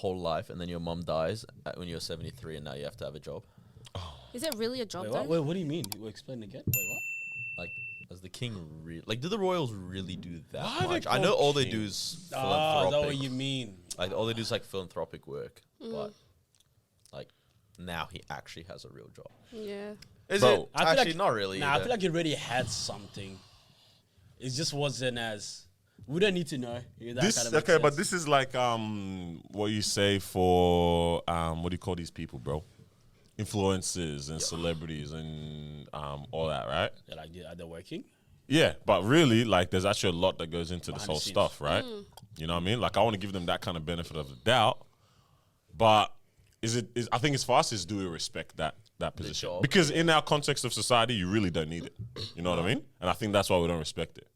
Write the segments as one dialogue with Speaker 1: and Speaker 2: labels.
Speaker 1: whole life, and then your mom dies when you're 73, and now you have to have a job.
Speaker 2: Is it really a job though?
Speaker 3: What do you mean? Explain again. Wait, what?
Speaker 1: Like, as the king, like, do the royals really do that
Speaker 3: Why are they
Speaker 1: much? I know
Speaker 3: called
Speaker 1: all they
Speaker 3: king?
Speaker 1: do is
Speaker 3: Ah,
Speaker 1: philanthropic.
Speaker 3: is that what you mean?
Speaker 1: Like, all they do is like philanthropic work, but like now he actually has a real job.
Speaker 2: Yeah.
Speaker 1: Is
Speaker 3: Bro,
Speaker 1: it?
Speaker 3: I feel
Speaker 1: Actually,
Speaker 3: like-
Speaker 1: not really.
Speaker 3: Nah, I
Speaker 1: either.
Speaker 3: feel like he already had something. It just wasn't as. We don't need to know. If that
Speaker 4: This
Speaker 3: kinda makes
Speaker 4: okay, but
Speaker 3: sense.
Speaker 4: this is like what you say for what do you call these people, bro? Influencers and celebrities and all that, right?
Speaker 3: They're like, are they working?
Speaker 4: Yeah, but really, like, there's actually a lot that goes into this
Speaker 3: Behind the
Speaker 4: whole
Speaker 3: scenes.
Speaker 4: stuff, right? You know what I mean? Like, I want to give them that kind of benefit of the doubt, but I think it's for us is do we respect that position?
Speaker 1: job.
Speaker 4: Because in our context of society, you really don't need it. You know what I mean? And I think that's why we don't respect it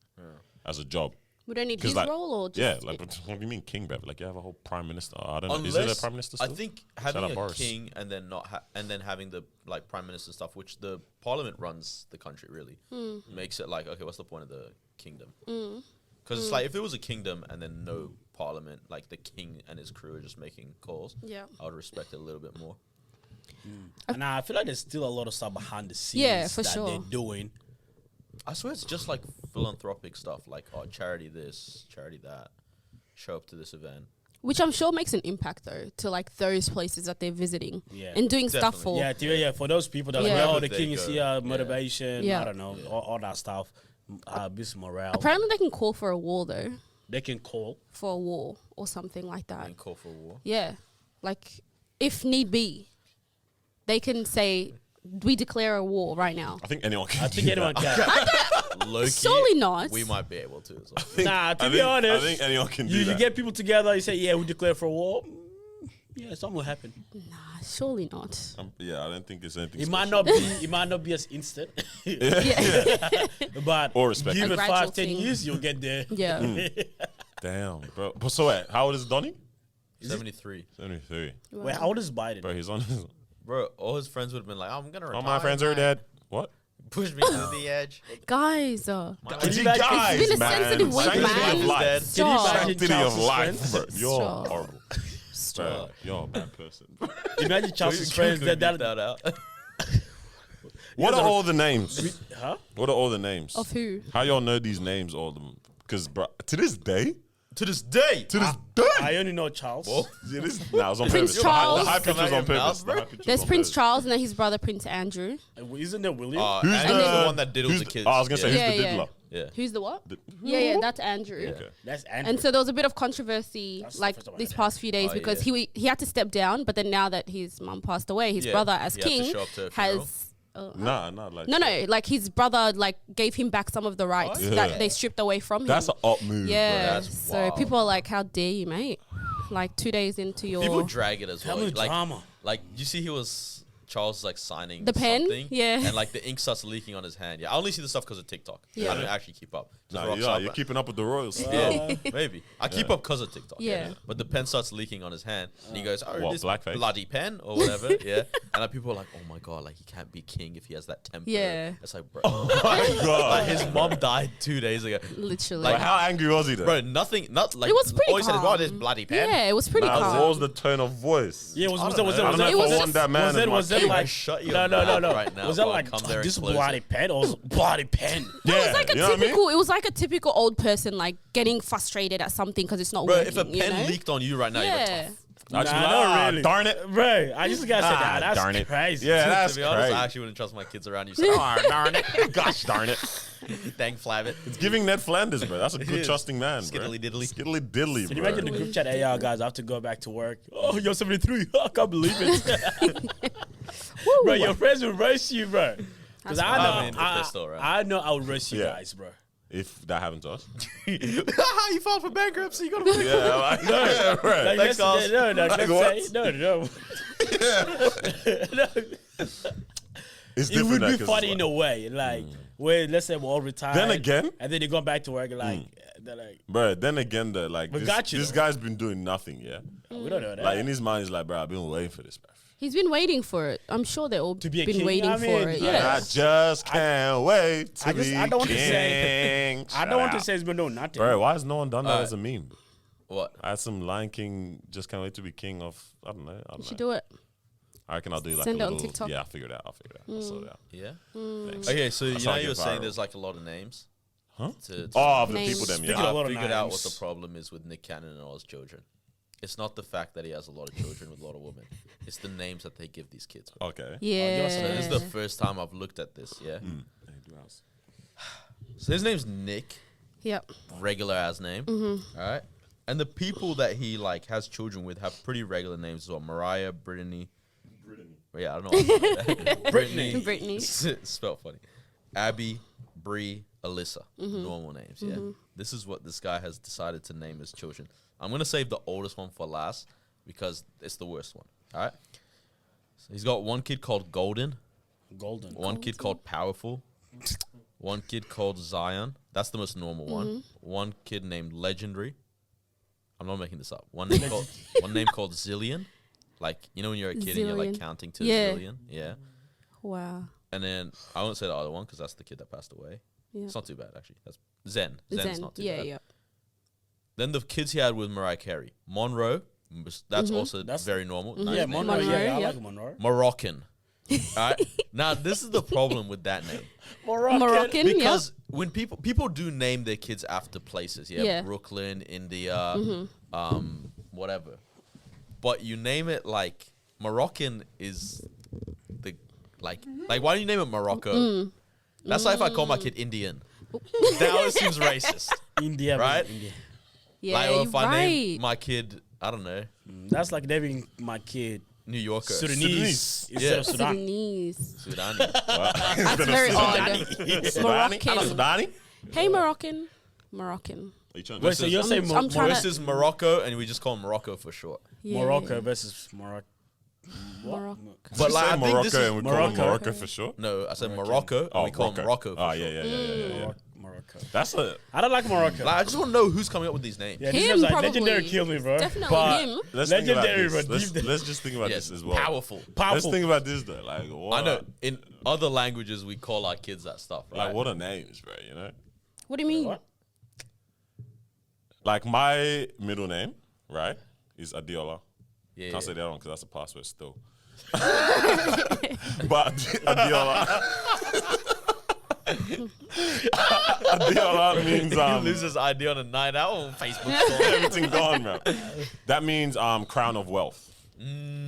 Speaker 4: as a job.
Speaker 2: We don't need
Speaker 4: 'Cause,
Speaker 2: his
Speaker 4: like,
Speaker 2: role or just
Speaker 4: Yeah, like, but what do you mean king, bruv? Like, you have a whole prime minister. I don't know. Is it a prime minister
Speaker 1: I
Speaker 4: still?
Speaker 1: think
Speaker 4: Shout
Speaker 1: having
Speaker 4: out
Speaker 1: a
Speaker 4: Boris.
Speaker 1: king and then and then having the like prime minister stuff, which the parliament runs the country really, makes it like, okay, what's the point of the kingdom? Because it's like if it was a kingdom and then no parliament, like the king and his crew are just making calls,
Speaker 2: Yeah.
Speaker 1: I would respect it a little bit more.
Speaker 3: And I feel like there's still a lot of stuff behind the scenes
Speaker 2: Yeah, for
Speaker 3: that
Speaker 2: sure.
Speaker 3: they're doing.
Speaker 1: I swear it's just like philanthropic stuff, like charity this, charity that. Show up to this event.
Speaker 2: which I'm sure makes an impact though to like those places that they're visiting
Speaker 3: Yeah.
Speaker 2: and doing stuff
Speaker 1: Definitely.
Speaker 2: for.
Speaker 3: Yeah, for those people that
Speaker 2: Yeah.
Speaker 3: like, oh,
Speaker 1: Wherever
Speaker 3: the
Speaker 1: they
Speaker 3: king is
Speaker 1: go.
Speaker 3: here,
Speaker 1: Yeah.
Speaker 3: motivation,
Speaker 2: Yeah.
Speaker 3: I don't know, all that stuff, boost morale.
Speaker 2: Apparently they can call for a war though,
Speaker 3: They can call.
Speaker 2: for a war or something like that.
Speaker 1: And call for war.
Speaker 2: Yeah, like if need be, they can say we declare a war right now.
Speaker 4: I think anyone can.
Speaker 3: I think
Speaker 4: do
Speaker 3: anyone
Speaker 4: that.
Speaker 3: can.
Speaker 1: Low-key,
Speaker 2: Surely not.
Speaker 1: We might be able to. As well.
Speaker 3: Nah, to
Speaker 4: I
Speaker 3: be
Speaker 4: think-
Speaker 3: honest,
Speaker 4: I think anyone can do
Speaker 3: you
Speaker 4: that.
Speaker 3: get people together, you say, yeah, we declare for war. Yeah, something will happen.
Speaker 2: Nah, surely not.
Speaker 4: Yeah, I don't think it's anything.
Speaker 3: It might not be as instant,
Speaker 2: Yeah,
Speaker 3: but
Speaker 4: Or respect.
Speaker 3: give
Speaker 2: A
Speaker 3: it
Speaker 2: gradual
Speaker 3: 5-10
Speaker 2: thing.
Speaker 3: years, you'll get there.
Speaker 2: yeah.
Speaker 4: Damn, bro. But so wait, how old is Donnie?
Speaker 1: 73.
Speaker 4: 73.
Speaker 3: Wait, how old is Biden?
Speaker 4: Bro, he's on his.
Speaker 1: Bro, all his friends would have been like, I'm going to retire.
Speaker 4: All my friends are
Speaker 1: man.
Speaker 4: dead. What?
Speaker 1: Push me to the edge.
Speaker 2: Guys,
Speaker 4: It's
Speaker 3: you imagine-
Speaker 4: guys,
Speaker 2: It's been a
Speaker 4: man.
Speaker 2: sensitive week,
Speaker 4: Sanctity
Speaker 2: man.
Speaker 4: of life.
Speaker 1: Can you
Speaker 2: Stop.
Speaker 3: imagine
Speaker 4: Sanctity of
Speaker 3: Charles's
Speaker 4: life,
Speaker 3: friends?
Speaker 4: bro. You're
Speaker 2: Stop.
Speaker 4: horrible. Bro, you're a bad person.
Speaker 3: Imagine Charles's
Speaker 1: Can
Speaker 3: friends
Speaker 1: we
Speaker 3: that
Speaker 1: beep that out.
Speaker 4: What are all the names?
Speaker 3: huh?
Speaker 4: What are all the names?
Speaker 2: Of who?
Speaker 4: How y'all know these names, all of them? Because, bro, to this day,
Speaker 1: To this day.
Speaker 3: I only know Charles.
Speaker 4: it is. Nah, it was on
Speaker 2: Prince
Speaker 4: purpose.
Speaker 2: Charles.
Speaker 4: The high pitch
Speaker 1: Come
Speaker 4: was
Speaker 1: out
Speaker 4: on
Speaker 1: your mouth,
Speaker 4: purpose.
Speaker 1: bro.
Speaker 4: The high pitch was
Speaker 2: There's
Speaker 4: on
Speaker 2: Prince
Speaker 4: purpose.
Speaker 2: Charles and then his brother Prince Andrew.
Speaker 3: Isn't there William?
Speaker 4: Who's
Speaker 1: Andrew's the one that diddles
Speaker 4: who's
Speaker 1: the kids.
Speaker 4: I was gonna say
Speaker 1: Yeah.
Speaker 4: who's the
Speaker 2: Yeah,
Speaker 4: diddler.
Speaker 1: Yeah.
Speaker 2: Who's the what?
Speaker 4: The-
Speaker 2: Yeah, that's Andrew.
Speaker 4: Okay.
Speaker 3: That's Andrew.
Speaker 2: And so there was a bit of controversy
Speaker 3: That's the
Speaker 2: like
Speaker 3: first time I
Speaker 2: these
Speaker 3: heard
Speaker 2: past few days
Speaker 1: Oh,
Speaker 2: because
Speaker 1: yeah.
Speaker 2: he had to step down, but then now that his mum passed away, his
Speaker 1: Yeah,
Speaker 2: brother as
Speaker 1: he had to
Speaker 2: king
Speaker 1: show up to a funeral.
Speaker 2: has
Speaker 4: Nah, like
Speaker 2: no, like his brother like gave him back some of the rights
Speaker 4: Oh,
Speaker 2: that
Speaker 4: yeah.
Speaker 2: they stripped away from
Speaker 4: That's
Speaker 2: him.
Speaker 4: an up move.
Speaker 2: Yeah,
Speaker 1: That's
Speaker 2: so
Speaker 1: wild.
Speaker 2: people are like, "How dare you, mate?" Like 2 days into your
Speaker 1: People drag it as well.
Speaker 3: Tell me
Speaker 1: Like,
Speaker 3: drama.
Speaker 1: like you see, he was Charles like signing
Speaker 2: The pen?
Speaker 1: something,
Speaker 2: Yeah.
Speaker 1: and like the ink starts leaking on his hand. Yeah, I only see the stuff because of TikTok.
Speaker 2: Yeah.
Speaker 1: I don't actually keep up. Just
Speaker 4: Nah,
Speaker 1: rocks
Speaker 4: yeah,
Speaker 1: up,
Speaker 4: you're
Speaker 1: right?
Speaker 4: keeping up with the royals.
Speaker 1: Yeah, maybe. I keep up because of TikTok.
Speaker 2: Yeah.
Speaker 1: But the pen starts leaking on his hand, and he goes, "Oh,
Speaker 4: What,
Speaker 1: this
Speaker 4: blackface?
Speaker 1: bloody pen or whatever." Yeah, and like, people are like, "Oh my god, like he can't be king if he has that temper."
Speaker 2: Yeah.
Speaker 1: It's like, bro,
Speaker 4: My God.
Speaker 1: like his mom died 2 days ago.
Speaker 2: literally.
Speaker 4: Like, how angry was he though?
Speaker 1: Bro, nothing, not like.
Speaker 2: It was pretty
Speaker 1: all he said is, "Wow,
Speaker 2: calm.
Speaker 1: this bloody pen."
Speaker 2: yeah, it was pretty
Speaker 4: Nah,
Speaker 2: calm.
Speaker 4: what was the tone of voice?
Speaker 3: Yeah, was
Speaker 1: I
Speaker 3: that
Speaker 1: don't know.
Speaker 4: I don't know
Speaker 2: It
Speaker 4: if
Speaker 2: was
Speaker 4: I
Speaker 2: just-
Speaker 4: want that man. as my
Speaker 3: was it
Speaker 4: king.
Speaker 3: like
Speaker 1: Shut your
Speaker 3: no
Speaker 1: mouth
Speaker 3: no
Speaker 1: right now
Speaker 3: was that
Speaker 1: before I
Speaker 3: like
Speaker 1: come there and
Speaker 3: this
Speaker 1: close
Speaker 3: bloody
Speaker 1: it.
Speaker 3: pen or was bloody pen?
Speaker 2: It was like a
Speaker 4: you know what I mean?
Speaker 2: typical. It was like a typical old person like getting frustrated at something because it's not
Speaker 1: Bro,
Speaker 2: working.
Speaker 1: if a pen
Speaker 2: you know?
Speaker 1: leaked on you right now, you're like,
Speaker 2: yeah.
Speaker 4: I just
Speaker 3: Nah,
Speaker 4: be like,
Speaker 3: not
Speaker 4: ah,
Speaker 3: really.
Speaker 4: darn it.
Speaker 3: Bro, I just gotta say
Speaker 4: Ah,
Speaker 3: that's
Speaker 4: darn it.
Speaker 3: crazy.
Speaker 4: Yeah,
Speaker 1: to
Speaker 4: that's
Speaker 1: be honest,
Speaker 4: crazy.
Speaker 1: I actually wouldn't trust my kids around you. So, oh,
Speaker 4: Darn it. Gosh darn it.
Speaker 1: dang flab it.
Speaker 4: It's giving Ned Flanders, bro. That's a
Speaker 1: It
Speaker 4: good
Speaker 1: is.
Speaker 4: trusting man, bro.
Speaker 1: Skiddly diddly.
Speaker 4: Skiddly diddly,
Speaker 3: Can you
Speaker 4: bro.
Speaker 3: imagine the group chat? Hey, y'all guys, I have to go back to work. Oh, you're 73. I can't believe it. Bro, your friends will roast you, bro. Because I know,
Speaker 1: I mean, if they're still around.
Speaker 3: I know I would roast you
Speaker 4: Yeah.
Speaker 3: guys, bro.
Speaker 4: If that happened to us.
Speaker 1: You filed for bankruptcy. You got to
Speaker 4: Yeah, like, yeah, bro.
Speaker 3: Like
Speaker 1: Thanks,
Speaker 3: yesterday,
Speaker 1: Carl.
Speaker 3: no,
Speaker 4: Like
Speaker 3: let's
Speaker 4: what?
Speaker 3: say, no.
Speaker 4: It's
Speaker 3: It
Speaker 4: different
Speaker 3: would
Speaker 4: now
Speaker 3: be
Speaker 4: 'cause
Speaker 3: funny
Speaker 4: it's
Speaker 3: in a way, like where let's say we're all retired.
Speaker 4: Then again-
Speaker 3: and then they go back to work, like they're like,
Speaker 4: bro, then again, though, like,
Speaker 3: We
Speaker 4: this,
Speaker 3: got you,
Speaker 4: this
Speaker 3: though.
Speaker 4: guy's been doing nothing, yeah?
Speaker 3: oh, we don't know that.
Speaker 4: Like, in his mind, he's like, bro, I've been waiting for this, bro.
Speaker 2: He's been waiting for it. I'm sure they all
Speaker 3: To be a
Speaker 2: been
Speaker 3: king,
Speaker 2: waiting
Speaker 3: I mean,
Speaker 2: for it.
Speaker 3: like,
Speaker 2: Yeah.
Speaker 4: I just can't wait to
Speaker 3: I
Speaker 4: be
Speaker 3: don't want to
Speaker 4: king.
Speaker 3: say- I
Speaker 4: Shout
Speaker 3: don't want to
Speaker 4: out.
Speaker 3: say he's been doing nothing.
Speaker 4: Bro, why has no one done that as a meme?
Speaker 1: What?
Speaker 4: I had some Lion King. Just can't wait to be king of. I don't know.
Speaker 2: You should do it.
Speaker 4: I reckon I'll do like
Speaker 2: Send
Speaker 4: a
Speaker 2: it on
Speaker 4: little.
Speaker 2: TikTok.
Speaker 4: Yeah, I'll figure it out. I'll sort it out.
Speaker 1: Yeah.
Speaker 4: Thanks.
Speaker 1: Okay, so
Speaker 4: That's
Speaker 1: you know
Speaker 4: how I
Speaker 1: you were
Speaker 4: get
Speaker 1: saying
Speaker 4: viral.
Speaker 1: there's like a lot of names.
Speaker 4: Huh?
Speaker 1: To
Speaker 4: Oh, the
Speaker 2: Names.
Speaker 4: people them.
Speaker 3: Speaking
Speaker 4: Yeah.
Speaker 3: of- lot
Speaker 1: I
Speaker 3: of
Speaker 1: figured out what
Speaker 3: names.
Speaker 1: the problem is with Nick Cannon and all his children. It's not the fact that he has a lot of children with a lot of women. It's the names that they give these kids. Bro.
Speaker 4: Okay.
Speaker 2: Yeah.
Speaker 1: So this is the first time I've looked at this. Yeah. So his name's Nick,
Speaker 2: Yep.
Speaker 1: regular ass name. All right. And the people that he like has children with have pretty regular names as well. Mariah, Brittany. Yeah, I don't know.
Speaker 2: Brittany.
Speaker 1: Spelled funny. Abby, Bree, Alyssa. Normal names. Yeah. This is what this guy has decided to name his children. I'm gonna save the oldest one for last because it's the worst one. All right. So he's got one kid called Golden. One kid called Powerful. One kid called Zion. That's the most normal one. One kid named Legendary. I'm not making this up. One name called Zillion. Like, you know when you're a kid and you're like
Speaker 2: Zillion.
Speaker 1: counting to
Speaker 2: Yeah.
Speaker 1: a zillion? Yeah.
Speaker 2: Wow.
Speaker 1: And then I won't say the other one because that's the kid that passed away.
Speaker 2: Yeah.
Speaker 1: It's not too bad, actually. That's Zen. Zen's not too
Speaker 2: Yeah,
Speaker 1: bad.
Speaker 2: yeah.
Speaker 1: Then the kids he had with Mariah Carey. Monroe. That's also
Speaker 3: That's-
Speaker 1: very normal.
Speaker 3: Yeah,
Speaker 1: Nice name.
Speaker 3: Monroe.
Speaker 2: Monroe,
Speaker 3: Yeah, I
Speaker 2: yeah.
Speaker 3: like Monroe.
Speaker 1: Moroccan. All right. Now, this is the problem with that name.
Speaker 2: Moroccan, yeah.
Speaker 1: Because when people do name their kids after places,
Speaker 2: Yeah.
Speaker 1: Brooklyn, India, whatever. But you name it like Moroccan is the like why do you name it Morocco? That's like if I call my kid Indian. That always seems racist.
Speaker 3: India,
Speaker 1: Right?
Speaker 3: India.
Speaker 2: Yeah,
Speaker 1: Like or
Speaker 2: you're
Speaker 1: if I
Speaker 2: right.
Speaker 1: name my kid, I don't know,
Speaker 3: That's like naming my kid
Speaker 1: New Yorker.
Speaker 3: Sudanese instead
Speaker 1: Yeah.
Speaker 3: of Sudan.
Speaker 2: Sudanese.
Speaker 1: Sudani.
Speaker 2: That's very odd. Moroccan.
Speaker 4: Sudani?
Speaker 2: Hey, Moroccan. Moroccan.
Speaker 3: Wait, so you're saying
Speaker 2: I'm trying
Speaker 1: This is Morocco, and we just call him Morocco for short.
Speaker 2: Yeah.
Speaker 3: Morocco versus Morocco?
Speaker 2: Morocco.
Speaker 1: But like, I think
Speaker 4: Morocco
Speaker 1: this is
Speaker 4: and we call him Morocco for sure.
Speaker 1: No, I said Morocco, and we call him Morocco.
Speaker 4: Oh,
Speaker 1: For
Speaker 4: yeah,
Speaker 1: short.
Speaker 4: yeah.
Speaker 3: Morocco.
Speaker 4: That's a.
Speaker 3: I don't like Morocco.
Speaker 1: Like, I just want to know who's coming up with these names.
Speaker 3: Yeah, this
Speaker 2: Him,
Speaker 3: is like
Speaker 2: probably.
Speaker 3: legendary killed me, bro.
Speaker 2: Definitely
Speaker 3: But
Speaker 2: him.
Speaker 4: Let's think about
Speaker 3: Legendary,
Speaker 4: this.
Speaker 3: bro. Deep-
Speaker 4: Let's just think about
Speaker 1: Yes,
Speaker 4: this as well.
Speaker 1: powerful.
Speaker 4: Let's
Speaker 3: Powerful.
Speaker 4: think about this though. Like, what?
Speaker 1: I know. In other languages, we call our kids that stuff, right?
Speaker 4: Like, what are names, bro? You know?
Speaker 2: What do you mean?
Speaker 3: What?
Speaker 4: Like, my middle name, right, is Adiola.
Speaker 1: Yeah,
Speaker 4: Can't
Speaker 1: yeah.
Speaker 4: say the other one because that's a password still. But Adiola. Adiola means
Speaker 1: He loses ID on a night out on Facebook.
Speaker 4: everything gone, bro. That means crown of wealth.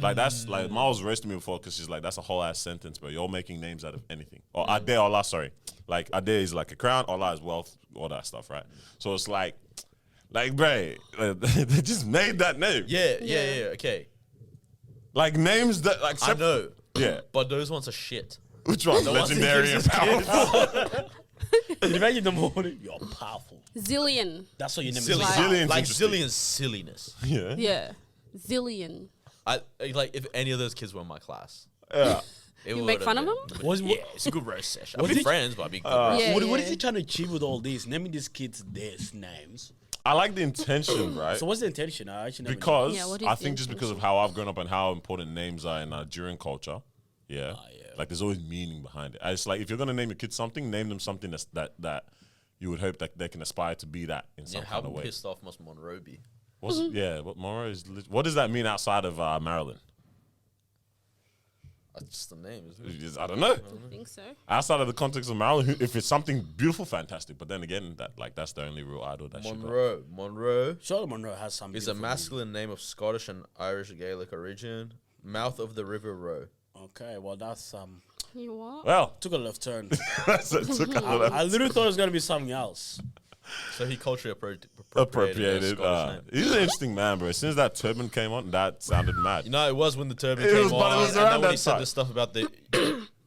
Speaker 4: Like that's like Miles roasted me before because she's like that's a whole ass sentence, bro. You're making names out of anything. Or Adeola, sorry. Like Ade is like a crown, Ola is wealth, all that stuff, right? So it's like, bro, they just made that name.
Speaker 1: Yeah, okay.
Speaker 4: Like names that like
Speaker 1: I know.
Speaker 4: Yeah.
Speaker 1: But those ones are shit.
Speaker 4: Which one?
Speaker 1: The ones he
Speaker 4: Legendary
Speaker 1: gives
Speaker 4: and
Speaker 1: his
Speaker 4: powerful.
Speaker 3: Imagine in the morning, you're powerful.
Speaker 2: Zillion.
Speaker 3: That's what your name
Speaker 1: Silly.
Speaker 3: is.
Speaker 2: Wow.
Speaker 4: Zillion's
Speaker 1: Like
Speaker 4: interesting.
Speaker 1: Zillion's silliness.
Speaker 4: Yeah.
Speaker 2: Yeah. Zillion.
Speaker 1: I like if any of those kids were in my class.
Speaker 4: Yeah.
Speaker 1: It
Speaker 2: You make
Speaker 1: would've
Speaker 2: fun of
Speaker 1: been-
Speaker 2: them?
Speaker 3: Was-
Speaker 1: Yeah, it's a good roast session. I'd
Speaker 3: Was
Speaker 1: be
Speaker 3: it-
Speaker 1: friends, but I'd be good roast.
Speaker 2: Yeah,
Speaker 3: what
Speaker 2: yeah.
Speaker 3: is he trying to achieve with all this? Naming these kids these names.
Speaker 4: I like the intention, right?
Speaker 3: So what's the intention? I actually never knew.
Speaker 4: Because
Speaker 2: Yeah, what is
Speaker 4: I
Speaker 2: the
Speaker 4: think just because of how I've grown up and how important names are in Nigerian culture, yeah, like there's always meaning behind it. It's like if you're gonna name your kid something, name them something that you would hope that they can aspire to be that in some
Speaker 1: Yeah, how
Speaker 4: kind of way.
Speaker 1: pissed off must Monroe be?
Speaker 4: What's, yeah, what Mora is? What does that mean outside of Maryland?
Speaker 1: That's just the name, isn't it?
Speaker 4: I don't know.
Speaker 2: I think so.
Speaker 4: Outside of the context of Maryland, if it's something beautiful, fantastic. But then again, that's the only real idol that she got.
Speaker 1: Monroe
Speaker 3: Charlotte Monroe has some.
Speaker 1: is a
Speaker 3: beautiful
Speaker 1: masculine name of Scottish and Irish Gaelic origin. Mouth of the River Roe.
Speaker 3: names. Okay, well that's
Speaker 2: You what?
Speaker 4: Well,
Speaker 3: took a left turn.
Speaker 4: it took a lot
Speaker 3: I literally thought it was gonna be something else.
Speaker 1: So he culturally appropriated.
Speaker 4: appropriated.
Speaker 1: a Scottish name.
Speaker 4: He's an interesting man, bro. As soon as that turban came on, that sounded mad.
Speaker 1: You know, it was when the turban
Speaker 4: It
Speaker 1: came
Speaker 4: was-
Speaker 1: on,
Speaker 4: but it was
Speaker 1: and
Speaker 4: around
Speaker 1: then when he
Speaker 4: that
Speaker 1: said
Speaker 4: time.
Speaker 1: this stuff about the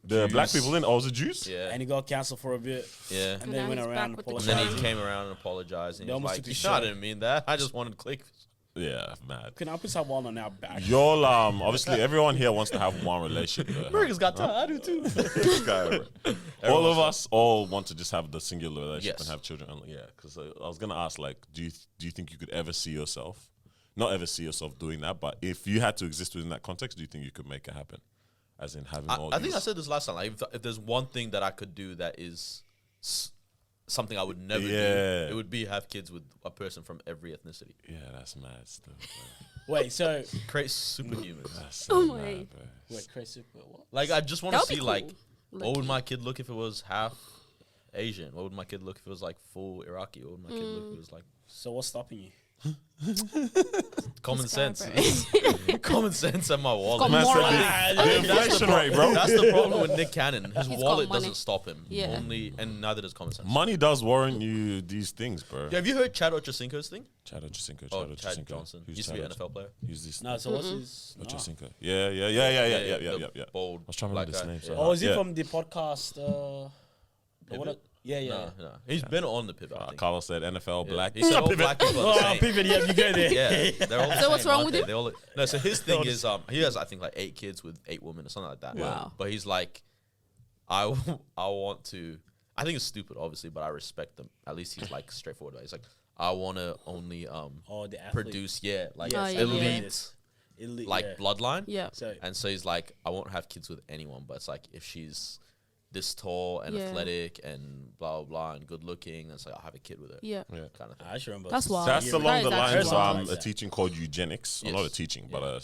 Speaker 4: The black
Speaker 1: Jews.
Speaker 4: people in, the Jews.
Speaker 1: yeah,
Speaker 3: And he got cancelled for a bit.
Speaker 1: yeah.
Speaker 3: And
Speaker 2: And
Speaker 3: then
Speaker 2: now
Speaker 3: went
Speaker 2: he's
Speaker 3: around
Speaker 2: back with the
Speaker 1: And
Speaker 3: apologizing.
Speaker 1: then he came around and apologized. And
Speaker 3: They
Speaker 1: he was
Speaker 3: almost
Speaker 1: like,
Speaker 3: took the
Speaker 1: "No, I
Speaker 3: shot.
Speaker 1: didn't mean that. I just wanted clicks."
Speaker 4: Yeah, mad.
Speaker 3: Can I put someone on our back?
Speaker 4: Y'all, obviously, everyone here wants to have one relationship. Bro.
Speaker 1: Burger's got time. I do too.
Speaker 4: This guy, bro. All of us all want to just have the singular relationship
Speaker 1: Yes.
Speaker 4: and have children. And, yeah, because I was gonna ask, like, do you think you could ever see yourself, not ever see yourself doing that, but if you had to exist within that context, do you think you could make it happen? As in having all
Speaker 1: I think I
Speaker 4: these-
Speaker 1: said this last time. Like, if there's one thing that I could do that is something I would never do.
Speaker 4: Yeah.
Speaker 1: It would be have kids with a person from every ethnicity.
Speaker 4: Yeah, that's mad stuff.
Speaker 3: Wait, so
Speaker 1: Create superhumans.
Speaker 4: That's so
Speaker 2: Oh
Speaker 4: mad,
Speaker 2: my.
Speaker 4: bro.
Speaker 3: wait, crazy. What?
Speaker 1: Like I just want
Speaker 2: That
Speaker 1: to
Speaker 2: would be
Speaker 1: see
Speaker 2: cool.
Speaker 1: like what would
Speaker 2: Low-key.
Speaker 1: my kid look if it was half Asian? What would my kid look if it was like full Iraqi? What would my kid look if it was like
Speaker 3: So what's stopping you?
Speaker 1: common
Speaker 2: This guy,
Speaker 1: sense?
Speaker 2: bro.
Speaker 1: Common sense and my wallet.
Speaker 2: got
Speaker 4: Man
Speaker 2: more
Speaker 4: said
Speaker 2: on
Speaker 4: the inflation rate, bro.
Speaker 1: That's the problem with Nick Cannon. His
Speaker 2: He's got
Speaker 1: wallet
Speaker 2: money.
Speaker 1: doesn't stop him.
Speaker 2: Yeah.
Speaker 1: Only and neither does common sense.
Speaker 4: Money does warrant you these things, bro.
Speaker 1: Yeah, have you heard Chad Ochocinco's thing?
Speaker 4: Chad Ochocinco.
Speaker 1: Oh,
Speaker 4: Chad
Speaker 1: Chad
Speaker 4: Ochocinco.
Speaker 1: Johnson.
Speaker 4: Who's
Speaker 1: Used to be
Speaker 4: Chad
Speaker 1: an NFL player.
Speaker 4: Who's this?
Speaker 3: No, so what's his? No.
Speaker 4: Ochocinco. Yeah.
Speaker 1: The Bold.
Speaker 4: I was trying to remember
Speaker 1: black
Speaker 4: his
Speaker 1: guy.
Speaker 4: name.
Speaker 1: Yeah.
Speaker 3: Oh, is he
Speaker 4: Yeah.
Speaker 3: from the podcast? The what?
Speaker 1: Pivot?
Speaker 3: Yeah, yeah.
Speaker 1: No. He's been on the pivot. I think.
Speaker 4: Carlos said NFL
Speaker 1: Yeah.
Speaker 4: black.
Speaker 1: He said all black people are the
Speaker 3: Oh,
Speaker 1: same.
Speaker 3: pivot. Yeah, you go there.
Speaker 1: Yeah, they're all the
Speaker 2: So what's
Speaker 1: same,
Speaker 2: wrong
Speaker 1: aren't
Speaker 2: with
Speaker 1: they?
Speaker 2: him?
Speaker 1: They all no, so his thing is he has I think like 8 kids with 8 women or something like that.
Speaker 2: Wow.
Speaker 1: But he's like, I want to. I think it's stupid, obviously, but I respect them. At least he's like straightforward. He's like, I want to only
Speaker 3: Oh, the athlete.
Speaker 1: produce like
Speaker 2: Oh, yeah,
Speaker 1: elite
Speaker 3: Elite,
Speaker 1: like
Speaker 3: yeah.
Speaker 1: bloodline.
Speaker 2: Yeah.
Speaker 3: So
Speaker 1: And so he's like, I won't have kids with anyone, but it's like if she's this tall and
Speaker 2: Yeah.
Speaker 1: athletic and blah blah blah and good looking, it's like I'll have a kid with her.
Speaker 2: Yeah.
Speaker 4: Yeah.
Speaker 1: Kind of thing.
Speaker 3: I should remember.
Speaker 2: That's wild.
Speaker 4: That's
Speaker 2: That
Speaker 4: along
Speaker 2: is
Speaker 4: the lines
Speaker 2: actually
Speaker 4: of
Speaker 2: wild.
Speaker 4: a teaching called eugenics. Or not a
Speaker 1: Yes.
Speaker 4: teaching, but a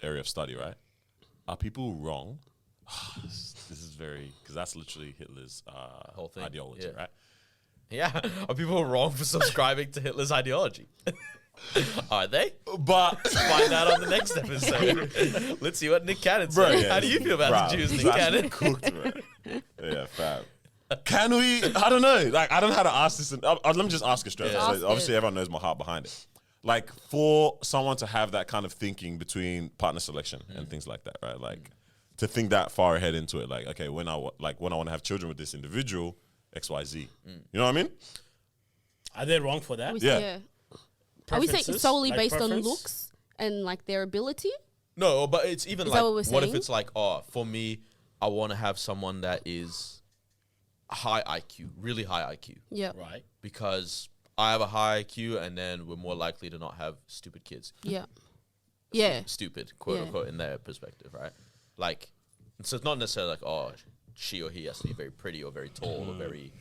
Speaker 4: area of study, right? Are people wrong? This is very because that's literally Hitler's
Speaker 1: Whole thing,
Speaker 4: ideology,
Speaker 1: yeah.
Speaker 4: right?
Speaker 1: Yeah. Are people wrong for subscribing to Hitler's ideology? Are they?
Speaker 4: But
Speaker 1: Let's find out on the next episode. Let's see what Nick Cannon
Speaker 4: Bro,
Speaker 1: said.
Speaker 4: yeah.
Speaker 1: How do you feel about
Speaker 4: Bruh,
Speaker 1: the Jews, Nick
Speaker 4: that's
Speaker 1: Cannon?
Speaker 4: cooked, bro. Yeah, fam. Can we? I don't know. Like, I don't know how to ask this. Let me just ask it straight.
Speaker 1: Yeah.
Speaker 4: So
Speaker 2: Ask
Speaker 4: obviously,
Speaker 2: it.
Speaker 4: everyone knows my heart behind it. Like, for someone to have that kind of thinking between partner selection and things like that, right? Like, to think that far ahead into it. Like, okay, when I want to have children with this individual, X, Y, Z. You know what I mean?
Speaker 3: Are they wrong for that?
Speaker 4: Yeah.
Speaker 2: Are we saying
Speaker 3: Preferences?
Speaker 2: solely
Speaker 3: Like
Speaker 2: based on
Speaker 3: preference?
Speaker 2: looks and like their ability?
Speaker 1: No, but it's even
Speaker 2: Is
Speaker 1: like,
Speaker 2: that what we're
Speaker 1: what if
Speaker 2: saying?
Speaker 1: it's like, oh, for me, I want to have someone that is high IQ, really high IQ,
Speaker 2: Yeah.
Speaker 3: Right.
Speaker 1: because I have a high IQ, and then we're more likely to not have stupid kids.
Speaker 2: Yeah. Yeah.
Speaker 1: Stupid, quote
Speaker 2: Yeah.
Speaker 1: unquote, in their perspective, right? Like, so it's not necessarily like, oh, she or he has to be very pretty or very tall or very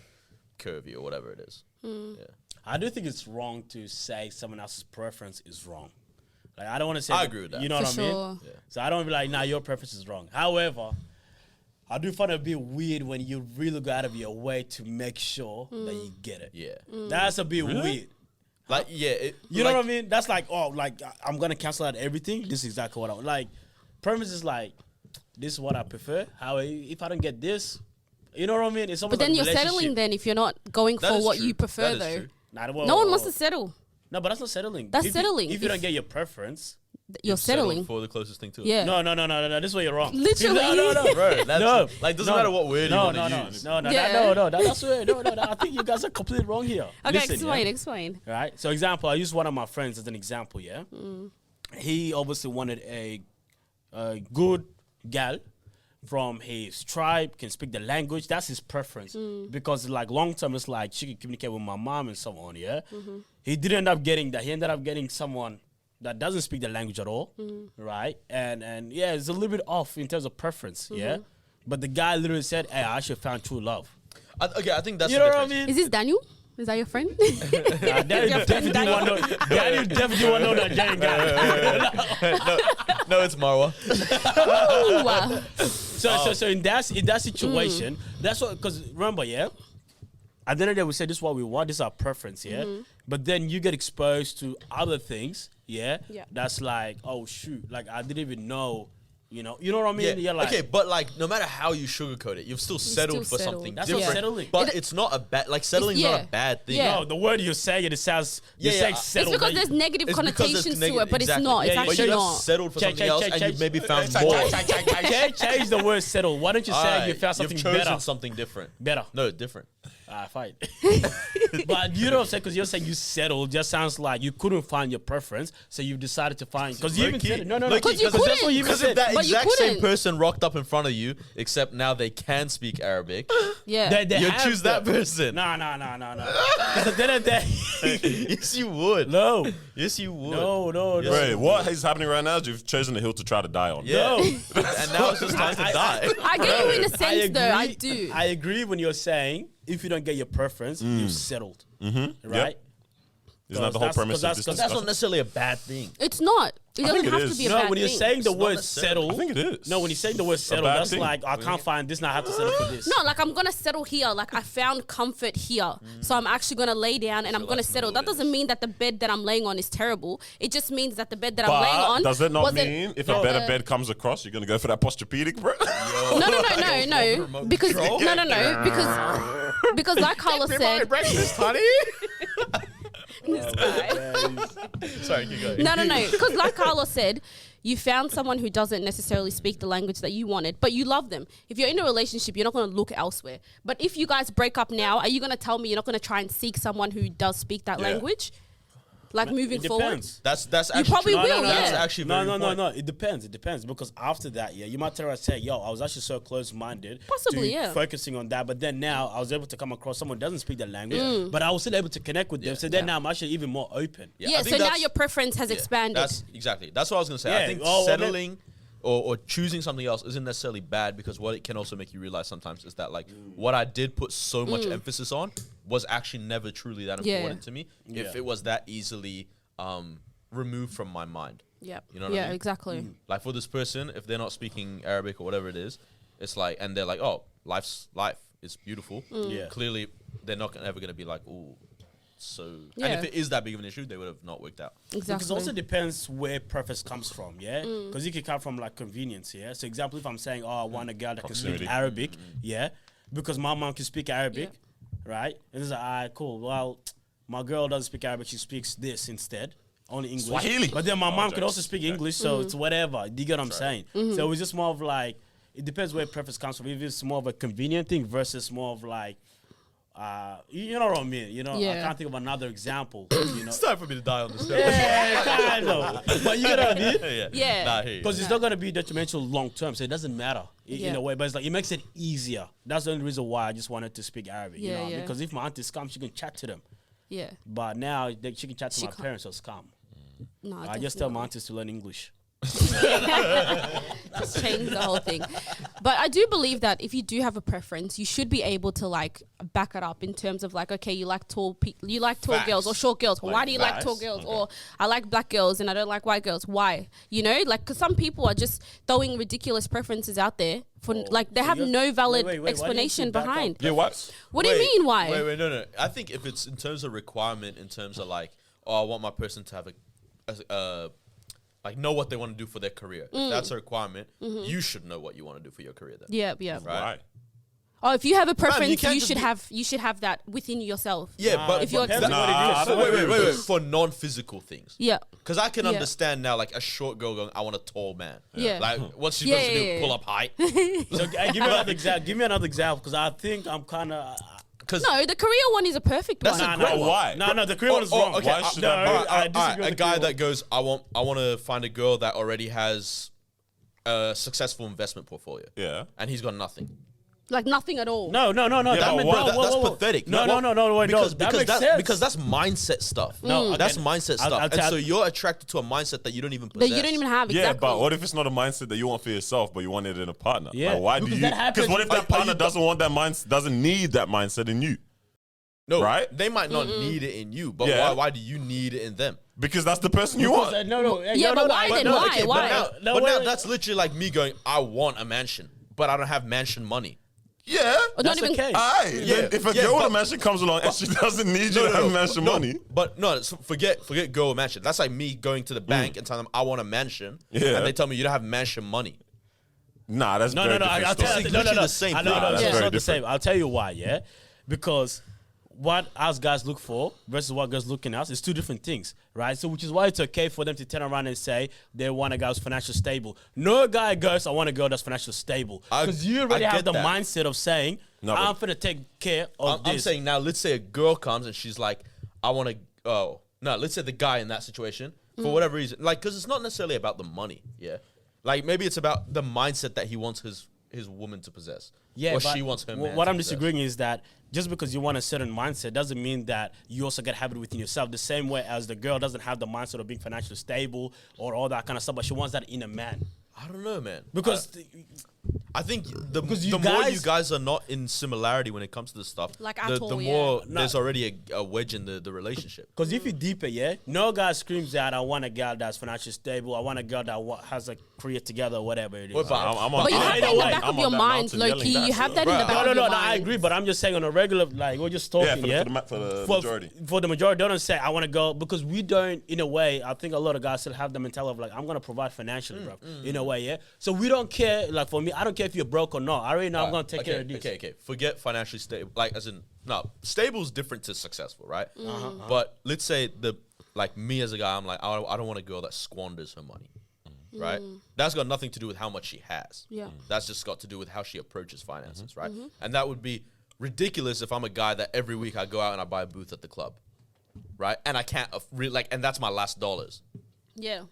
Speaker 1: curvy or whatever it is. Yeah.
Speaker 3: I do think it's wrong to say someone else's preference is wrong. Like I don't want to say.
Speaker 1: I agree with that.
Speaker 3: You know
Speaker 2: For
Speaker 3: what I mean?
Speaker 2: sure.
Speaker 1: Yeah.
Speaker 3: So I don't wanna be like, nah, your preference is wrong. However, I do find it a bit weird when you really go out of your way to make sure that you get it.
Speaker 1: Yeah.
Speaker 3: That's a bit weird.
Speaker 1: Like, yeah.
Speaker 3: You know what I mean? That's like, oh, like I'm gonna cancel out everything. This is exactly what I want. Like, preference is like, this is what I prefer. How if I don't get this, you know what I mean? It's almost
Speaker 2: But then
Speaker 3: like
Speaker 2: you're settling
Speaker 3: relationship.
Speaker 2: then if you're not going
Speaker 1: That
Speaker 2: for
Speaker 1: is
Speaker 2: what
Speaker 1: true.
Speaker 2: you prefer
Speaker 1: That is
Speaker 2: though.
Speaker 1: true.
Speaker 3: Nah,
Speaker 2: No one wants to settle.
Speaker 3: No, but that's not settling.
Speaker 2: That's
Speaker 3: If you-
Speaker 2: settling.
Speaker 3: If you don't
Speaker 2: If-
Speaker 3: get your preference.
Speaker 2: You're
Speaker 1: Settle
Speaker 2: settling.
Speaker 1: for the closest thing to it.
Speaker 2: Yeah.
Speaker 3: No. This is where you're wrong.
Speaker 2: Literally.
Speaker 3: No.
Speaker 1: Bro, that's
Speaker 3: No.
Speaker 1: like doesn't
Speaker 3: No.
Speaker 1: matter what word you
Speaker 3: No,
Speaker 1: want
Speaker 3: no,
Speaker 1: to
Speaker 3: no,
Speaker 1: use.
Speaker 3: no, no,
Speaker 2: Yeah.
Speaker 3: that's where, no. I think you guys are completely wrong here.
Speaker 2: Okay,
Speaker 3: Listen,
Speaker 2: explain,
Speaker 3: yeah?
Speaker 2: explain.
Speaker 3: Right. So, example, I use one of my friends as an example. Yeah. He obviously wanted a good gal from his tribe, can speak the language. That's his preference because, like, long term, it's like she can communicate with my mom and so on. Yeah. He didn't end up getting that. He ended up getting someone that doesn't speak the language at all, right? And yeah, it's a little bit off in terms of preference. Yeah. But the guy literally said, "Hey, I actually found true love."
Speaker 1: Okay, I think that's
Speaker 3: You
Speaker 1: the
Speaker 3: know what I
Speaker 1: difference.
Speaker 3: mean?
Speaker 2: Is this Daniel? Is that your friend?
Speaker 3: Daniel definitely want to know. Daniel definitely want to know that Nigerian guy.
Speaker 1: No, it's Marwa.
Speaker 2: Ooh, wow.
Speaker 3: So in that situation, that's what. Because remember, yeah, at the end of the day, we say this is what we want. This is our preference, yeah. But then you get exposed to other things, yeah.
Speaker 2: Yeah.
Speaker 3: That's like, oh shoot, like I didn't even know. You know what I mean?
Speaker 1: Yeah.
Speaker 3: You're like,
Speaker 1: Okay, but like no matter how you sugarcoat it, you've still settled for
Speaker 2: settled.
Speaker 1: something
Speaker 3: That's not
Speaker 1: different.
Speaker 3: settling.
Speaker 1: But it's not a bad like settling's not
Speaker 2: yeah.
Speaker 1: a bad thing.
Speaker 2: Yeah.
Speaker 3: no, the word you're saying it sounds. You're
Speaker 1: Yeah,
Speaker 3: saying
Speaker 1: yeah.
Speaker 2: It's
Speaker 3: settle.
Speaker 2: because
Speaker 3: like-
Speaker 2: there's negative
Speaker 1: It's because
Speaker 2: connotations
Speaker 1: there's
Speaker 2: to
Speaker 1: negative-
Speaker 2: it, but
Speaker 1: exactly.
Speaker 2: it's not. It's
Speaker 3: Yeah,
Speaker 2: actually
Speaker 1: But you
Speaker 2: not.
Speaker 1: just settled for
Speaker 3: Check,
Speaker 1: something
Speaker 3: check,
Speaker 1: else,
Speaker 3: check,
Speaker 1: and
Speaker 3: check.
Speaker 1: you maybe found
Speaker 3: Check,
Speaker 1: more.
Speaker 3: change the word settle. Why don't you say you
Speaker 1: Alright,
Speaker 3: found something
Speaker 1: you've chosen
Speaker 3: better?
Speaker 1: something different.
Speaker 3: Better.
Speaker 1: No, different.
Speaker 3: Fine. But you know what I'm saying? Because you're saying you settled, just sounds like you couldn't find your preference, so you decided to find. Because you even said it. No.
Speaker 2: Because you
Speaker 3: Because that's what you even
Speaker 1: Because if
Speaker 3: said.
Speaker 1: that
Speaker 2: But you
Speaker 1: exact same
Speaker 2: couldn't.
Speaker 1: person rocked up in front of you, except now they can speak Arabic,
Speaker 2: Yeah.
Speaker 3: They
Speaker 1: you
Speaker 3: have
Speaker 1: choose that person.
Speaker 3: No. Because at the end of the day,
Speaker 1: Yes, you would.
Speaker 3: no.
Speaker 1: Yes, you would.
Speaker 3: No.
Speaker 1: Yes.
Speaker 4: Wait, what is happening right now is you've chosen a hill to try to die on.
Speaker 1: Yeah.
Speaker 3: No.
Speaker 1: And now it's just time to die.
Speaker 2: I get you in a sense, though. I do.
Speaker 3: I agree when you're saying if you don't get your preference, you've settled, right?
Speaker 4: Isn't that the whole premise of this
Speaker 1: But that's not
Speaker 4: discussion?
Speaker 1: necessarily a bad thing.
Speaker 2: It's not. It doesn't
Speaker 4: think it
Speaker 2: have
Speaker 4: is.
Speaker 2: to be a
Speaker 3: No,
Speaker 2: bad
Speaker 3: when you're
Speaker 2: thing.
Speaker 3: saying the
Speaker 1: It's not
Speaker 3: word
Speaker 1: necessarily.
Speaker 3: settle,
Speaker 4: I think it is.
Speaker 3: No, when you're saying the word settle,
Speaker 4: bad
Speaker 3: that's
Speaker 4: thing.
Speaker 3: like I can't find this, now I have to settle for this.
Speaker 2: No, like I'm gonna settle here. Like I found comfort here, so I'm actually gonna lay down and I'm gonna
Speaker 1: that's
Speaker 2: settle.
Speaker 1: not
Speaker 2: That
Speaker 1: what it
Speaker 2: doesn't
Speaker 1: is.
Speaker 2: mean that the bed that I'm laying on is terrible. It just means that the bed that I'm laying
Speaker 4: But
Speaker 2: on
Speaker 4: does it not
Speaker 2: wasn't-
Speaker 4: mean if a better bed comes across, you're gonna go for that posturepedic, bro?
Speaker 2: No, because because like Carlos said,
Speaker 1: breakfast, honey.
Speaker 2: this guy.
Speaker 1: Sorry, keep going.
Speaker 2: No, because like Carlos said, you found someone who doesn't necessarily speak the language that you wanted, but you love them. If you're in a relationship, you're not going to look elsewhere. But if you guys break up now, are you going to tell me you're not going to try and seek someone who does speak that
Speaker 4: Yeah.
Speaker 2: language? Like moving
Speaker 3: It
Speaker 2: forward?
Speaker 3: depends.
Speaker 1: That's actually
Speaker 2: You probably
Speaker 1: true.
Speaker 2: will,
Speaker 1: That's
Speaker 2: yeah.
Speaker 1: actually
Speaker 3: No,
Speaker 1: very
Speaker 3: no,
Speaker 1: good
Speaker 3: no,
Speaker 1: point.
Speaker 3: no. It depends because after that, yeah, you might tell her, say, yo, I was actually so close-minded,
Speaker 2: Possibly,
Speaker 3: to
Speaker 2: yeah.
Speaker 3: focusing on that. But then now I was able to come across someone who doesn't speak that language, but I was still able to connect with them. So then now I'm actually even more open.
Speaker 1: Yeah, I
Speaker 2: Yeah,
Speaker 1: think
Speaker 2: so now
Speaker 1: that's-
Speaker 2: your preference has expanded.
Speaker 1: That's exactly. That's what I was gonna say.
Speaker 3: Yeah,
Speaker 1: I think
Speaker 3: well,
Speaker 1: settling or choosing something else isn't necessarily bad because what it can also make you realize sometimes is that like what I did put so much emphasis on was actually never truly that
Speaker 2: Yeah.
Speaker 1: important to me. If
Speaker 3: Yeah.
Speaker 1: it was that easily removed from my mind.
Speaker 2: Yeah,
Speaker 1: You know what I
Speaker 2: yeah,
Speaker 1: mean?
Speaker 2: exactly.
Speaker 1: Like for this person, if they're not speaking Arabic or whatever it is, it's like, and they're like, oh, life's life. It's beautiful.
Speaker 3: Yeah.
Speaker 1: Clearly, they're not ever going to be like, oh, so.
Speaker 2: Yeah.
Speaker 1: And if it is that big of an issue, they would have not worked out.
Speaker 2: Exactly.
Speaker 3: Because it also depends where preference comes from, yeah? Because you can come from like convenience, yeah? So example, if I'm saying, oh, I want a girl that can speak
Speaker 4: Proximity.
Speaker 3: Arabic, yeah? Because my mom can speak Arabic, right? And it's like, all right, cool. Well, my girl doesn't speak Arabic, she speaks this instead. Only English.
Speaker 4: Swahili.
Speaker 3: But then my mom could
Speaker 4: jokes.
Speaker 3: also speak English, so it's whatever. Do you get what I'm saying? So it's just more of like, it depends where preference comes from. If it's more of a convenient thing versus more of like, you know what I mean? You know, I
Speaker 2: Yeah.
Speaker 3: can't think of another example. You know,
Speaker 1: It's time for me to die on this.
Speaker 3: yeah, kind of. But you get what I mean?
Speaker 2: Yeah.
Speaker 1: Nah, I hear you.
Speaker 3: Because it's not going to be detrimental long term, so it doesn't matter in
Speaker 2: Yeah.
Speaker 3: a way. But it's like it makes it easier. That's the only reason why I just wanted to speak Arabic. You
Speaker 2: Yeah,
Speaker 3: know,
Speaker 2: yeah.
Speaker 3: because if my aunties come, she can chat to them.
Speaker 2: Yeah.
Speaker 3: But now she can chat to
Speaker 2: She
Speaker 3: my
Speaker 2: can't.
Speaker 3: parents, so it's calm.
Speaker 2: No,
Speaker 3: I just tell my aunties to learn English.
Speaker 2: just change the whole thing. But I do believe that if you do have a preference, you should be able to like back it up in terms of like, okay, you like tall girls or short girls. Why do you like tall girls? Or I like black girls and I don't like white girls. Why? You know, like because some people are just throwing ridiculous preferences out there for like they
Speaker 3: so
Speaker 2: have
Speaker 3: you're-
Speaker 2: no valid
Speaker 3: wait, why do you
Speaker 2: explanation
Speaker 3: think back up?
Speaker 2: behind.
Speaker 4: Yeah, what?
Speaker 2: What do you mean? Why?
Speaker 1: Wait, no. I think if it's in terms of requirement, in terms of like, oh, I want my person to have like know what they want to do for their career. If that's a requirement, you should know what you want to do for your career then.
Speaker 2: Yeah, yeah.
Speaker 1: Right.
Speaker 4: Right.
Speaker 2: Oh, if you have a preference, you,
Speaker 1: can't just
Speaker 2: should have that within yourself.
Speaker 1: Yeah, but
Speaker 2: if you're
Speaker 3: depends on what it is.
Speaker 1: so wait, for non-physical things.
Speaker 2: Yeah.
Speaker 1: Because I can
Speaker 2: Yeah.
Speaker 1: understand now, like a short girl going, I want a tall man.
Speaker 2: Yeah.
Speaker 1: Like, what's she
Speaker 2: Yeah,
Speaker 1: supposed to do?
Speaker 2: yeah, yeah.
Speaker 1: Pull up height?
Speaker 3: So give me another example. Give me another example, because I think I'm kind of.
Speaker 1: Because
Speaker 2: No, the Korea one is a perfect
Speaker 1: That's
Speaker 2: one.
Speaker 1: a
Speaker 3: No,
Speaker 1: great one.
Speaker 4: Why?
Speaker 3: No, the Korean one is wrong.
Speaker 1: okay,
Speaker 4: Why should
Speaker 3: no,
Speaker 4: that be?
Speaker 3: I disagree with
Speaker 1: a
Speaker 3: the
Speaker 1: guy
Speaker 3: Korean
Speaker 1: that
Speaker 3: one.
Speaker 1: goes, I want to find a girl that already has a successful investment portfolio.
Speaker 4: Yeah.
Speaker 1: And he's got nothing.
Speaker 2: Like nothing at all.
Speaker 3: No.
Speaker 4: Yeah,
Speaker 3: that
Speaker 4: but
Speaker 3: makes-
Speaker 4: why?
Speaker 1: That's
Speaker 3: whoa.
Speaker 1: pathetic.
Speaker 3: No,
Speaker 1: Well,
Speaker 3: wait,
Speaker 1: because,
Speaker 3: that
Speaker 1: because
Speaker 3: makes
Speaker 1: that-
Speaker 3: sense.
Speaker 1: because that's mindset stuff.
Speaker 3: No, okay.
Speaker 1: That's mindset
Speaker 3: I'll
Speaker 1: stuff. And
Speaker 3: tell-
Speaker 1: so you're attracted to a mindset that you don't even
Speaker 2: That
Speaker 1: possess.
Speaker 2: you don't even have.
Speaker 4: Yeah,
Speaker 2: Exactly.
Speaker 4: but what if it's not a mindset that you want for yourself, but you want it in a partner?
Speaker 3: Yeah,
Speaker 4: Like, why do
Speaker 3: because
Speaker 4: you?
Speaker 3: that happens-
Speaker 4: Because what if
Speaker 1: Are
Speaker 4: that partner
Speaker 1: you-
Speaker 4: doesn't want that mindset, doesn't need that mindset in you?
Speaker 1: No,
Speaker 4: Right?
Speaker 1: They might not need it in you, but
Speaker 4: Yeah.
Speaker 1: why do you need it in them?
Speaker 4: Because that's the person you want.
Speaker 2: Yeah, but why then?
Speaker 1: no,
Speaker 2: Why?
Speaker 1: okay,
Speaker 2: Why?
Speaker 1: But now,
Speaker 3: No,
Speaker 1: but
Speaker 3: wait,
Speaker 1: now
Speaker 3: wait.
Speaker 1: that's literally like me going, I want a mansion, but I don't have mansion money.
Speaker 4: Yeah.
Speaker 2: Or
Speaker 3: That's
Speaker 2: not even.
Speaker 3: okay.
Speaker 4: Aye.
Speaker 1: Yeah,
Speaker 4: If a
Speaker 1: yeah,
Speaker 4: girl with a
Speaker 1: but-
Speaker 4: mansion comes along and she doesn't need you to have mansion money.
Speaker 1: But no, forget girl with mansion. That's like me going to the bank and telling them I want a mansion,
Speaker 4: Yeah.
Speaker 1: and they tell me you don't have mansion money.
Speaker 4: Nah, that's
Speaker 3: No,
Speaker 4: very
Speaker 3: I'll
Speaker 4: different
Speaker 3: tell
Speaker 4: story.
Speaker 3: you.
Speaker 1: It's literally the same
Speaker 3: I know,
Speaker 1: thing.
Speaker 3: no,
Speaker 4: That's
Speaker 3: it's
Speaker 4: very
Speaker 3: not the same.
Speaker 4: different.
Speaker 3: I'll tell you why, yeah? Because what us guys look for versus what girls looking at is two different things, right? So which is why it's okay for them to turn around and say they want a guy who's financially stable. No guy goes, I want a girl that's financially stable. Because you already
Speaker 1: I
Speaker 3: have
Speaker 1: get
Speaker 3: the
Speaker 1: that.
Speaker 3: mindset of saying,
Speaker 4: No,
Speaker 3: I'm
Speaker 4: but-
Speaker 3: going to take care of
Speaker 1: I'm
Speaker 3: this.
Speaker 1: saying now, let's say a girl comes and she's like, I want to. Oh no, let's say the guy in that situation for whatever reason, like, because it's not necessarily about the money, yeah. Like maybe it's about the mindset that he wants his woman to possess.
Speaker 3: Yeah,
Speaker 1: or
Speaker 3: but
Speaker 1: she wants her man.
Speaker 3: what
Speaker 1: to
Speaker 3: I'm
Speaker 1: possess.
Speaker 3: disagreeing is that just because you want a certain mindset doesn't mean that you also get to have it within yourself. The same way as the girl doesn't have the mindset of being financially stable or all that kind of stuff, but she wants that in a man.
Speaker 1: I don't know, man.
Speaker 3: Because
Speaker 1: I think the
Speaker 3: Because you
Speaker 1: more you
Speaker 3: guys-
Speaker 1: guys are not in similarity when it comes to this stuff,
Speaker 2: Like
Speaker 1: the
Speaker 2: at all,
Speaker 1: more
Speaker 3: yeah.
Speaker 1: there's already a wedge in the relationship.
Speaker 3: Because if you deep it, yeah, no guy screams out, I want a girl that's financially stable. I want a girl that has a career together, or whatever it is.
Speaker 1: What about-
Speaker 4: I'm on
Speaker 2: But you
Speaker 4: I'm
Speaker 2: have
Speaker 4: on
Speaker 2: that in the
Speaker 4: that-
Speaker 2: back
Speaker 4: I'm
Speaker 2: of
Speaker 4: on
Speaker 2: your
Speaker 4: that
Speaker 2: mind,
Speaker 4: mountain
Speaker 2: low
Speaker 4: yelling
Speaker 2: key.
Speaker 4: that
Speaker 2: You have
Speaker 4: shit.
Speaker 2: that in the
Speaker 1: Right.
Speaker 2: back
Speaker 3: No,
Speaker 2: of
Speaker 3: no,
Speaker 2: your
Speaker 3: no,
Speaker 2: mind.
Speaker 3: I agree, but I'm just saying on a regular, like, we're just talking,
Speaker 4: for the majority.
Speaker 3: For the majority, they don't say, I want to go, because we don't, in a way, I think a lot of guys still have the mentality of, like, I'm going to provide financially, bro, in a way, yeah? So we don't care, like, for me, I don't care if you're broke or not. I already know I'm going to take care of this.
Speaker 1: Okay. Forget financially stable. Like, as in, no, stable is different to successful, right? But let's say like me as a guy, I'm like, I don't want a girl that squanders her money, right? That's got nothing to do with how much she has.
Speaker 2: Yeah.
Speaker 1: That's just got to do with how she approaches finances, right? And that would be ridiculous if I'm a guy that every week I go out and I buy a booth at the club, right? And I can't and that's my last dollars.
Speaker 2: Yeah.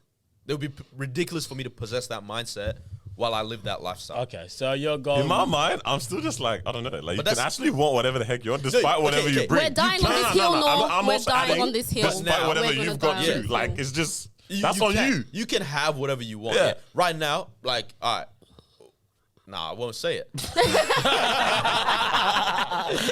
Speaker 1: It would be ridiculous for me to possess that mindset while I live that lifestyle.
Speaker 3: Okay, so you're going.
Speaker 4: In my mind, I'm still just like, I don't know. Like, you can
Speaker 1: that's-
Speaker 4: actually want whatever the heck you want, despite
Speaker 1: okay,
Speaker 4: whatever
Speaker 1: okay.
Speaker 4: you bring.
Speaker 2: We're dying on this hill, no. We're
Speaker 4: also
Speaker 2: dying
Speaker 4: adding,
Speaker 2: on this hill.
Speaker 4: Despite
Speaker 1: Now,
Speaker 4: whatever
Speaker 2: we're gonna
Speaker 4: you've got
Speaker 2: die
Speaker 4: to.
Speaker 2: on this
Speaker 4: Like,
Speaker 2: hill.
Speaker 4: it's just,
Speaker 1: You-
Speaker 4: that's
Speaker 1: you
Speaker 4: on
Speaker 1: can-
Speaker 4: you.
Speaker 1: You can have whatever you want.
Speaker 4: Yeah.
Speaker 1: Yeah. Right now, like, all right. Nah, I won't say it.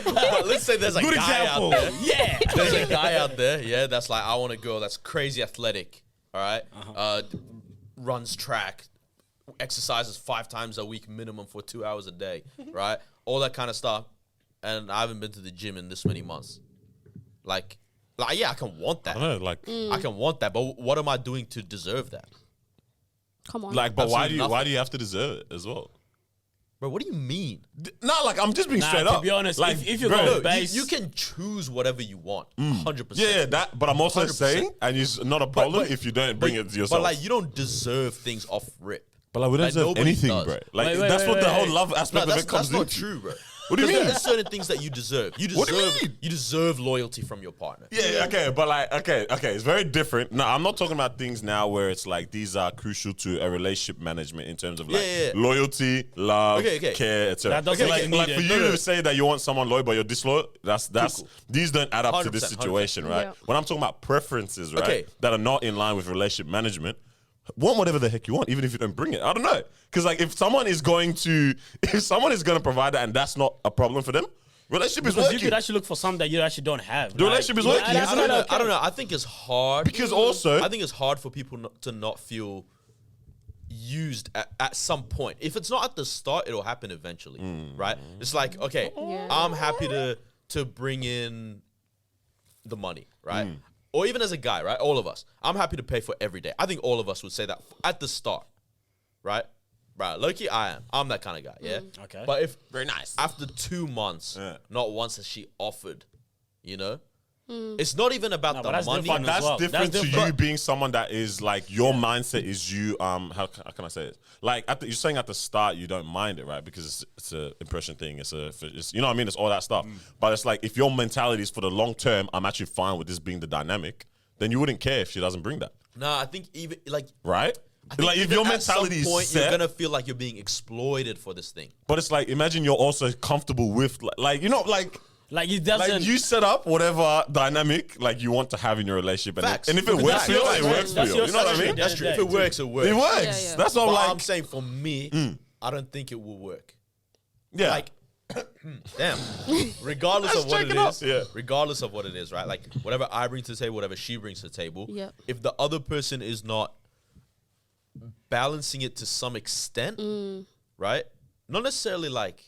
Speaker 1: But let's say there's a
Speaker 3: Good
Speaker 1: guy
Speaker 3: example.
Speaker 1: out there.
Speaker 3: Yeah.
Speaker 1: There's a guy out there, yeah, that's like, I want a girl that's crazy athletic, all right? Runs track, exercises 5 times a week minimum for 2 hours a day, right? All that kind of stuff. And I haven't been to the gym in this many months. Like yeah, I can want that.
Speaker 4: I don't know, like,
Speaker 1: I can want that, but what am I doing to deserve that?
Speaker 2: Come on.
Speaker 4: like, but why
Speaker 1: Absolutely
Speaker 4: do you have to deserve it as well?
Speaker 1: Bro, what do you mean?
Speaker 4: Not like I'm just being straight
Speaker 3: to
Speaker 4: up.
Speaker 3: be honest,
Speaker 4: like,
Speaker 3: if you're
Speaker 4: bro,
Speaker 3: going
Speaker 1: No,
Speaker 3: base,
Speaker 1: you can choose whatever you want, 100%.
Speaker 4: yeah, that. But I'm also
Speaker 1: 100%.
Speaker 4: saying, and it's not a problem if you don't bring it to yourself.
Speaker 1: But like, you don't deserve things off rip.
Speaker 4: But like, we don't
Speaker 1: like,
Speaker 4: deserve
Speaker 1: nobody
Speaker 4: anything,
Speaker 1: does.
Speaker 4: bro. Like,
Speaker 3: Wait,
Speaker 4: that's what the whole
Speaker 3: wait.
Speaker 4: love
Speaker 1: No,
Speaker 4: aspect of
Speaker 1: that's,
Speaker 4: it comes
Speaker 1: that's not
Speaker 4: into.
Speaker 1: true, bro.
Speaker 4: What do you mean?
Speaker 1: There's certain things that you deserve. You
Speaker 4: What
Speaker 1: deserve.
Speaker 4: do you mean?
Speaker 1: You deserve loyalty from your partner.
Speaker 4: Yeah, okay, but like, okay, it's very different. No, I'm not talking about things now where it's like these are crucial to a relationship management in terms of like
Speaker 1: Yeah.
Speaker 4: loyalty, love,
Speaker 1: Okay.
Speaker 4: care, etc.
Speaker 3: That doesn't
Speaker 4: like,
Speaker 3: get
Speaker 4: like
Speaker 3: needed.
Speaker 4: for you
Speaker 1: No.
Speaker 4: to say that you want someone loyal but you're disloyal, that's
Speaker 1: Cool.
Speaker 4: these don't add up to this
Speaker 1: 100%,
Speaker 4: situation, right?
Speaker 2: Yeah.
Speaker 4: When I'm talking about preferences, right,
Speaker 1: Okay.
Speaker 4: that are not in line with relationship management. Want whatever the heck you want, even if you don't bring it. I don't know, because like if someone is going to provide that and that's not a problem for them, relationship is
Speaker 3: because you
Speaker 4: working.
Speaker 3: could actually look for something that you actually don't have.
Speaker 4: The relationship is working.
Speaker 3: that's
Speaker 1: I don't
Speaker 3: not
Speaker 1: know.
Speaker 3: okay.
Speaker 1: I don't know. I think it's hard
Speaker 4: Because also-
Speaker 1: I think it's hard for people to not feel used at some point. If it's not at the start, it'll happen eventually, right? It's like, okay,
Speaker 2: Yeah.
Speaker 1: I'm happy to bring in the money, right? Or even as a guy, right? All of us. I'm happy to pay for every day. I think all of us would say that at the start, right? Right. Low-key, I am. I'm that kind of guy, yeah?
Speaker 3: Okay.
Speaker 1: But if
Speaker 4: Very nice.
Speaker 1: after 2 months,
Speaker 4: Yeah.
Speaker 1: not once has she offered, you know? It's not even about
Speaker 3: No,
Speaker 1: the
Speaker 3: but that's
Speaker 1: money.
Speaker 3: different
Speaker 4: But that's
Speaker 3: well.
Speaker 4: different
Speaker 3: That's
Speaker 4: to
Speaker 3: different.
Speaker 4: you being someone that is like your mindset is you. How can I say it? Like you're saying at the start you don't mind it, right? Because it's a impression thing. It's you know what I mean. It's all that stuff. But it's like if your mentality is for the long term, I'm actually fine with this being the dynamic. Then you wouldn't care if she doesn't bring that,
Speaker 1: Nah, I think even like
Speaker 4: right?
Speaker 1: I think
Speaker 4: Like if
Speaker 1: even
Speaker 4: your
Speaker 1: at some
Speaker 4: mentality is
Speaker 1: point,
Speaker 4: set,
Speaker 1: you're gonna feel like you're being exploited for this thing.
Speaker 4: but it's like imagine you're also comfortable with like you know like.
Speaker 3: Like it doesn't.
Speaker 4: Like you set up whatever dynamic like you want to have in your relationship, and,
Speaker 1: Facts.
Speaker 4: and if it
Speaker 1: But
Speaker 4: works
Speaker 1: that's
Speaker 4: for you,
Speaker 1: your
Speaker 4: it works for
Speaker 3: that's
Speaker 4: you.
Speaker 3: your
Speaker 4: You know what I
Speaker 3: strategy.
Speaker 4: mean?
Speaker 3: That's
Speaker 1: That's true. If
Speaker 3: Yeah,
Speaker 1: it works, it works.
Speaker 4: It works.
Speaker 2: Yeah.
Speaker 4: That's what
Speaker 1: But
Speaker 4: I'm like.
Speaker 1: I'm saying for me, I don't think it will work.
Speaker 4: Yeah.
Speaker 1: Like, damn. Regardless of what it
Speaker 4: check it out.
Speaker 1: is,
Speaker 4: Yeah.
Speaker 1: regardless of what it is, right? Like whatever I bring to the table, whatever she brings to the table.
Speaker 2: Yep.
Speaker 1: If the other person is not balancing it to some extent, right? Not necessarily like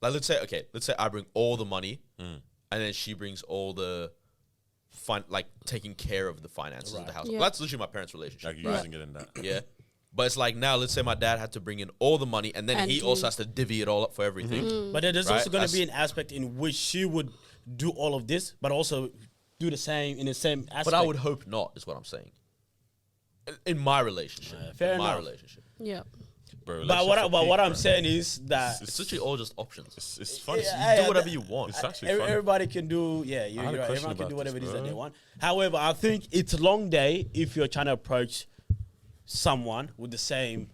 Speaker 1: let's say I bring all the money, and then she brings all the like taking care of the finances of the house.
Speaker 2: Yeah.
Speaker 1: That's literally my parents' relationship.
Speaker 4: Like
Speaker 1: right?
Speaker 4: using it in that.
Speaker 1: Yeah. But it's like now, let's say my dad had to bring in all the money, and then
Speaker 2: And
Speaker 1: he
Speaker 2: he-
Speaker 1: also has to divvy it all up for everything.
Speaker 3: But there's
Speaker 1: Right?
Speaker 3: also going to
Speaker 1: That's-
Speaker 3: be an aspect in which she would do all of this, but also do the same in the same aspect.
Speaker 1: But I would hope not, is what I'm saying. In my relationship.
Speaker 3: fair
Speaker 1: in my
Speaker 3: enough.
Speaker 1: relationship.
Speaker 2: Yeah.
Speaker 4: Bro,
Speaker 3: But what
Speaker 4: relationship
Speaker 3: I'm
Speaker 4: peak,
Speaker 3: saying is that
Speaker 1: It's literally all just options.
Speaker 4: it's funny.
Speaker 3: Yeah,
Speaker 1: You do whatever you want.
Speaker 4: It's actually funny.
Speaker 3: everybody can do. Yeah, you're
Speaker 4: had a
Speaker 3: right.
Speaker 4: question
Speaker 3: Everyone can
Speaker 4: about
Speaker 3: do whatever
Speaker 4: this,
Speaker 3: it is that
Speaker 4: bro.
Speaker 3: they want. However, I think it's a long day if you're trying to approach someone with the same.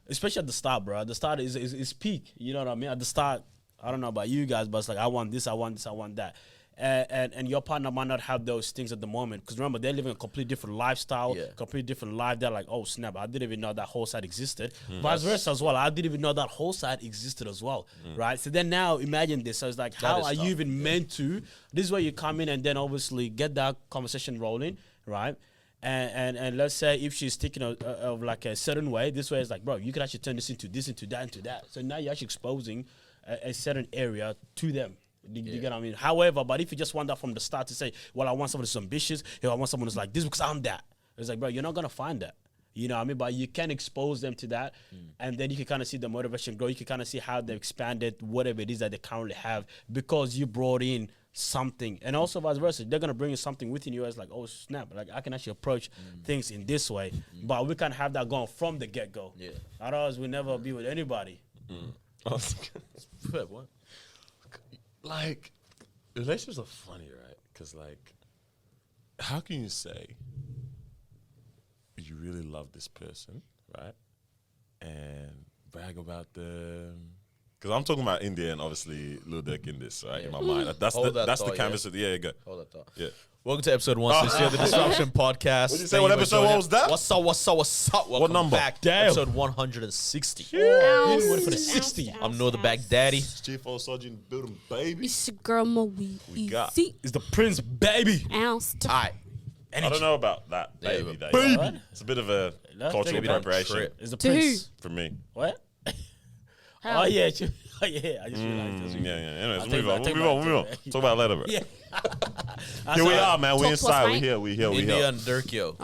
Speaker 3: Especially at the start, bro. At the start is peak. You know what I mean? At the start, I don't know about you guys, but it's like I want this, I want this, I want that. and your partner might not have those things at the moment. Because remember, they're living a completely different lifestyle, completely different life. They're like, oh snap, I didn't even know that whole side existed. Vice versa as well. I didn't even know that whole side existed as well, right? So then now imagine this. So it's like, how are you even meant to? This is where you come in and then obviously get that conversation rolling, right? And let's say if she's thinking of like a certain way, this way is like, bro, you can actually turn this into that, into that. So now you're actually exposing a certain area to them. You get what I mean? However, but if you just want that from the start to say, well, I want someone who's ambitious, I want someone who's like this because I'm that. It's like, bro, you're not going to find that. You know what I mean? But you can expose them to that, and then you can kind of see the motivation grow. You can kind of see how they've expanded whatever it is that they currently have because you brought in something. And also vice versa. They're going to bring in something within you as like, oh, snap. Like, I can actually approach things in this way. But we can have that going from the get-go. Yeah. Otherwise, we'll never be with anybody.
Speaker 1: What?
Speaker 4: Like, relationships are funny, right? Because, like, how can you say you really love this person, right? And brag about them. Because I'm talking about India and obviously Lil Durk in this, right? In my mind. That's the canvas. Yeah, go.
Speaker 1: Hold that thought.
Speaker 4: Yeah.
Speaker 1: Welcome to episode 160 of the Disruption Podcast.
Speaker 4: What did you say? What episode? What was that?
Speaker 1: What's up? Welcome
Speaker 4: What number?
Speaker 1: back.
Speaker 3: Damn.
Speaker 1: Episode 160.
Speaker 3: You went for the 60.
Speaker 1: I'm Noah the Baghdaddy.
Speaker 4: Chief Old Sergeant building baby.
Speaker 2: It's your girl Moe.
Speaker 4: got-
Speaker 3: It's the Prince, baby.
Speaker 2: Ounce.
Speaker 1: All right.
Speaker 4: I don't know about that, baby.
Speaker 1: Yeah,
Speaker 4: Baby. It's a bit of a cultural
Speaker 3: Maybe don't
Speaker 4: appropriation
Speaker 1: trip.
Speaker 3: It's the
Speaker 2: To who?
Speaker 3: Prince.
Speaker 4: for me.
Speaker 3: What?
Speaker 2: How?
Speaker 3: Oh, yeah. Oh, yeah. I just realized this.
Speaker 4: Yeah. Anyways,
Speaker 3: I'll
Speaker 4: move on.
Speaker 3: take
Speaker 4: Move on.
Speaker 3: it.
Speaker 4: Talk about it later, bro.
Speaker 3: Yeah.
Speaker 4: Here we are, man. We
Speaker 2: Talk
Speaker 4: inside.
Speaker 2: plus
Speaker 4: We here. We here.
Speaker 1: India and Durk, yo.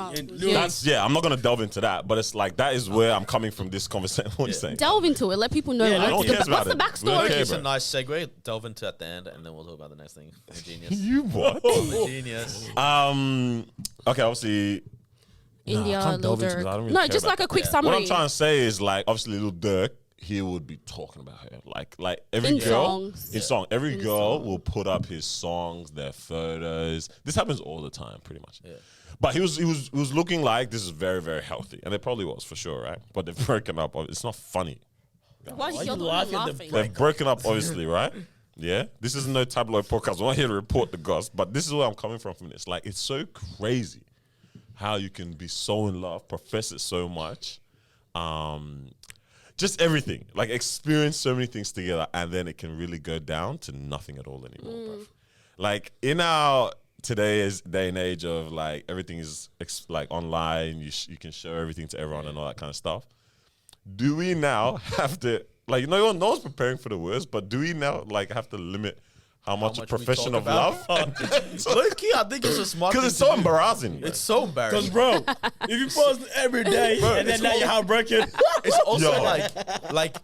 Speaker 3: Yeah.
Speaker 4: I'm not gonna delve into that, but it's like that is where I'm coming from. This conversation. What are you saying?
Speaker 2: Delve into it. Let people know.
Speaker 3: Yeah,
Speaker 2: like,
Speaker 3: no one
Speaker 4: cares
Speaker 2: what's
Speaker 4: about
Speaker 2: the
Speaker 4: it. We don't
Speaker 2: backstory?
Speaker 4: care,
Speaker 1: It's
Speaker 4: bro.
Speaker 1: a nice segue. Delve into at the end, and then we'll talk about the next thing. I'm a genius.
Speaker 4: You what?
Speaker 1: I'm a genius.
Speaker 4: Okay, obviously.
Speaker 2: India,
Speaker 4: I can't
Speaker 2: Lil
Speaker 4: delve into
Speaker 2: Durk.
Speaker 4: this. I don't really
Speaker 2: No,
Speaker 4: care
Speaker 2: just
Speaker 4: about
Speaker 2: like a
Speaker 4: that.
Speaker 2: quick
Speaker 1: Yeah.
Speaker 2: summary.
Speaker 4: What I'm trying to say is like obviously Lil Durk, he would be talking about her. Like every
Speaker 2: In
Speaker 4: girl
Speaker 2: songs.
Speaker 4: in song. Every
Speaker 2: In
Speaker 4: girl
Speaker 2: song.
Speaker 4: will put up his songs, their photos. This happens all the time, pretty much.
Speaker 1: Yeah.
Speaker 4: But he was looking like this is very, very healthy. And it probably was for sure, right? But they've broken up. It's not funny.
Speaker 2: Why
Speaker 3: Why
Speaker 2: you
Speaker 3: you
Speaker 2: laughing?
Speaker 3: laughing?
Speaker 4: They've broken up, obviously, right? Yeah. This is no tabloid podcast. We're not here to report the gossip, but this is where I'm coming from this. Like, it's so crazy how you can be so in love, profess it so much, just everything. Like, experience so many things together, and then it can really go down to nothing at all anymore, bruv. Like, in our today's day and age of, like, everything is, like, online, you can show everything to everyone and all that kind of stuff. Do we now have to, like, no one's preparing for the worst, but do we now, like, have to limit how much a
Speaker 1: much we
Speaker 4: profession
Speaker 1: talk
Speaker 4: of
Speaker 1: about?
Speaker 4: love?
Speaker 1: Low-key, I think it's a smart
Speaker 4: Because
Speaker 1: thing
Speaker 4: it's
Speaker 1: to
Speaker 4: so
Speaker 1: do.
Speaker 4: embarrassing.
Speaker 1: It's so
Speaker 3: Because,
Speaker 1: embarrassing.
Speaker 3: bro, if you post every day and then
Speaker 1: it's
Speaker 3: now you're heartbroken,
Speaker 1: It's also
Speaker 4: Yo.
Speaker 1: like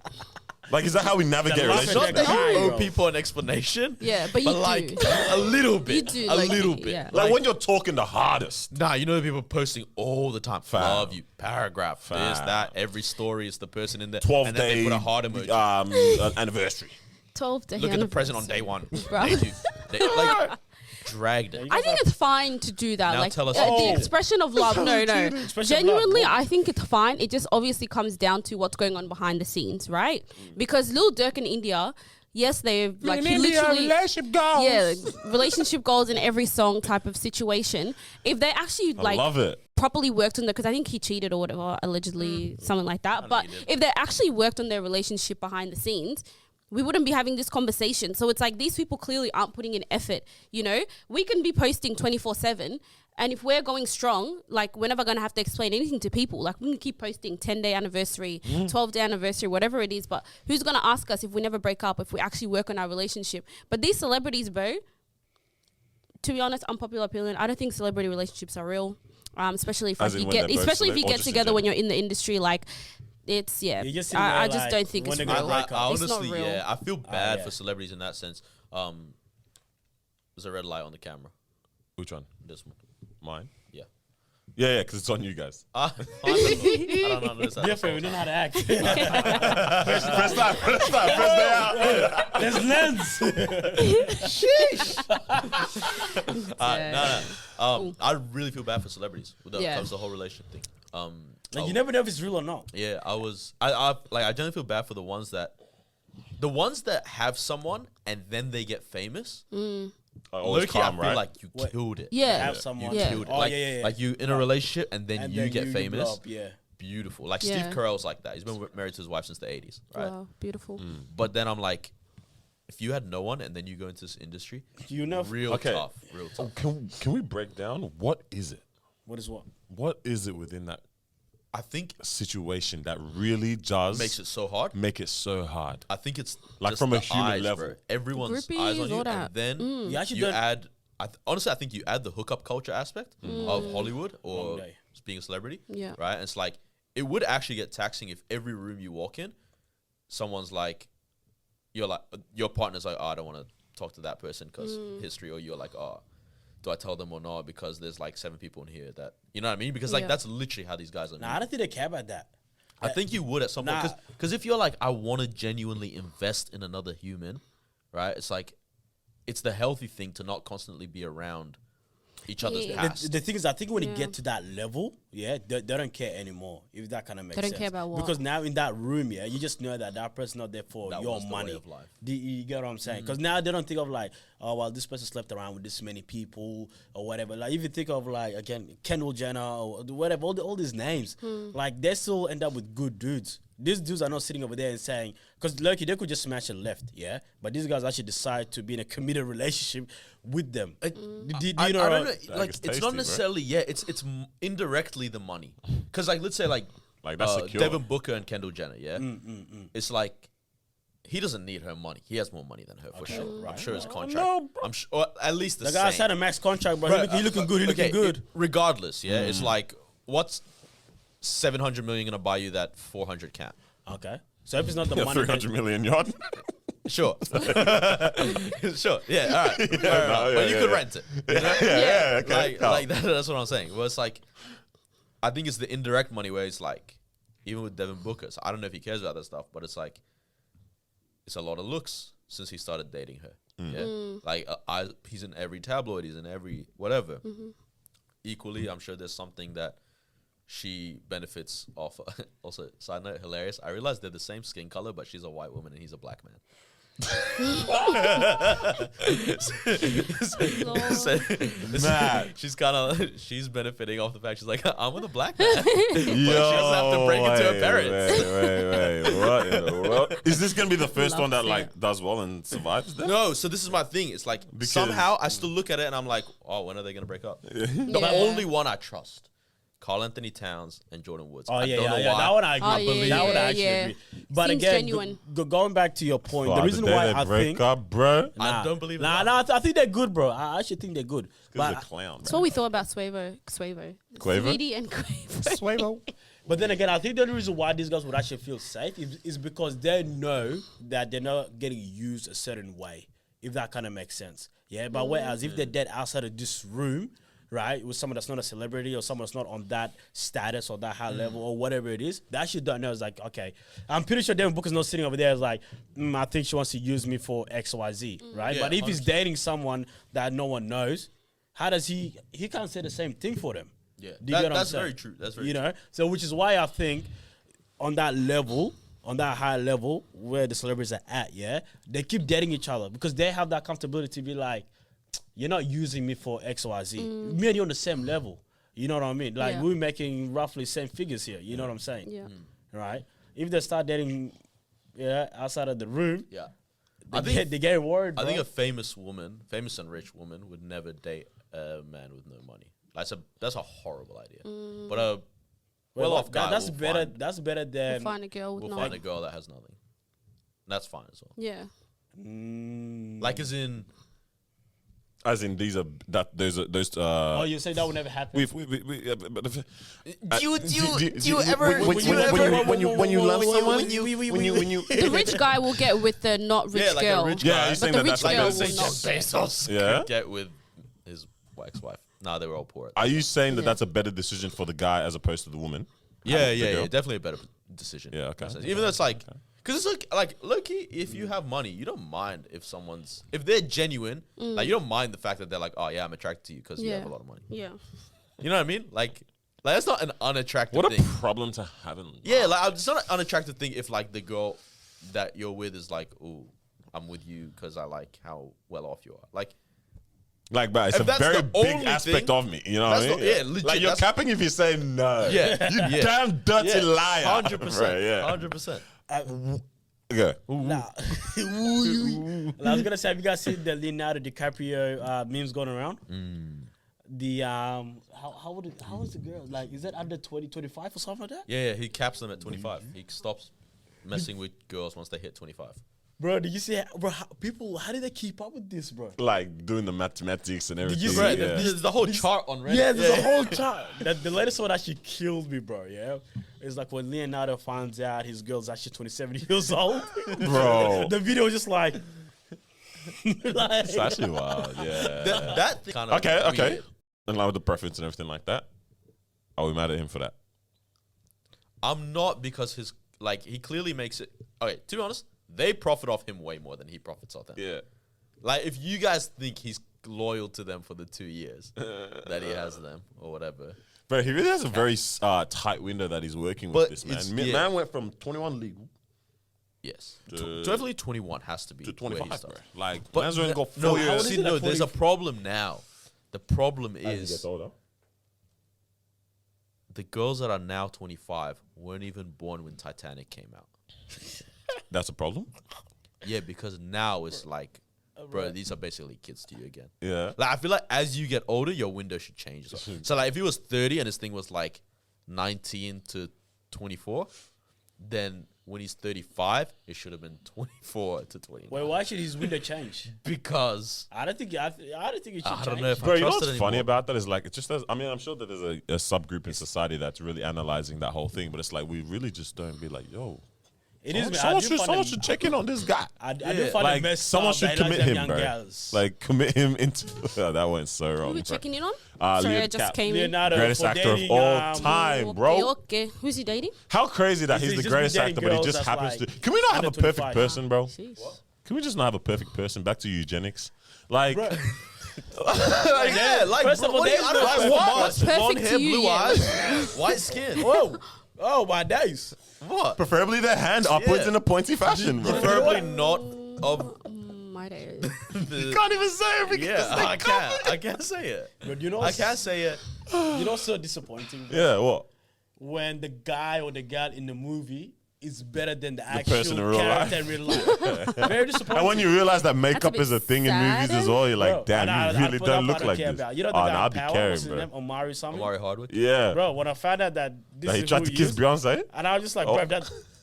Speaker 4: Like, is that how we navigate
Speaker 3: The laughing
Speaker 1: not
Speaker 4: relationships?
Speaker 1: that you
Speaker 3: Bro.
Speaker 1: owe people an explanation.
Speaker 2: Yeah, but you do.
Speaker 1: like a little bit.
Speaker 2: You do,
Speaker 1: a
Speaker 2: like,
Speaker 1: little bit.
Speaker 2: yeah.
Speaker 4: Like, when you're talking the hardest.
Speaker 1: Nah, you know the people posting all the time.
Speaker 4: Fam.
Speaker 1: Love you. Paragraph. This,
Speaker 4: Fam.
Speaker 1: that. Every story is the person in there.
Speaker 4: 12
Speaker 1: and then
Speaker 4: day
Speaker 1: they put a heart emoji.
Speaker 4: anniversary.
Speaker 2: 12 day
Speaker 1: Look at the present on day one.
Speaker 2: Bro.
Speaker 1: Day two. Like, dragged it.
Speaker 2: I think it's fine to do that.
Speaker 1: Now
Speaker 2: like
Speaker 1: tell us
Speaker 2: the
Speaker 1: all.
Speaker 2: expression of love. No.
Speaker 3: Expression of love,
Speaker 2: Genuinely,
Speaker 3: what?
Speaker 2: I think it's fine. It just obviously comes down to what's going on behind the scenes, right? Because Lil Durk in India, yes, they've like he literally
Speaker 3: relationship goals.
Speaker 2: yeah, relationship goals in every song type of situation. If they actually
Speaker 4: I
Speaker 2: like
Speaker 4: love it.
Speaker 2: properly worked on because I think he cheated or whatever, allegedly, something like that. But
Speaker 1: he did.
Speaker 2: if they actually worked on their relationship behind the scenes, we wouldn't be having this conversation. So it's like these people clearly aren't putting in effort. You know, we can be posting 24/7. And if we're going strong, like we're never going to have to explain anything to people. Like we can keep posting 10-day anniversary, 12-day anniversary, whatever it is. But who's going to ask us if we never break up, if we actually work on our relationship? But these celebrities, bro, to be honest, unpopular opinion, I don't think celebrity relationships are real. Especially if
Speaker 4: As
Speaker 2: like,
Speaker 4: in
Speaker 2: you
Speaker 4: when
Speaker 2: get,
Speaker 4: they're both
Speaker 2: especially if you
Speaker 4: celeb- or
Speaker 2: get
Speaker 4: just in
Speaker 2: together when
Speaker 4: general?
Speaker 2: you're in the industry, like it's
Speaker 3: You're just sitting
Speaker 2: I
Speaker 3: there
Speaker 2: just
Speaker 3: like,
Speaker 2: don't think
Speaker 3: when
Speaker 2: it's
Speaker 3: they're
Speaker 2: real.
Speaker 3: gonna
Speaker 1: I
Speaker 3: break up.
Speaker 2: It's not
Speaker 1: honestly,
Speaker 2: real.
Speaker 1: yeah, I feel bad
Speaker 3: yeah.
Speaker 1: for celebrities in that sense. There's a red light on the camera.
Speaker 4: Which one?
Speaker 1: This one.
Speaker 4: Mine?
Speaker 1: Yeah.
Speaker 4: Yeah, because it's on you guys.
Speaker 1: I don't know. This
Speaker 3: Yeah, we don't know how to act.
Speaker 4: Press that, press that.
Speaker 3: There's lens.
Speaker 1: I really feel bad for celebrities when it
Speaker 2: Yeah.
Speaker 1: comes to the whole relationship thing.
Speaker 3: Like, you never know if it's real or not.
Speaker 1: Yeah, I generally feel bad for the ones that have someone and then they get famous.
Speaker 4: Always
Speaker 1: low-key, I
Speaker 4: calm,
Speaker 1: feel
Speaker 4: right?
Speaker 1: like you killed it.
Speaker 2: Yeah.
Speaker 3: Have someone.
Speaker 1: You
Speaker 2: Yeah.
Speaker 1: killed it.
Speaker 3: Oh,
Speaker 1: Like,
Speaker 3: yeah.
Speaker 1: like you in a relationship and then
Speaker 3: And
Speaker 1: you
Speaker 3: then
Speaker 1: get
Speaker 3: you
Speaker 1: famous.
Speaker 3: blow up, yeah.
Speaker 1: Beautiful. Like
Speaker 2: Yeah.
Speaker 1: Steve Carell's like that. He's been married to his wife since the 80s, right?
Speaker 2: Wow, beautiful.
Speaker 1: But then I'm like, if you had no one and then you go into this industry,
Speaker 3: You know,
Speaker 1: real
Speaker 4: Okay.
Speaker 1: tough, real tough.
Speaker 4: Can we break down what is it?
Speaker 3: what is what?
Speaker 4: What is it within that
Speaker 1: I think
Speaker 4: situation that really does
Speaker 1: makes it so hard.
Speaker 4: make it so hard?
Speaker 1: I think it's
Speaker 4: Like
Speaker 1: just
Speaker 4: from a
Speaker 1: the
Speaker 4: human
Speaker 1: eyes,
Speaker 4: level.
Speaker 1: bro. Everyone's
Speaker 2: Groupies,
Speaker 1: eyes on you,
Speaker 2: all that.
Speaker 1: and then
Speaker 3: You actually
Speaker 1: you
Speaker 3: don't-
Speaker 1: add. Honestly, I think you add the hookup culture aspect of Hollywood or
Speaker 3: Long day.
Speaker 1: just being a celebrity.
Speaker 2: Yeah.
Speaker 1: Right. And it's like it would actually get taxing if every room you walk in, someone's like, you're like your partner's like, oh, I don't want to talk to that person because history, or you're like, oh, do I tell them or not because there's like 7 people in here that you know what I mean? Because like
Speaker 2: Yeah.
Speaker 1: that's literally how these guys are.
Speaker 3: Nah, I don't think they care about that.
Speaker 1: I think you would at some point
Speaker 3: Nah.
Speaker 1: because if you're like, I want to genuinely invest in another human, right? It's like, it's the healthy thing to not constantly be around each other's
Speaker 2: Yeah.
Speaker 1: past.
Speaker 3: The thing is, I think when you
Speaker 2: Yeah.
Speaker 3: get to that level, yeah, they don't care anymore. If that kind of makes
Speaker 2: They don't
Speaker 3: sense.
Speaker 2: care about what?
Speaker 3: Because now in that room, yeah, you just know that that person's not there for
Speaker 1: That
Speaker 3: your
Speaker 1: was the way
Speaker 3: money.
Speaker 1: of life.
Speaker 3: You get what I'm saying? Because now they don't think of like, oh well, this person slept around with this many people or whatever. Like if you think of like again Kendall Jenner or whatever, all these names, like they still end up with good dudes. These dudes are not sitting over there and saying, because Loki, they could just smash it left, yeah. But these guys actually decide to be in a committed relationship with them. Do you
Speaker 1: I
Speaker 3: know?
Speaker 1: don't know.
Speaker 4: Like,
Speaker 1: Like
Speaker 4: it's
Speaker 1: it's
Speaker 4: tasty,
Speaker 1: not
Speaker 4: bro.
Speaker 1: necessarily. Yeah, it's indirectly the money. Because like let's say like
Speaker 4: That's secure.
Speaker 1: Devin Booker and Kendall Jenner. Yeah, it's like he doesn't need her money. He has more money than her for sure. I'm
Speaker 3: right.
Speaker 1: sure his contract.
Speaker 4: no,
Speaker 1: I'm sure, or at least the
Speaker 3: The guy
Speaker 1: same.
Speaker 3: signed a max contract, but he looking good. He
Speaker 1: Okay,
Speaker 3: looking good.
Speaker 1: regardless, yeah, it's like what's 700 million gonna buy you that 400 can't?
Speaker 3: Okay. So if it's not the money,
Speaker 4: 300 million yard.
Speaker 1: Sure. Sure. Yeah. All right. Fair enough. But you could rent it. You know?
Speaker 4: yeah, okay.
Speaker 1: Like that's what I'm saying. Well, it's like, I think it's the indirect money where it's like, even with Devin Booker, so I don't know if he cares about that stuff, but it's like, it's a lot of looks since he started dating her. Yeah. Like, he's in every tabloid, he's in every whatever. Equally, I'm sure there's something that she benefits off. Also, side note, hilarious. I realized they're the same skin color, but she's a white woman and he's a black man. So,
Speaker 4: Mad.
Speaker 1: she's benefiting off the fact she's like, I'm with a black man. But she doesn't have to break it to her parents.
Speaker 4: Wait. What in the world? Is this gonna be the first one that
Speaker 2: Loves
Speaker 4: like does well and survives? Then?
Speaker 1: No, so this is my thing. It's like
Speaker 4: Because-
Speaker 1: somehow I still look at it and I'm like, oh, when are they gonna break up? The
Speaker 2: Yeah.
Speaker 1: only one I trust, Carl Anthony Towns and Jordan Woods.
Speaker 3: Oh
Speaker 1: I
Speaker 3: yeah,
Speaker 1: don't know
Speaker 3: yeah.
Speaker 1: why.
Speaker 3: That one I agree.
Speaker 2: Oh, yeah,
Speaker 3: that one I
Speaker 2: yeah,
Speaker 3: actually
Speaker 2: yeah.
Speaker 3: agree. But
Speaker 2: Seems
Speaker 3: again,
Speaker 2: genuine.
Speaker 3: going back to your point,
Speaker 4: Fuck,
Speaker 3: the reason
Speaker 4: the day
Speaker 3: why
Speaker 4: they
Speaker 3: I
Speaker 4: break
Speaker 3: think
Speaker 4: up, bro.
Speaker 1: I don't believe in
Speaker 3: Nah,
Speaker 1: that.
Speaker 3: I think they're good, bro. I actually think they're good.
Speaker 4: He's a
Speaker 3: But
Speaker 4: clown.
Speaker 2: That's what we thought about Quavo.
Speaker 4: Quavo?
Speaker 2: Sweetie and Quavo.
Speaker 3: But then again, I think the only reason why these guys would actually feel safe is because they know that they're not getting used a certain way, if that kind of makes sense. Yeah, but whereas if they're dead outside of this room, right, with someone that's not a celebrity or someone that's not on that status or that high level or whatever it is, they actually don't know. It's like, okay, I'm pretty sure Devin Booker's not sitting over there as like, I think she wants to use me for X, Y, Z, right?
Speaker 1: Yeah,
Speaker 3: but if he's
Speaker 1: 100%.
Speaker 3: dating someone that no one knows, how does he can't say the same thing for them.
Speaker 1: Yeah,
Speaker 3: Do you get what I'm
Speaker 1: that's
Speaker 3: saying?
Speaker 1: very true. That's very
Speaker 3: You
Speaker 1: true.
Speaker 3: know, so which is why I think on that level, on that high level where the celebrities are at, yeah, they keep dating each other because they have that comfortability to be like, you're not using me for X, Y, Z. Me and you on the same level. You know what I mean? Like
Speaker 2: Yeah.
Speaker 3: we're making roughly same figures here. You know what I'm saying?
Speaker 2: Yeah.
Speaker 3: Right? If they start dating, outside of the room,
Speaker 1: Yeah.
Speaker 3: they get worried.
Speaker 1: I
Speaker 3: Bro.
Speaker 1: think a famous and rich woman would never date a man with no money. That's a horrible idea. But a well-off guy
Speaker 3: that's
Speaker 1: will
Speaker 3: better.
Speaker 1: find,
Speaker 3: That's better than.
Speaker 2: Find a girl with
Speaker 1: will
Speaker 2: no.
Speaker 1: find a girl that has nothing. And that's fine as well.
Speaker 2: Yeah.
Speaker 1: Like as in,
Speaker 4: As in, these are that those.
Speaker 3: Oh, you say that would never happen.
Speaker 4: But if,
Speaker 1: do you ever
Speaker 4: when you love someone, when you
Speaker 2: The rich guy will get with the not rich
Speaker 1: Yeah, like a
Speaker 2: girl.
Speaker 1: rich
Speaker 4: Yeah,
Speaker 1: guy.
Speaker 4: you're
Speaker 2: But
Speaker 4: saying
Speaker 2: the
Speaker 4: that
Speaker 2: rich
Speaker 4: that's like
Speaker 2: girl
Speaker 4: a-
Speaker 2: will
Speaker 1: Say
Speaker 2: not.
Speaker 1: Jeff Bezos
Speaker 4: Yeah?
Speaker 1: could get with his ex-wife. Nah, they were all poor.
Speaker 4: Are you saying that
Speaker 2: Yeah.
Speaker 4: that's a better decision for the guy as opposed to the woman?
Speaker 1: Yeah,
Speaker 4: The girl?
Speaker 1: definitely a better decision.
Speaker 4: Yeah, okay.
Speaker 1: Even though it's like, because it's like low-key, if you have money, you don't mind if they're genuine, like you don't mind the fact that they're like, oh yeah, I'm attracted to you because you
Speaker 2: Yeah.
Speaker 1: have a lot of money.
Speaker 2: Yeah.
Speaker 1: You know what I mean? Like that's not an unattractive
Speaker 4: What a
Speaker 1: thing.
Speaker 4: problem to have in life.
Speaker 1: Yeah, like it's not an unattractive thing if like the girl that you're with is like, oh, I'm with you because I like how well off you are. Like
Speaker 4: Like, but it's
Speaker 1: If
Speaker 4: a
Speaker 1: that's
Speaker 4: very
Speaker 1: the
Speaker 4: big
Speaker 1: only
Speaker 4: aspect
Speaker 1: thing,
Speaker 4: of me. You know what I
Speaker 1: that's
Speaker 4: mean?
Speaker 1: not- yeah, legit,
Speaker 4: Like, you're
Speaker 1: that's-
Speaker 4: capping if you say no.
Speaker 1: Yeah,
Speaker 4: You
Speaker 1: yeah.
Speaker 4: damn dirty liar.
Speaker 1: 100%.
Speaker 4: Right, yeah.
Speaker 1: 100%.
Speaker 4: Okay.
Speaker 3: Nah. And I was gonna say, have you guys seen the Leonardo DiCaprio memes going around? The how is the girl? Like, is that under 25 or something like that?
Speaker 1: Yeah, he caps them at 25. He stops messing with girls once they hit 25.
Speaker 3: Bro, did you see, bro? How did they keep up with this, bro?
Speaker 4: Like doing the mathematics and everything.
Speaker 3: you see
Speaker 1: Right,
Speaker 3: Yeah.
Speaker 1: there's the whole chart on Reddit.
Speaker 3: Yeah, there's a whole chart. The latest one actually killed me, bro. Yeah, it's like when Leonardo finds out his girl's actually 27 years old,
Speaker 4: Bro.
Speaker 3: The video was just like,
Speaker 4: It's actually wild. Yeah.
Speaker 1: That kind of
Speaker 4: Okay.
Speaker 1: weird.
Speaker 4: In line with the preference and everything like that. Are we mad at him for that?
Speaker 1: I'm not, because he clearly makes it. Okay, to be honest, they profit off him way more than he profits off them.
Speaker 4: Yeah.
Speaker 1: Like, if you guys think he's loyal to them for the 2 years that he has them or whatever.
Speaker 4: But he really has a very tight window that he's working
Speaker 1: But
Speaker 4: with this man.
Speaker 1: it's-
Speaker 4: Man
Speaker 1: yeah.
Speaker 4: went from 21 legal
Speaker 1: Yes.
Speaker 4: To-
Speaker 1: Definitely 21 has to be
Speaker 4: to
Speaker 1: where he
Speaker 4: 25,
Speaker 1: starts.
Speaker 4: bro. Like,
Speaker 1: But
Speaker 4: man's only got 4
Speaker 1: no,
Speaker 4: years.
Speaker 1: see, no, there's a problem now. The problem
Speaker 4: As he gets
Speaker 1: is
Speaker 4: older.
Speaker 1: the girls that are now 25 weren't even born when Titanic came out.
Speaker 4: That's a problem?
Speaker 1: Yeah, because now it's like, bro, these are basically kids to you again.
Speaker 4: Yeah.
Speaker 1: Like, I feel like as you get older, your window should change. So like, if he was 30 and his thing was like 19 to 24, then when he's 35, it should have been 24 to 29.
Speaker 3: wait, why should his window change?
Speaker 1: Because
Speaker 3: I don't think it should
Speaker 1: I
Speaker 3: change.
Speaker 1: don't know if
Speaker 4: Bro,
Speaker 1: I
Speaker 4: you know
Speaker 1: trust
Speaker 4: what's
Speaker 1: it
Speaker 4: funny
Speaker 1: anymore.
Speaker 4: about that is like, it's just as, I mean, I'm sure that there's a subgroup in society that's really analyzing that whole thing, but it's like, we really just don't be like, yo,
Speaker 3: It is.
Speaker 4: someone should check in on this guy.
Speaker 3: I do
Speaker 1: Yeah.
Speaker 3: find it
Speaker 4: Like,
Speaker 3: messed
Speaker 4: someone
Speaker 3: up
Speaker 4: should
Speaker 3: that he likes
Speaker 4: commit
Speaker 3: them
Speaker 4: him,
Speaker 3: young
Speaker 4: bro.
Speaker 3: girls.
Speaker 4: Like, commit him into, that went so wrong.
Speaker 2: Who are we
Speaker 4: bro.
Speaker 2: checking in on?
Speaker 4: Leo
Speaker 2: Sorry, I just
Speaker 4: Cap-
Speaker 2: came in.
Speaker 3: Leonardo,
Speaker 4: Greatest
Speaker 3: for
Speaker 4: actor of
Speaker 3: dating,
Speaker 4: all time,
Speaker 2: Okay,
Speaker 4: bro.
Speaker 2: okay. Who's he dating?
Speaker 4: How crazy that
Speaker 3: He's
Speaker 4: he's the
Speaker 3: just
Speaker 4: greatest
Speaker 3: been dating
Speaker 4: actor, but he
Speaker 3: girls
Speaker 4: just
Speaker 3: that's
Speaker 4: happens
Speaker 3: like
Speaker 4: to. Can we not have a
Speaker 3: under
Speaker 4: perfect
Speaker 3: 25?
Speaker 4: person, bro?
Speaker 2: Jeez.
Speaker 4: Can we just not have a perfect person? Back to eugenics. Like,
Speaker 1: Like, yeah, like,
Speaker 3: First
Speaker 1: bro,
Speaker 3: of all,
Speaker 1: what do you-
Speaker 3: there's
Speaker 1: I don't
Speaker 3: no-
Speaker 1: know
Speaker 3: what-
Speaker 1: what's
Speaker 2: what's
Speaker 1: blonde
Speaker 2: perfect
Speaker 1: hair,
Speaker 2: to you,
Speaker 1: blue
Speaker 2: yeah.
Speaker 1: eyes, white skin.
Speaker 3: Whoa, oh my days.
Speaker 1: What?
Speaker 4: preferably their hand upwards
Speaker 1: Yeah.
Speaker 4: in a pointy fashion, bro.
Speaker 1: Preferably not of
Speaker 2: My days.
Speaker 1: the.
Speaker 4: Can't even say it because
Speaker 1: Yeah,
Speaker 4: they
Speaker 1: I can't. I can't say it.
Speaker 3: But you know,
Speaker 1: I can't say it.
Speaker 3: You know, so disappointing. Bro?
Speaker 4: Yeah, what?
Speaker 3: When the guy or the girl in the movie is better than the
Speaker 4: person
Speaker 3: actual
Speaker 4: in real
Speaker 3: character in real life. Very disappointing.
Speaker 4: And when you realize that makeup
Speaker 2: bit
Speaker 4: is a thing in movies
Speaker 2: sad.
Speaker 4: as well, you're like,
Speaker 3: Bro,
Speaker 4: damn,
Speaker 3: and
Speaker 4: you really
Speaker 3: put up,
Speaker 4: don't
Speaker 3: I
Speaker 4: look like
Speaker 3: care
Speaker 4: this.
Speaker 3: about. You know the
Speaker 4: Oh,
Speaker 3: guy
Speaker 4: nah,
Speaker 3: in
Speaker 4: I'd be
Speaker 3: Power,
Speaker 4: caring,
Speaker 3: what's his
Speaker 4: bro.
Speaker 3: name? Omari something.
Speaker 1: Amari Hardwick.
Speaker 4: Yeah.
Speaker 3: Bro, when I found out that this
Speaker 4: That he
Speaker 3: is
Speaker 4: tried
Speaker 3: who
Speaker 4: to
Speaker 3: he
Speaker 4: kiss
Speaker 3: is,
Speaker 4: Beyonce?
Speaker 3: and I was just like,
Speaker 4: Oh.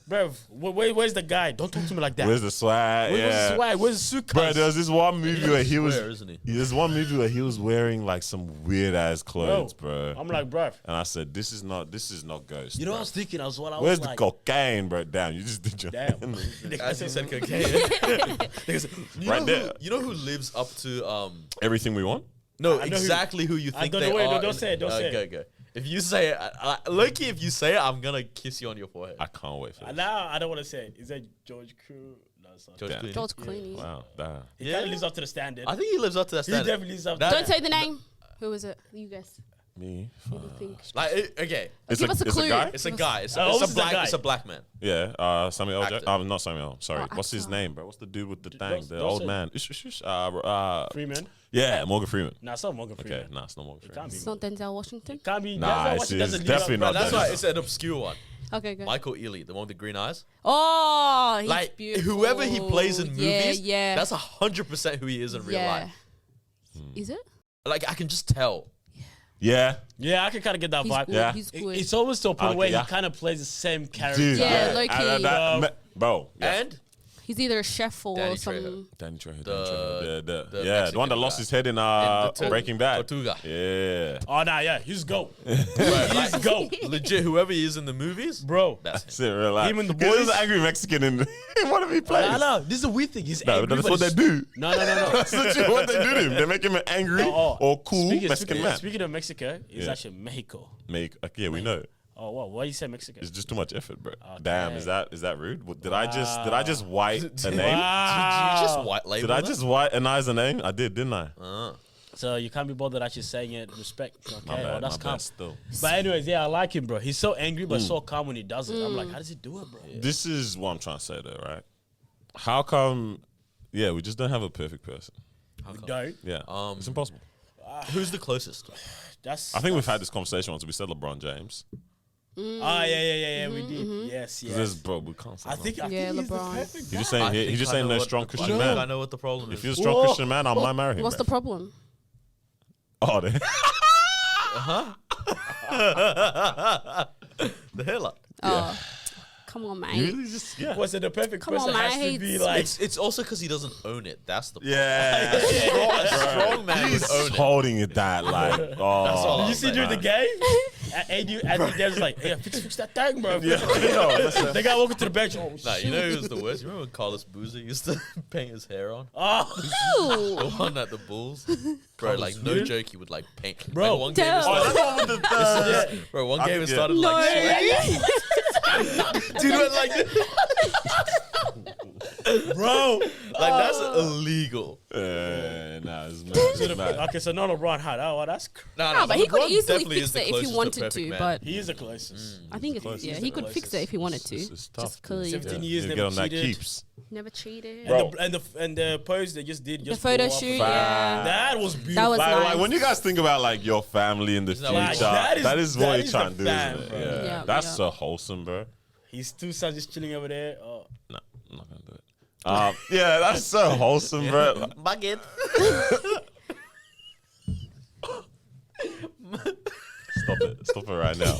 Speaker 3: bruv, where's the guy? Don't talk to me like that.
Speaker 4: Where's the swag?
Speaker 3: Where's
Speaker 4: Yeah.
Speaker 3: the swag? Where's the suitcase?
Speaker 4: Bro, there was this one movie where he was.
Speaker 1: Square, isn't he?
Speaker 4: There's one movie where he was wearing like some weird ass clothes, bro.
Speaker 3: I'm like, bruv.
Speaker 4: And I said, this is not Ghost.
Speaker 3: You know what I
Speaker 4: bro.
Speaker 3: was thinking as well? I
Speaker 4: Where's
Speaker 3: was
Speaker 4: the
Speaker 3: like,
Speaker 4: cocaine, bro? Damn, you just did your
Speaker 3: damn.
Speaker 1: As he said, cocaine. You
Speaker 4: Right
Speaker 1: know
Speaker 4: there.
Speaker 1: you know who lives up to
Speaker 4: Everything we want.
Speaker 1: No,
Speaker 3: I know who-
Speaker 1: exactly who you
Speaker 3: I
Speaker 1: think
Speaker 3: don't-
Speaker 1: they
Speaker 3: wait, no,
Speaker 1: are.
Speaker 3: don't say it, don't say it.
Speaker 1: Go. If you say it, Loki, if you say it, I'm gonna kiss you on your forehead.
Speaker 4: I can't wait for this.
Speaker 3: Now I don't want to say it. Is that George Clooney? No, it's not.
Speaker 1: George
Speaker 4: Damn.
Speaker 1: Clooney.
Speaker 2: George Clooney.
Speaker 4: Wow, damn.
Speaker 3: He
Speaker 1: Yeah.
Speaker 3: kind of lives up to the standard.
Speaker 1: I think he lives up to that
Speaker 3: He
Speaker 1: standard.
Speaker 3: definitely lives up to
Speaker 1: That-
Speaker 2: Don't say the name. Who is it? You guess.
Speaker 4: Me?
Speaker 2: Who do you think?
Speaker 1: Like, okay,
Speaker 4: It's
Speaker 2: Give us a
Speaker 4: it's
Speaker 2: clue.
Speaker 4: a guy?
Speaker 1: it's a guy. It's,
Speaker 3: Oh,
Speaker 1: it's
Speaker 3: this
Speaker 1: a
Speaker 3: is a
Speaker 1: black.
Speaker 3: guy.
Speaker 1: It's a black man.
Speaker 4: Yeah, Samuel L.
Speaker 1: Actor.
Speaker 4: Not Samuel. Sorry.
Speaker 2: Oh,
Speaker 4: What's his
Speaker 2: actor.
Speaker 4: name, bro? What's the dude with the thing?
Speaker 3: Don't-
Speaker 4: The
Speaker 3: don't
Speaker 4: old
Speaker 3: say-
Speaker 4: man.
Speaker 3: Freeman?
Speaker 4: Yeah, Morgan Freeman.
Speaker 3: Nah, it's not Morgan
Speaker 4: Okay,
Speaker 3: Freeman.
Speaker 4: nah, it's not Morgan
Speaker 3: It
Speaker 4: Freeman.
Speaker 3: can't be.
Speaker 2: It's not Denzel Washington.
Speaker 3: Can't be.
Speaker 4: Nah,
Speaker 3: Denzel
Speaker 4: it's-
Speaker 3: Washington
Speaker 4: it's
Speaker 3: doesn't
Speaker 4: definitely
Speaker 3: live
Speaker 4: not
Speaker 3: up-
Speaker 1: That's
Speaker 4: that.
Speaker 1: why it's an obscure one.
Speaker 2: Okay, go.
Speaker 1: Michael Ealy, the one with the green eyes.
Speaker 2: Oh, he's
Speaker 1: Like
Speaker 2: beautiful.
Speaker 1: whoever he plays in movies,
Speaker 2: Yeah.
Speaker 1: that's 100% who he is in real life.
Speaker 2: Is it?
Speaker 1: Like I can just tell.
Speaker 4: Yeah,
Speaker 3: Yeah, I can kind of get that
Speaker 2: He's
Speaker 3: vibe.
Speaker 2: good.
Speaker 4: Yeah.
Speaker 2: He's good.
Speaker 3: It's almost to a point
Speaker 4: Okay,
Speaker 3: where
Speaker 4: yeah.
Speaker 3: he kind of plays the same character.
Speaker 4: dude.
Speaker 2: Yeah, low key.
Speaker 4: Bro. Yeah.
Speaker 1: And
Speaker 2: He's either a chef or
Speaker 1: Danny
Speaker 2: some.
Speaker 1: Trejo.
Speaker 4: Danny Trejo.
Speaker 1: The
Speaker 4: The one that
Speaker 1: Mexican
Speaker 4: lost
Speaker 1: guy.
Speaker 4: his head in
Speaker 1: the
Speaker 4: Breaking Bad.
Speaker 1: Tortuga.
Speaker 4: Yeah.
Speaker 3: Oh, nah, yeah, he's GOAT.
Speaker 1: Right,
Speaker 3: He's GOAT.
Speaker 1: legit, whoever he is in the movies,
Speaker 3: Bro.
Speaker 1: that's him.
Speaker 4: That's it, real life.
Speaker 3: Him and the
Speaker 4: 'Cause there's
Speaker 3: boys.
Speaker 4: an angry Mexican in one of his plays.
Speaker 3: No, this is a weird thing. He's
Speaker 4: No,
Speaker 3: angry,
Speaker 4: that's
Speaker 3: but
Speaker 4: what they
Speaker 3: he's-
Speaker 4: do.
Speaker 3: No.
Speaker 4: That's literally what they do to him. They make him an angry or cool Mexican man.
Speaker 3: Speaking of Mexico, it's
Speaker 4: Yeah.
Speaker 3: actually Mexico.
Speaker 4: Yeah, we know.
Speaker 3: Oh, wow. Why you say Mexico?
Speaker 4: It's just too much effort, bro.
Speaker 3: Okay.
Speaker 4: Damn, is that rude? Did I just white a name?
Speaker 3: Wow.
Speaker 1: Did you just white label
Speaker 4: Did I
Speaker 1: that?
Speaker 4: just whiteize a name? I did, didn't I?
Speaker 3: So you can't be bothered actually saying it. Respect. Okay,
Speaker 4: My bad.
Speaker 3: well, that's
Speaker 4: my
Speaker 3: calm.
Speaker 4: bad still.
Speaker 3: But anyways, yeah, I like him, bro. He's so angry but so calm when he does it. I'm like, how does he do it, bro?
Speaker 4: This is what I'm trying to say, though, right? How come? Yeah, we just don't have a perfect person.
Speaker 1: How
Speaker 3: We
Speaker 1: come?
Speaker 3: don't.
Speaker 4: Yeah, it's impossible.
Speaker 1: Who's the closest?
Speaker 3: That's.
Speaker 4: I think we've had this conversation once. We said LeBron James.
Speaker 3: Yeah. We did. Yes.
Speaker 4: Because bro, we can't say
Speaker 3: I think he's
Speaker 2: LeBron.
Speaker 3: the perfect
Speaker 4: He
Speaker 3: guy.
Speaker 4: just saying he just ain't no strong Christian man.
Speaker 1: I know what the problem
Speaker 4: If
Speaker 1: is.
Speaker 4: you're a strong Christian man, I might marry him.
Speaker 2: What's the
Speaker 4: bruv.
Speaker 2: problem?
Speaker 4: Oh, they-
Speaker 1: The hairline.
Speaker 2: Oh, come on, mate.
Speaker 4: you really just
Speaker 3: Was it the perfect
Speaker 2: Come
Speaker 3: person
Speaker 2: on, man,
Speaker 3: has
Speaker 2: I
Speaker 3: to
Speaker 2: hate
Speaker 3: be like.
Speaker 1: It's also because he doesn't own it. That's the problem.
Speaker 4: yeah.
Speaker 1: A strong man would
Speaker 4: He's
Speaker 1: own it.
Speaker 4: holding it that like
Speaker 1: all.
Speaker 3: Did
Speaker 1: Oh,
Speaker 3: you see
Speaker 1: man.
Speaker 3: during the game? AD was like, "Hey, fix that thing, bro."
Speaker 4: Yeah, listen.
Speaker 3: The guy walking to the bench. Oh,
Speaker 1: Nah,
Speaker 3: shit.
Speaker 1: you know who was the worst? You remember when Carlos Boozer used to paint his hair on?
Speaker 3: Oh,
Speaker 1: The
Speaker 2: Ooh.
Speaker 1: one at the Bulls? Bro, like, no
Speaker 3: Boozer?
Speaker 1: joke, he would, like, paint.
Speaker 3: Bro.
Speaker 1: Like, one game it
Speaker 2: Damn.
Speaker 1: started,
Speaker 4: Oh, that's the one with the
Speaker 1: bro, one
Speaker 4: I
Speaker 1: game it
Speaker 4: think, yeah.
Speaker 1: started,
Speaker 2: No.
Speaker 1: like, sweating. Dude went like this.
Speaker 3: bro.
Speaker 1: Like, that's illegal.
Speaker 4: nah, it's mad. It's mad.
Speaker 3: Okay, so no LeBron had. Oh, well, that's.
Speaker 2: No, but he could
Speaker 1: LeBron
Speaker 2: easily
Speaker 1: definitely
Speaker 2: fix
Speaker 1: is the
Speaker 2: it if he
Speaker 1: closest to
Speaker 2: wanted
Speaker 1: perfect
Speaker 2: to.
Speaker 1: man.
Speaker 2: But
Speaker 3: He is the closest.
Speaker 2: I think
Speaker 3: Closest.
Speaker 2: yeah,
Speaker 3: He's
Speaker 2: he
Speaker 3: the
Speaker 2: could fix it if he wanted to.
Speaker 4: It's tough.
Speaker 2: Just clearly
Speaker 3: 17
Speaker 4: You
Speaker 3: years,
Speaker 4: get
Speaker 3: never
Speaker 4: on that
Speaker 3: cheated.
Speaker 4: keeps.
Speaker 2: never cheated.
Speaker 3: And the post they just did
Speaker 2: The
Speaker 3: just
Speaker 2: photo
Speaker 3: go up.
Speaker 2: shoot,
Speaker 4: Fact.
Speaker 2: yeah.
Speaker 3: That was beautiful.
Speaker 2: That was
Speaker 4: Like
Speaker 2: nice.
Speaker 4: when you guys think about like your family in the
Speaker 1: Isn't
Speaker 4: future,
Speaker 1: that what-
Speaker 3: that is-
Speaker 4: that is what
Speaker 3: that
Speaker 4: you're
Speaker 3: is
Speaker 4: trying to
Speaker 3: the
Speaker 4: do,
Speaker 3: fam,
Speaker 4: isn't it?
Speaker 3: bro.
Speaker 4: Yeah,
Speaker 2: Yeah,
Speaker 4: that's
Speaker 2: yeah.
Speaker 4: so wholesome, bro.
Speaker 3: His two sons just chilling over there. Oh.
Speaker 4: Nah, I'm not gonna do it. Yeah, that's so wholesome, bro.
Speaker 1: Bucket.
Speaker 4: Stop it right now.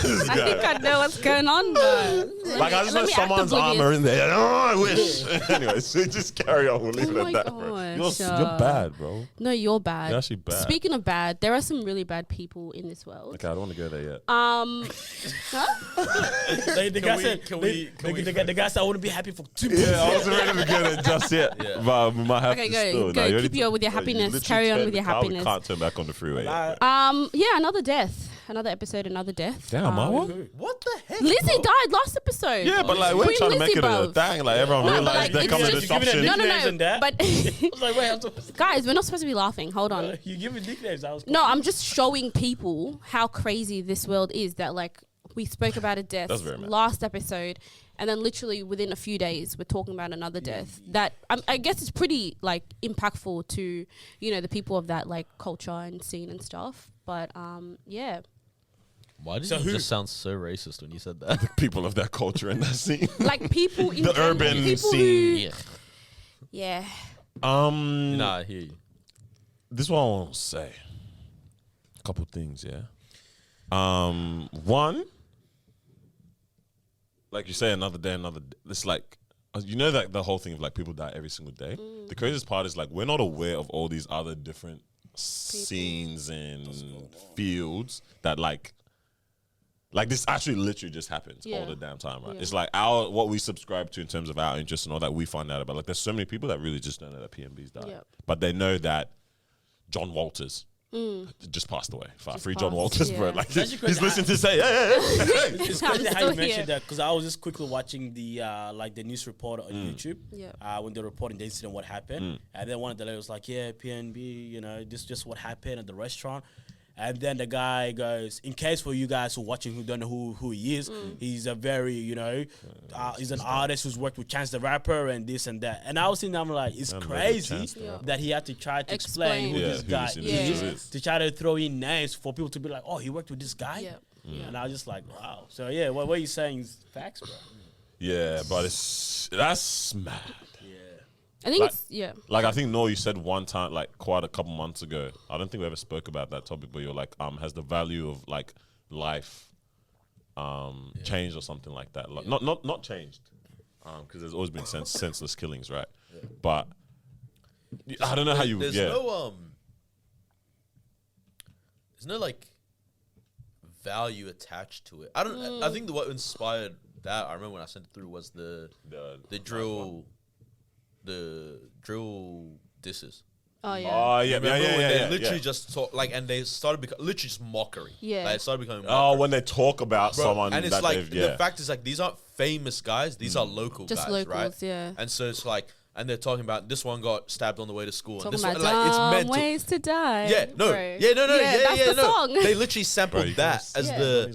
Speaker 4: This
Speaker 2: I think
Speaker 4: guy.
Speaker 2: I know what's going on, though.
Speaker 4: Like I just know someone's armor in there. Oh, I wish. Anyway, so just carry on. We'll leave it
Speaker 2: Oh
Speaker 4: at
Speaker 2: my
Speaker 4: that, bro.
Speaker 2: gosh,
Speaker 4: You're bad, bro.
Speaker 2: No, you're bad.
Speaker 4: You're actually bad.
Speaker 2: Speaking of bad, there are some really bad people in this world.
Speaker 4: Okay, I don't want to go there yet.
Speaker 3: The guy said,
Speaker 1: can we-
Speaker 3: the guy said, I wouldn't be happy for 2 minutes.
Speaker 4: Yeah, I wasn't ready to go there just yet.
Speaker 1: Yeah.
Speaker 4: But we might have
Speaker 2: Okay,
Speaker 4: to
Speaker 2: go,
Speaker 4: still.
Speaker 2: go,
Speaker 4: Nah, you
Speaker 2: keep
Speaker 4: only-
Speaker 2: your- with your
Speaker 4: you
Speaker 2: happiness.
Speaker 4: literally
Speaker 2: Carry on
Speaker 4: turned
Speaker 2: with
Speaker 4: the
Speaker 2: your
Speaker 4: car. We
Speaker 2: happiness.
Speaker 4: can't turn back on the freeway yet.
Speaker 2: Yeah, another death. Another episode, another death.
Speaker 4: Damn,
Speaker 2: Um,
Speaker 4: Marwa.
Speaker 1: What the heck?
Speaker 2: Lizzie died last episode.
Speaker 4: Yeah, but like we're
Speaker 2: Queen
Speaker 4: trying to make
Speaker 2: Lizzie,
Speaker 4: it a
Speaker 2: bruv.
Speaker 4: thing. Like everyone
Speaker 2: No, but,
Speaker 4: realized
Speaker 2: like,
Speaker 4: there
Speaker 2: it's
Speaker 4: comes a
Speaker 3: just- you give it a
Speaker 4: disruption.
Speaker 2: No,
Speaker 3: Nicknames and that.
Speaker 2: but
Speaker 3: I was like, wait,
Speaker 2: guys, we're not supposed to be laughing. Hold on.
Speaker 3: you give it nicknames. I was
Speaker 2: No, I'm just showing people how crazy this world is. That like we spoke about a death
Speaker 4: That's very mad.
Speaker 2: last episode, and then literally within a few days we're talking about another death. That I guess it's pretty like impactful to the people of that like culture and scene and stuff. But yeah,
Speaker 1: Why did
Speaker 3: So
Speaker 1: you
Speaker 3: who-
Speaker 1: just sound so racist when you said that?
Speaker 4: People of that culture and that scene.
Speaker 2: like people in
Speaker 4: The
Speaker 2: general,
Speaker 4: urban
Speaker 2: people
Speaker 4: scene.
Speaker 2: Who, yeah,
Speaker 1: Nah, I hear you.
Speaker 4: This is what I want to say. A couple things, yeah. One, like you say, another day, another. It's like that the whole thing of like people die every single day. The craziest part is like we're not aware of all these other different scenes and fields that like this actually literally just happens
Speaker 2: Yeah.
Speaker 4: all the damn time, right?
Speaker 2: Yeah.
Speaker 4: It's like what we subscribe to in terms of our interests and all that we find out about. Like there's so many people that really just don't know that PNB's died,
Speaker 2: Yep.
Speaker 4: but they know that John Walters just passed away. Free John
Speaker 2: passed,
Speaker 4: Walters, bro.
Speaker 2: yeah.
Speaker 4: Like
Speaker 3: Especially 'cause
Speaker 4: he's listening to say, hey.
Speaker 3: It's
Speaker 2: I'm
Speaker 3: crazy how
Speaker 2: still
Speaker 3: you mentioned
Speaker 2: here.
Speaker 3: that because I was just quickly watching the like the news reporter on YouTube.
Speaker 2: Yeah.
Speaker 3: When they're reporting the incident, what happened, and then one of the ladies was like, "Yeah, PNB, this is just what happened at the restaurant." And then the guy goes, in case for you guys who are watching who don't know who he is, he's a very, he's an artist who's worked with Chance the Rapper and this and that. And I was sitting there, I'm like, it's
Speaker 4: I know
Speaker 3: crazy
Speaker 4: Chance the Rapper.
Speaker 3: that he had to try to explain who
Speaker 2: Explain.
Speaker 3: this
Speaker 4: who
Speaker 3: guy
Speaker 4: this
Speaker 2: individual
Speaker 3: is,
Speaker 4: is.
Speaker 3: to try to throw in names for people to be like, oh, he worked with this guy?
Speaker 2: Yeah.
Speaker 3: And I was just like, wow. So yeah, what you're saying is facts, bro.
Speaker 4: Yeah, but that's mad.
Speaker 2: I think
Speaker 4: Like-
Speaker 2: it's yeah.
Speaker 4: Like I think Noah, you said one time, like quite a couple months ago. I don't think we ever spoke about that topic, but you're like, has the value of like life changed or something like that? Like not changed, because there's always been senseless killings, right? But I don't know how you.
Speaker 1: There's no like value attached to it. I don't. I think what inspired that, I remember when I sent it through, was the drill disses.
Speaker 2: Oh yeah.
Speaker 4: Oh yeah,
Speaker 1: Remember when
Speaker 4: yeah.
Speaker 1: they literally just talk and they started literally just mockery.
Speaker 2: Yeah.
Speaker 1: Like, it started becoming
Speaker 4: Oh,
Speaker 1: mockery.
Speaker 4: when they talk about
Speaker 1: Bro,
Speaker 4: someone
Speaker 1: and it's
Speaker 4: that
Speaker 1: like
Speaker 4: they've,
Speaker 1: the fact is like these aren't famous guys, these are local
Speaker 2: Just
Speaker 1: guys,
Speaker 2: locals,
Speaker 1: right?
Speaker 2: yeah.
Speaker 1: And so it's like, and they're talking about this one got stabbed on the way to school, and
Speaker 2: Talking
Speaker 1: this
Speaker 2: about
Speaker 1: one, like it's
Speaker 2: dumb
Speaker 1: meant to.
Speaker 2: ways to die.
Speaker 1: Yeah, no,
Speaker 2: bro.
Speaker 1: yeah, no,
Speaker 2: that's the
Speaker 1: no.
Speaker 2: song.
Speaker 1: They literally sampled
Speaker 4: Bro, you
Speaker 1: that
Speaker 4: guys-
Speaker 1: as
Speaker 2: Yeah.
Speaker 1: the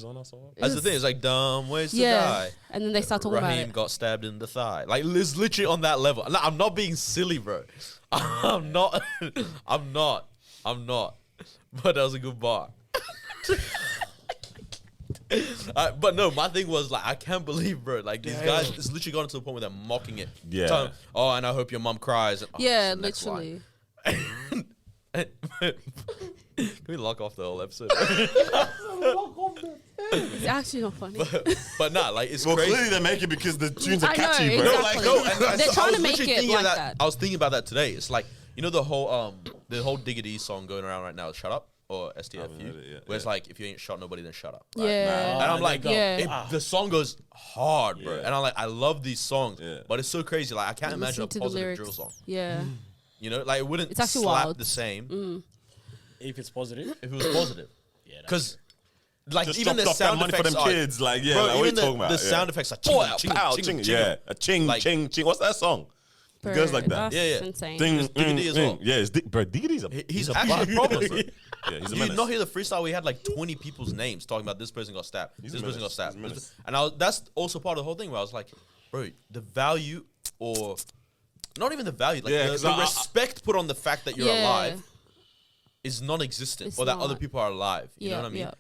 Speaker 1: thing. It's like dumb ways to
Speaker 2: Yeah.
Speaker 1: die.
Speaker 2: And then they start talking about
Speaker 1: Raheem
Speaker 2: it.
Speaker 1: got stabbed in the thigh. Like, it's literally on that level. Like, I'm not being silly, bro. I'm not. I'm not. But that was a good bar. But no, my thing was like, I can't believe, bro. Like, these guys, it's literally gotten to the point where they're mocking it.
Speaker 4: Yeah.
Speaker 1: Telling them, oh, and I hope your mom cries. And,
Speaker 2: Yeah,
Speaker 1: it's the next line.
Speaker 2: literally.
Speaker 1: Can we lock off the whole episode?
Speaker 2: It's actually not funny.
Speaker 1: But nah, like, it's
Speaker 4: Well,
Speaker 1: crazy.
Speaker 4: clearly they make it because the tunes are
Speaker 2: I know,
Speaker 4: catchy, bro.
Speaker 2: exactly.
Speaker 1: Like, no, and
Speaker 2: They're
Speaker 1: so
Speaker 2: trying
Speaker 1: I was
Speaker 2: to make
Speaker 1: literally
Speaker 2: it
Speaker 1: thinking
Speaker 2: like
Speaker 1: of
Speaker 2: that.
Speaker 1: I was thinking about that today. It's like, you know, the whole Diggity song going around right now is Shut Up or
Speaker 4: haven't
Speaker 1: STFU,
Speaker 4: heard it yet,
Speaker 1: where it's
Speaker 4: yeah.
Speaker 1: like, if you ain't shot nobody, then shut up. Right?
Speaker 2: Yeah.
Speaker 1: And I'm like,
Speaker 2: Yeah.
Speaker 1: the song goes hard, bro.
Speaker 4: Yeah.
Speaker 1: And I'm like, I love these songs,
Speaker 4: Yeah.
Speaker 1: but it's so crazy. Like, I can't imagine
Speaker 2: Listen
Speaker 1: a
Speaker 2: to the
Speaker 1: positive
Speaker 2: lyrics.
Speaker 1: drill song.
Speaker 2: Yeah.
Speaker 1: You know, like, it wouldn't
Speaker 2: It's actually
Speaker 1: slap
Speaker 2: wild.
Speaker 1: the same
Speaker 3: If it's positive.
Speaker 1: if it was positive.
Speaker 3: Yeah.
Speaker 1: Because, like,
Speaker 4: Just
Speaker 1: even
Speaker 4: chopped
Speaker 1: the
Speaker 4: off that
Speaker 1: sound
Speaker 4: money for
Speaker 1: effects
Speaker 4: them
Speaker 1: are,
Speaker 4: kids. Like, yeah,
Speaker 1: bro,
Speaker 4: like, what are you
Speaker 1: even
Speaker 4: talking about?
Speaker 1: the
Speaker 4: Yeah.
Speaker 1: sound effects are
Speaker 4: Pow,
Speaker 1: ching,
Speaker 4: pow,
Speaker 1: ching,
Speaker 4: ching.
Speaker 1: ching.
Speaker 4: Yeah, a ching,
Speaker 1: Like-
Speaker 4: ching, ching. What's that song? It goes like that.
Speaker 2: That's
Speaker 1: Yeah, yeah.
Speaker 2: insane.
Speaker 4: Ding,
Speaker 1: Diggity as well.
Speaker 4: Yeah, it's bro. Diggity's a
Speaker 1: He's actually a problem, bro.
Speaker 4: Yeah, he's a
Speaker 1: Did you
Speaker 4: menace.
Speaker 1: not hear the freestyle? We had like 20 people's names talking about this person got stabbed.
Speaker 4: He's
Speaker 1: This
Speaker 4: a
Speaker 1: person got
Speaker 4: menace.
Speaker 1: stabbed.
Speaker 4: He's a menace.
Speaker 1: And that's also part of the whole thing where I was like, bro, the value or not even the value, like
Speaker 4: Yeah,
Speaker 1: the
Speaker 4: 'cause I-
Speaker 1: respect put on the fact that you're
Speaker 2: Yeah.
Speaker 1: alive is non-existent,
Speaker 2: It's
Speaker 1: or that other
Speaker 2: not.
Speaker 1: people are alive. You know
Speaker 2: Yeah,
Speaker 1: what I mean?
Speaker 2: yeah.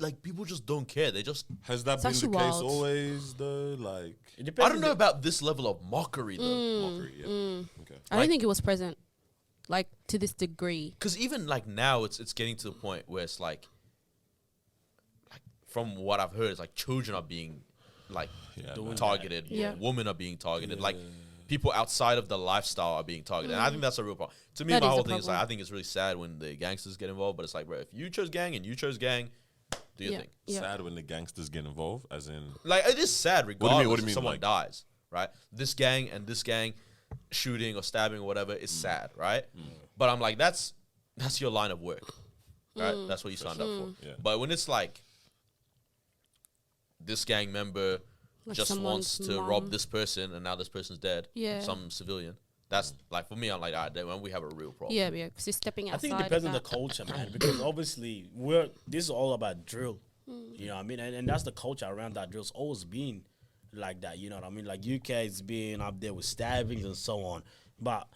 Speaker 1: Like people just don't care. They just.
Speaker 4: Has that
Speaker 2: It's
Speaker 4: been the
Speaker 2: actually
Speaker 4: case
Speaker 2: wild.
Speaker 4: always though? Like
Speaker 3: It depends
Speaker 1: I don't
Speaker 3: on
Speaker 1: know
Speaker 3: the-
Speaker 1: about this level of mockery though,
Speaker 4: mockery. Yeah. Okay.
Speaker 2: I don't think it was present, like to this degree.
Speaker 1: because even like now it's getting to the point where it's like from what I've heard, it's like children are being like
Speaker 4: Yeah,
Speaker 1: targeted.
Speaker 2: Yeah.
Speaker 1: Women are being targeted. Like people outside of the lifestyle are being targeted. And I think that's a real problem. To me,
Speaker 2: That
Speaker 1: my
Speaker 2: is a
Speaker 1: whole thing is like,
Speaker 2: problem.
Speaker 1: I think it's really sad when the gangsters get involved, but it's like, bro, if you chose gang and you chose gang, do your
Speaker 2: Yeah.
Speaker 1: thing.
Speaker 2: Yeah.
Speaker 4: Sad when the gangsters get involved, as in
Speaker 1: Like, it is sad
Speaker 4: What
Speaker 1: regardless
Speaker 4: do you
Speaker 1: if
Speaker 4: mean,
Speaker 1: someone
Speaker 4: like-
Speaker 1: dies, right? This gang and this gang shooting or stabbing or whatever is sad, right? But I'm like, that's your line of work, right? That's what you signed up for.
Speaker 4: Yeah.
Speaker 1: But when it's like, this gang member
Speaker 2: Like
Speaker 1: just wants
Speaker 2: someone's
Speaker 1: to
Speaker 2: mom.
Speaker 1: rob this person and now this person's dead,
Speaker 2: Yeah.
Speaker 1: some civilian. That's like, for me, I'm like, all right, then we have a real problem.
Speaker 2: Yeah, because you're stepping
Speaker 3: I
Speaker 2: outside.
Speaker 3: think it depends on
Speaker 2: of
Speaker 3: the
Speaker 2: that.
Speaker 3: culture, man. Because obviously, this is all about drill. You know what I mean? And that's the culture around that drill's always been like that. You know what I mean? Like UK's been up there with stabbings and so on. But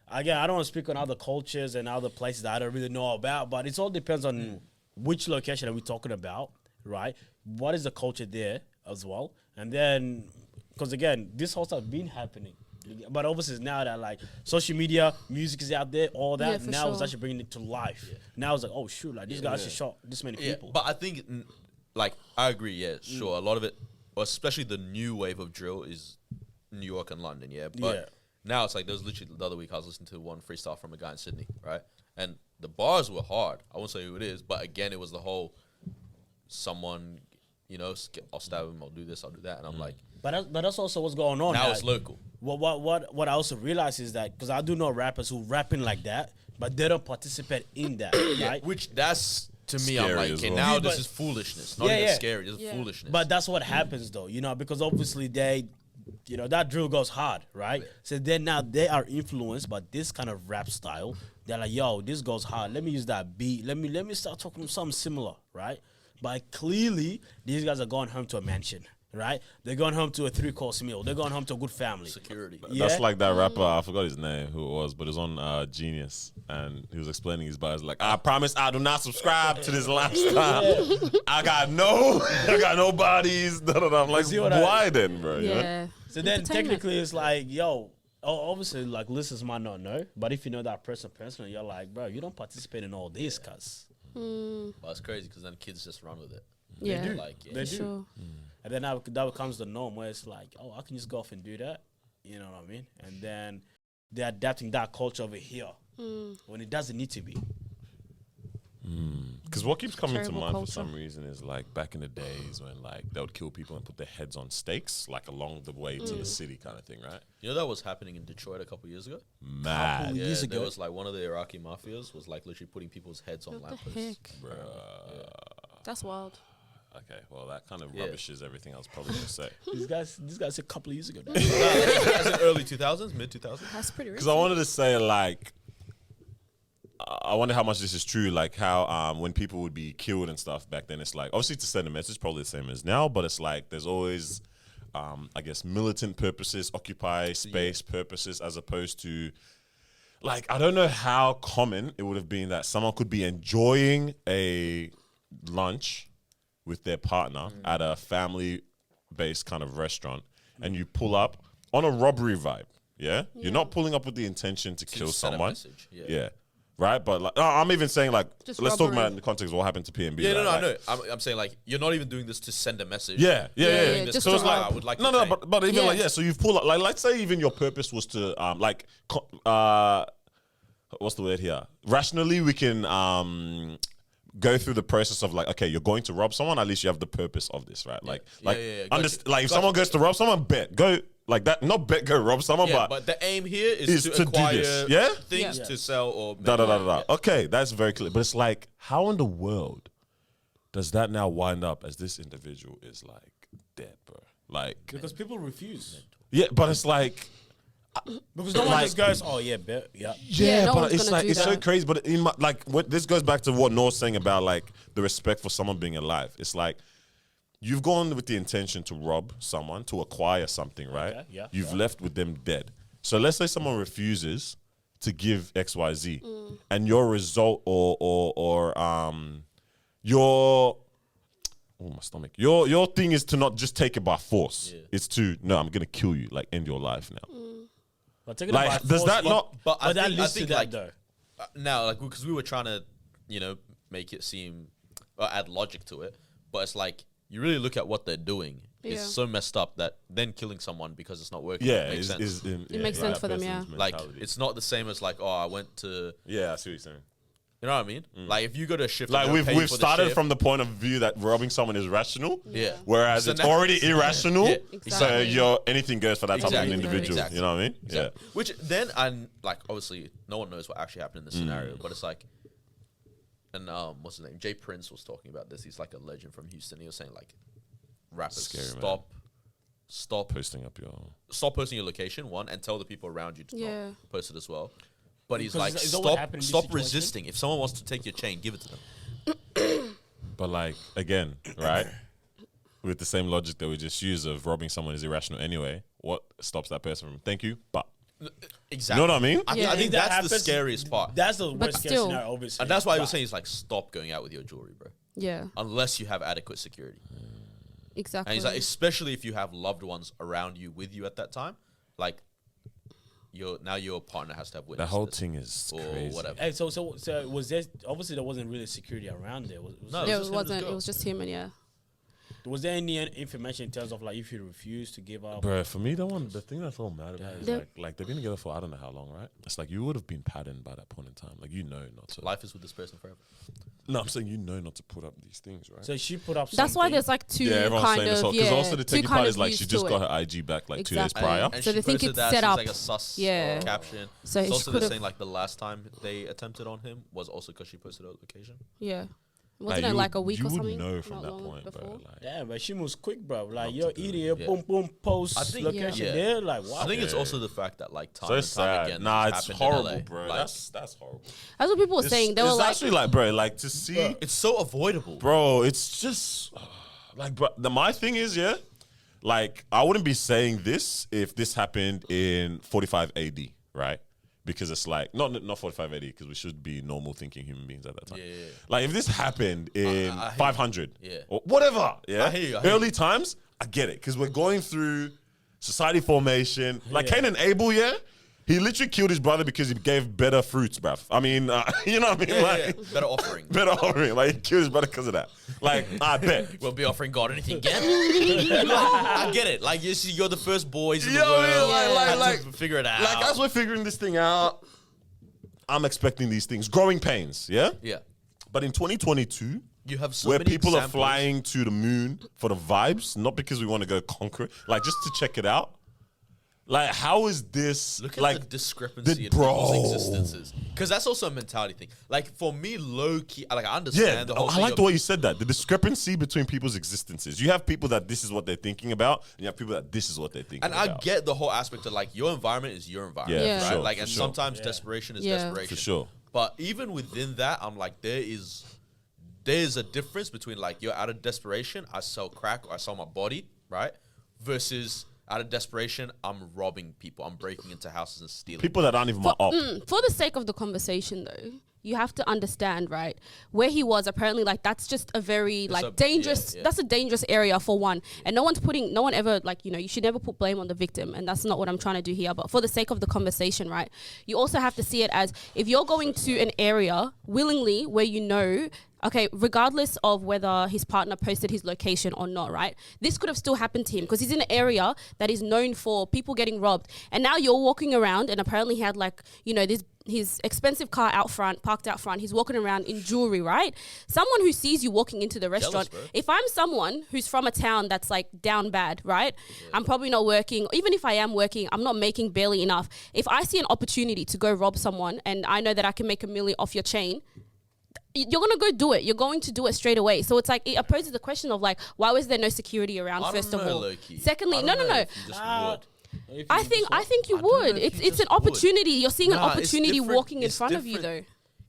Speaker 3: again, I don't want to speak on other cultures and other places that I don't really know about. But it all depends on which location are we talking about, right? What is the culture there as well? And then, because again, this whole stuff been happening. But obviously, it's now that like social media, music is out there, all that.
Speaker 2: Yeah, for
Speaker 3: now it's
Speaker 2: sure.
Speaker 3: actually bringing it to life. Now it's like, oh shoot, like these guys actually shot this many
Speaker 1: Yeah,
Speaker 3: people.
Speaker 1: but I think, like, I agree. Yeah, sure. A lot of it, or especially the new wave of drill, is New York and London. Yeah, but
Speaker 3: Yeah.
Speaker 1: now it's like there was literally the other week I was listening to one freestyle from a guy in Sydney, right? And the bars were hard. I won't say who it is, but again, it was the whole someone, you know, I'll stab him, I'll do this, I'll do that, and I'm like,
Speaker 3: But that's also what's going on.
Speaker 1: now
Speaker 3: that-
Speaker 1: it's local.
Speaker 3: What I also realize is that because I do know rappers who rapping like that, but they don't participate in that, right?
Speaker 1: Which that's to me, I'm
Speaker 4: Scary
Speaker 1: like,
Speaker 4: as
Speaker 1: okay,
Speaker 4: well.
Speaker 1: now
Speaker 3: Yeah,
Speaker 1: this
Speaker 3: but-
Speaker 1: is foolishness. Not
Speaker 3: Yeah,
Speaker 1: even
Speaker 3: yeah.
Speaker 1: scary, this is
Speaker 2: Yeah.
Speaker 1: foolishness.
Speaker 3: But that's what happens though, you know, because obviously that drill goes hard, right? So then now they are influenced by this kind of rap style. They're like, yo, this goes hard. Let me use that beat. Let me start talking something similar, right? But clearly, these guys are going home to a mansion, right? They're going home to a 3-course meal. They're going home to a good family.
Speaker 1: security.
Speaker 3: Yeah.
Speaker 4: That's like that rapper. I forgot his name, who it was, but it was on Genius, and he was explaining his bars like, "I promise, I do not subscribe to this lifestyle. I got no bodies." Da, da, da. I'm like,
Speaker 3: See what I-
Speaker 4: why then, bro? You know?
Speaker 2: Yeah.
Speaker 3: So then
Speaker 2: Entertainment.
Speaker 3: technically it's like, yo, obviously like listeners might not know, but if you know that person personally, you're like, bro, you don't participate in all this, cuz.
Speaker 1: But it's crazy because then kids just run with it.
Speaker 2: Yeah.
Speaker 1: They're like, yeah.
Speaker 3: They
Speaker 2: For
Speaker 3: do.
Speaker 2: sure.
Speaker 3: And then that becomes the norm where it's like, oh, I can just go off and do that. You know what I mean? And then they're adapting that culture over here when it doesn't need to be.
Speaker 4: Because what keeps coming to
Speaker 2: Terrible
Speaker 4: mind
Speaker 2: culture.
Speaker 4: for some reason is like back in the days when like they would kill people and put their heads on stakes like along the way to the city kind of thing, right?
Speaker 1: You know that was happening in Detroit a couple years ago?
Speaker 4: Mad.
Speaker 3: Couple
Speaker 1: Yeah,
Speaker 3: years
Speaker 1: there
Speaker 3: ago.
Speaker 1: was like one of the Iraqi mafias was like literally putting people's heads on
Speaker 2: What the
Speaker 1: lampposts.
Speaker 2: heck? That's wild.
Speaker 4: Okay, well that kind of
Speaker 1: Yeah.
Speaker 4: rubbishes everything I was probably gonna say.
Speaker 3: These guys a couple of years ago.
Speaker 1: As in early 2000s, mid 2000s.
Speaker 2: That's pretty
Speaker 4: Because I wanted to say like, I wonder how much this is true. Like how when people would be killed and stuff back then, it's like obviously to send a message, probably the same as now, but it's like there's always I guess, militant purposes, occupy space purposes, as opposed to, like, I don't know how common it would have been that someone could be enjoying a lunch with their partner at a family-based kind of restaurant, and you pull up on a robbery vibe. Yeah? You're not pulling up with the intention to kill
Speaker 1: send a
Speaker 4: someone.
Speaker 1: message,
Speaker 4: Yeah. Right? But like, I'm even saying, like,
Speaker 2: Just
Speaker 4: let's talk
Speaker 2: robbery.
Speaker 4: about in the context of what happened to PNB.
Speaker 1: Yeah,
Speaker 4: right?
Speaker 1: no, I
Speaker 4: Like,
Speaker 1: know. I'm saying, like, you're not even doing this to send a message.
Speaker 4: Yeah.
Speaker 2: Yeah,
Speaker 1: Doing this
Speaker 2: just
Speaker 1: to
Speaker 2: to
Speaker 1: it's like,
Speaker 2: rob.
Speaker 1: I would like
Speaker 4: No,
Speaker 1: to
Speaker 4: no,
Speaker 1: say.
Speaker 4: but even
Speaker 2: Yeah.
Speaker 4: like, so you've pulled up, like, let's say even your purpose was to, what's the word here? Rationally, we can go through the process of, like, okay, you're going to rob someone, at least you have the purpose of this, right? Like,
Speaker 1: Yeah. Gotcha.
Speaker 4: like if
Speaker 1: Gotcha.
Speaker 4: someone goes to rob someone, bet, go, like that, not bet, go rob someone,
Speaker 1: Yeah,
Speaker 4: but
Speaker 1: but the aim here
Speaker 4: is
Speaker 1: is
Speaker 4: to
Speaker 1: to
Speaker 4: do
Speaker 1: acquire
Speaker 4: this, yeah?
Speaker 1: things
Speaker 2: Yeah.
Speaker 1: to sell or
Speaker 4: da da da da.
Speaker 1: Yeah.
Speaker 4: Okay, that's very clear. But it's like, how in the world does that now wind up as this individual is like dead, bro? Like,
Speaker 3: Because people refuse.
Speaker 4: yeah, but it's like,
Speaker 3: Because no one
Speaker 4: Like-
Speaker 3: just goes, oh yeah, bet, yeah.
Speaker 2: Yeah, no
Speaker 4: but
Speaker 2: one's
Speaker 4: it's
Speaker 2: gonna
Speaker 4: like
Speaker 2: do
Speaker 4: it's so
Speaker 2: that.
Speaker 4: crazy. But in my, like, what this goes back to what Noah's saying about, like, the respect for someone being alive. It's like you've gone with the intention to rob someone, to acquire something, right?
Speaker 3: Okay, yeah,
Speaker 4: You've left with them dead. So let's say someone refuses to give XYZ, and your result or your my stomach. Your thing is to not just take it by force.
Speaker 1: Yeah.
Speaker 4: It's to, no, I'm gonna kill you, like, end your life now.
Speaker 3: But taking
Speaker 4: Like,
Speaker 3: it by
Speaker 4: does
Speaker 3: force,
Speaker 4: that not?
Speaker 1: But I
Speaker 3: that
Speaker 1: think,
Speaker 3: leads to that
Speaker 1: like,
Speaker 3: though.
Speaker 1: now, like, because we were trying to, make it seem, or add logic to it, but it's like, you really look at what they're doing.
Speaker 2: Yeah.
Speaker 1: It's so messed up that then killing someone because it's not working
Speaker 4: Yeah,
Speaker 1: makes sense.
Speaker 2: It makes sense for them, yeah.
Speaker 1: Like, it's not the same as, like, oh, I went to,
Speaker 4: yeah, I see what you're saying.
Speaker 1: you know what I mean? Like, if you go to a shift,
Speaker 4: Like,
Speaker 1: and they're paying
Speaker 4: we've
Speaker 1: for the
Speaker 4: started
Speaker 1: shift-
Speaker 4: from the point of view that robbing someone is rational,
Speaker 1: Yeah.
Speaker 4: whereas
Speaker 1: So
Speaker 4: it's
Speaker 1: now-
Speaker 4: already irrational.
Speaker 1: Yeah.
Speaker 4: So
Speaker 2: Exactly.
Speaker 4: anything goes for that type of
Speaker 1: Exactly.
Speaker 4: an individual.
Speaker 1: Exactly.
Speaker 4: You know what I mean? Yeah.
Speaker 1: Which then, and like, obviously, no one knows what actually happened in the scenario, but it's like, and what's his name? Jay Prince was talking about this. He's like a legend from Houston. He was saying, like, rappers,
Speaker 4: Scary, man.
Speaker 1: stop
Speaker 4: Posting up your.
Speaker 1: posting your location, one, and tell the people around you to
Speaker 2: Yeah.
Speaker 1: not post it as well. But he's
Speaker 3: Because
Speaker 1: like,
Speaker 3: is that what happened in this
Speaker 1: stop
Speaker 3: situation?
Speaker 1: resisting. If someone wants to take your chain, give it to them.
Speaker 4: But, like, again, right? With the same logic that we just used of robbing someone is irrational anyway, what stops that person from, thank you, but.
Speaker 1: Exactly.
Speaker 4: You know what I mean?
Speaker 1: I
Speaker 2: Yeah.
Speaker 1: think
Speaker 3: that
Speaker 1: that's the
Speaker 3: happens-
Speaker 1: scariest part.
Speaker 3: That's the worst case
Speaker 2: still-
Speaker 3: scenario, obviously.
Speaker 1: And that's why he was
Speaker 3: But-
Speaker 1: saying, he's like, stop going out with your jewelry, bro.
Speaker 2: Yeah,
Speaker 1: Unless you have adequate security.
Speaker 2: exactly.
Speaker 1: And he's like, especially if you have loved ones around you with you at that time, like your partner has to have
Speaker 4: The
Speaker 1: witnessed
Speaker 4: whole
Speaker 1: this
Speaker 4: thing is
Speaker 1: or
Speaker 4: crazy.
Speaker 1: whatever.
Speaker 3: Hey, so was there obviously there wasn't really security around there?
Speaker 1: No.
Speaker 2: yeah,
Speaker 1: just
Speaker 2: it
Speaker 1: him and his
Speaker 2: wasn't. It
Speaker 1: girl.
Speaker 2: was just him and yeah.
Speaker 3: Was there any information in terms of, like, if you refuse to give up?
Speaker 4: Bro, for me, the thing that's all mad about is,
Speaker 2: The-
Speaker 4: like they've been together for I don't know how long, right? It's like you would have been patterned by that point in time. Like, not to.
Speaker 1: Life is with this person forever.
Speaker 4: No, I'm saying not to put up these things, right?
Speaker 3: So she put up.
Speaker 2: That's why
Speaker 3: something.
Speaker 2: there's like two
Speaker 4: Yeah, everyone's
Speaker 2: kind
Speaker 4: saying this
Speaker 2: of
Speaker 4: because
Speaker 2: yeah.
Speaker 4: also the
Speaker 2: two
Speaker 4: taking part
Speaker 2: kind
Speaker 4: is
Speaker 2: of
Speaker 4: like
Speaker 2: views
Speaker 4: she just
Speaker 2: to
Speaker 4: got
Speaker 2: it.
Speaker 4: her IG back like 2 days
Speaker 2: Exactly.
Speaker 4: prior.
Speaker 1: And
Speaker 2: So
Speaker 1: she
Speaker 2: they think
Speaker 1: posted
Speaker 2: it's
Speaker 1: that
Speaker 2: set
Speaker 1: as,
Speaker 2: up.
Speaker 1: like a sus
Speaker 2: Yeah.
Speaker 1: caption.
Speaker 2: So
Speaker 1: It's
Speaker 2: she
Speaker 1: also
Speaker 2: could've-
Speaker 1: saying like the last time they attempted on him was also because she posted a location.
Speaker 2: Yeah, wasn't it
Speaker 4: you
Speaker 2: like a
Speaker 4: would-
Speaker 2: week
Speaker 4: you
Speaker 2: or
Speaker 4: would
Speaker 2: something?
Speaker 4: know from
Speaker 2: Not
Speaker 4: that
Speaker 2: long
Speaker 4: point,
Speaker 2: before.
Speaker 4: bro. Like,
Speaker 3: Damn, but she moves quick, bro. Like,
Speaker 4: Not
Speaker 3: yo,
Speaker 4: to do.
Speaker 3: idiot,
Speaker 1: Yeah.
Speaker 3: boom, boom, post
Speaker 1: I think-
Speaker 3: location
Speaker 1: yeah.
Speaker 3: there. Like, wow.
Speaker 1: I think it's
Speaker 4: Yeah.
Speaker 1: also the fact that like time
Speaker 4: so
Speaker 1: and time
Speaker 4: sad.
Speaker 1: again.
Speaker 4: Nah,
Speaker 1: this
Speaker 4: it's
Speaker 1: happened in
Speaker 4: horrible,
Speaker 1: LA.
Speaker 4: bro.
Speaker 1: Like,
Speaker 4: That's horrible.
Speaker 2: That's what people were saying. They were
Speaker 4: it's
Speaker 2: like,
Speaker 4: actually like, bro, to see,
Speaker 1: it's so avoidable.
Speaker 4: bro, it's just like, bro. My thing is, yeah, like I wouldn't be saying this if this happened in 45 AD, right? Because it's like not 45 AD because we should be normal thinking human beings at that time.
Speaker 1: Yeah.
Speaker 4: Like if this happened in
Speaker 1: I hear you.
Speaker 4: 500,
Speaker 1: Yeah.
Speaker 4: or whatever, yeah,
Speaker 1: I hear you, I hear
Speaker 4: early times, I get it because we're going through society formation. Like
Speaker 3: Yeah.
Speaker 4: Cain and Abel, yeah. He literally killed his brother because he gave better fruits, bruv. I mean, you know what I mean?
Speaker 1: Yeah,
Speaker 4: Like,
Speaker 1: yeah. Better offering.
Speaker 4: better offering. Like, he killed his brother because of that. Like, I bet.
Speaker 1: We'll be offering God anything again. I get it. Like you're the first boys in the
Speaker 4: Yo,
Speaker 1: world.
Speaker 4: yeah,
Speaker 1: Had to figure it out.
Speaker 4: Like, as we're figuring this thing out, I'm expecting these things. Growing pains, yeah?
Speaker 1: yeah,
Speaker 4: But in 2022,
Speaker 1: you have so
Speaker 4: where
Speaker 1: many
Speaker 4: people are
Speaker 1: examples.
Speaker 4: flying to the moon for the vibes, not because we want to go conquer it, like, just to check it out. Like, how is this,
Speaker 1: Look at
Speaker 4: like,
Speaker 1: the discrepancy in
Speaker 4: bro.
Speaker 1: people's existences. Because that's also a mentality thing. Like, for me, low-key, like, I understand
Speaker 4: yeah,
Speaker 1: the whole
Speaker 4: I
Speaker 1: thing
Speaker 4: like
Speaker 1: of-
Speaker 4: the way you said that. The discrepancy between people's existences. You have people that this is what they're thinking about, and you have people that this is what they're thinking
Speaker 1: And
Speaker 4: about.
Speaker 1: I get the whole aspect of, like, your environment is your environment,
Speaker 4: Yeah,
Speaker 2: for
Speaker 1: right?
Speaker 4: sure,
Speaker 1: Like,
Speaker 4: for
Speaker 1: and
Speaker 4: sure.
Speaker 1: sometimes desperation is
Speaker 2: Yeah.
Speaker 1: desperation.
Speaker 4: For sure.
Speaker 1: But even within that, I'm like, there's a difference between, like, you're out of desperation, I sell crack or I sell my body, right? versus out of desperation, I'm robbing people. I'm breaking into houses and stealing.
Speaker 4: People that aren't even my op.
Speaker 2: For the sake of the conversation, though, you have to understand, right, where he was. Apparently, like, that's just a very dangerous. That's a dangerous area for one, and no one ever, like, you should never put blame on the victim, and that's not what I'm trying to do here. But for the sake of the conversation, right, you also have to see it as if you're going to an area willingly where okay, regardless of whether his partner posted his location or not, right? This could have still happened to him because he's in an area that is known for people getting robbed. And now you're walking around, and apparently he had his expensive car parked out front. He's walking around in jewelry, right? Someone who sees you walking into the restaurant, if I'm someone who's from a town that's like down bad, right? Yeah. I'm probably not working. Even if I am working, I'm not making barely enough. If I see an opportunity to go rob someone and I know that I can make $1 million off your chain, you're going to go do it. You're going to do it straight away. So it's like, it poses the question of like, why was there no security around, first of all? Secondly, no. I think you would. It's an opportunity. You're seeing an opportunity walking in front of you, though.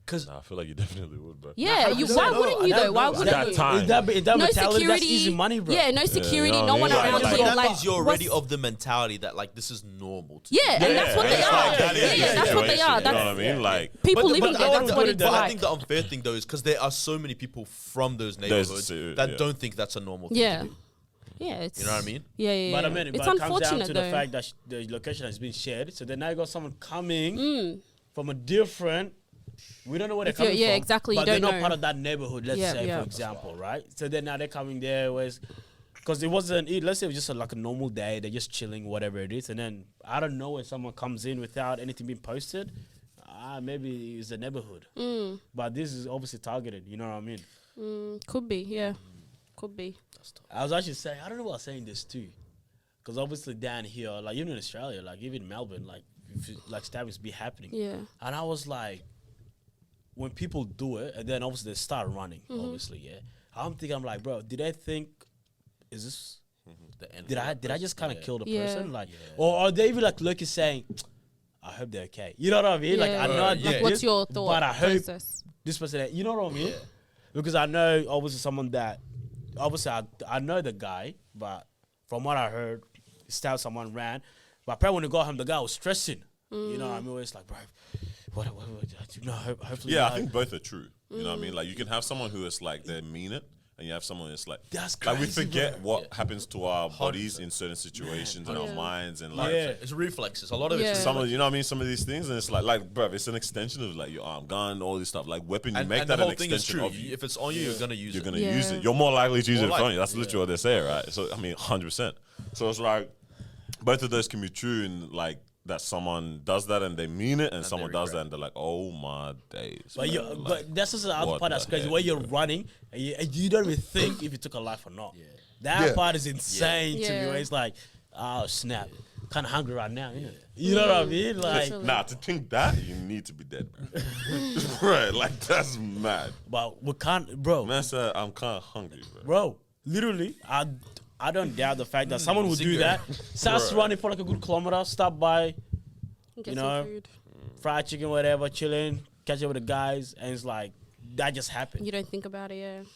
Speaker 4: Because I feel like you definitely would, bro.
Speaker 2: Yeah, why wouldn't you though? Why wouldn't you?
Speaker 3: That no security, that's easy money, bro.
Speaker 2: Yeah, no security, no one around you.
Speaker 1: That means you're already of the mentality that like this is normal.
Speaker 2: And that's what they are. That's what they are.
Speaker 4: You know what I mean? Like
Speaker 2: people living there. That's what it's like.
Speaker 1: I think the unfair thing though is because there are so many people from those neighborhoods that don't think that's a normal thing.
Speaker 2: Yeah.
Speaker 1: To do.
Speaker 2: Yeah, it's,
Speaker 1: you know what I mean?
Speaker 2: Yeah.
Speaker 3: But I mean,
Speaker 2: it's
Speaker 3: unfortunate. It comes down to
Speaker 2: though.
Speaker 3: the fact that the location has been shared. So then now you got someone coming from a different. We don't know where they're coming from.
Speaker 2: Yeah, exactly.
Speaker 3: But
Speaker 2: you don't
Speaker 3: they're
Speaker 2: know.
Speaker 3: not part of that neighborhood. Let's say, for example, right? So then now they're coming there, because it wasn't. Let's say it was just like a normal day. They're just chilling, whatever it is, and then I don't know when someone comes in without anything being posted. Maybe it's the neighborhood. But this is obviously targeted. You know what I mean?
Speaker 2: Could be. Yeah, could be.
Speaker 3: I was actually saying, I don't know why I was saying this too, because obviously down here, like even in Australia, like even in Melbourne, like stabbings be happening.
Speaker 2: Yeah.
Speaker 3: And I was like, when people do it, and then obviously they start running, obviously, yeah. I'm like, bro, did I think, is this, the end did I just kind of kill the person? Like, or are they even like looking saying, I hope they're okay. You know what I mean? Like, I know.
Speaker 2: Like, what's your thought?
Speaker 3: But I hope
Speaker 2: process?
Speaker 3: This person, you know what I mean? Because I know, obviously, someone that, obviously, I know the guy, but from what I heard, stabbed someone, ran. But apparently when he got home, the guy was stressing. You know what I mean? It's like, bro, what you know, hopefully.
Speaker 4: Yeah, I think both are true. You know what I mean? Like, you can have someone who is like, they mean it, and you have someone that's like,
Speaker 3: that's crazy.
Speaker 4: Like, we forget what happens to our bodies in certain situations and our minds, and like,
Speaker 1: it's reflexes. A lot of it's
Speaker 4: you know what I mean? Some of these things, and it's like, bro, it's an extension of like your arm, gun, all this stuff. Like, weapon, you make that an extension of you.
Speaker 1: If it's on you, you're gonna use it.
Speaker 4: You're gonna use it. You're more likely to use it on you. That's literally what they say, right? So, I mean, 100%. So it's like, both of those can be true in like, that someone does that and they mean it, and someone does that and they're like, "Oh my days!"
Speaker 3: But, but that's just the other part that's crazy. Where you're running and you don't even think if you took a life or not. That part is insane to me. Where it's like, "Oh snap, kind of hungry right now." You know what I mean? Like,
Speaker 4: to think that you need to be dead, bro. Right? Like that's mad.
Speaker 3: But we can't, bro.
Speaker 4: Man said, "I'm kind of hungry, bro."
Speaker 3: Bro, literally, I don't doubt the fact that someone would do that. Starts running for like a good kilometer, stop by, fried chicken, whatever, chilling, catch up with the guys, and it's like, that just happened.
Speaker 2: You don't think about it,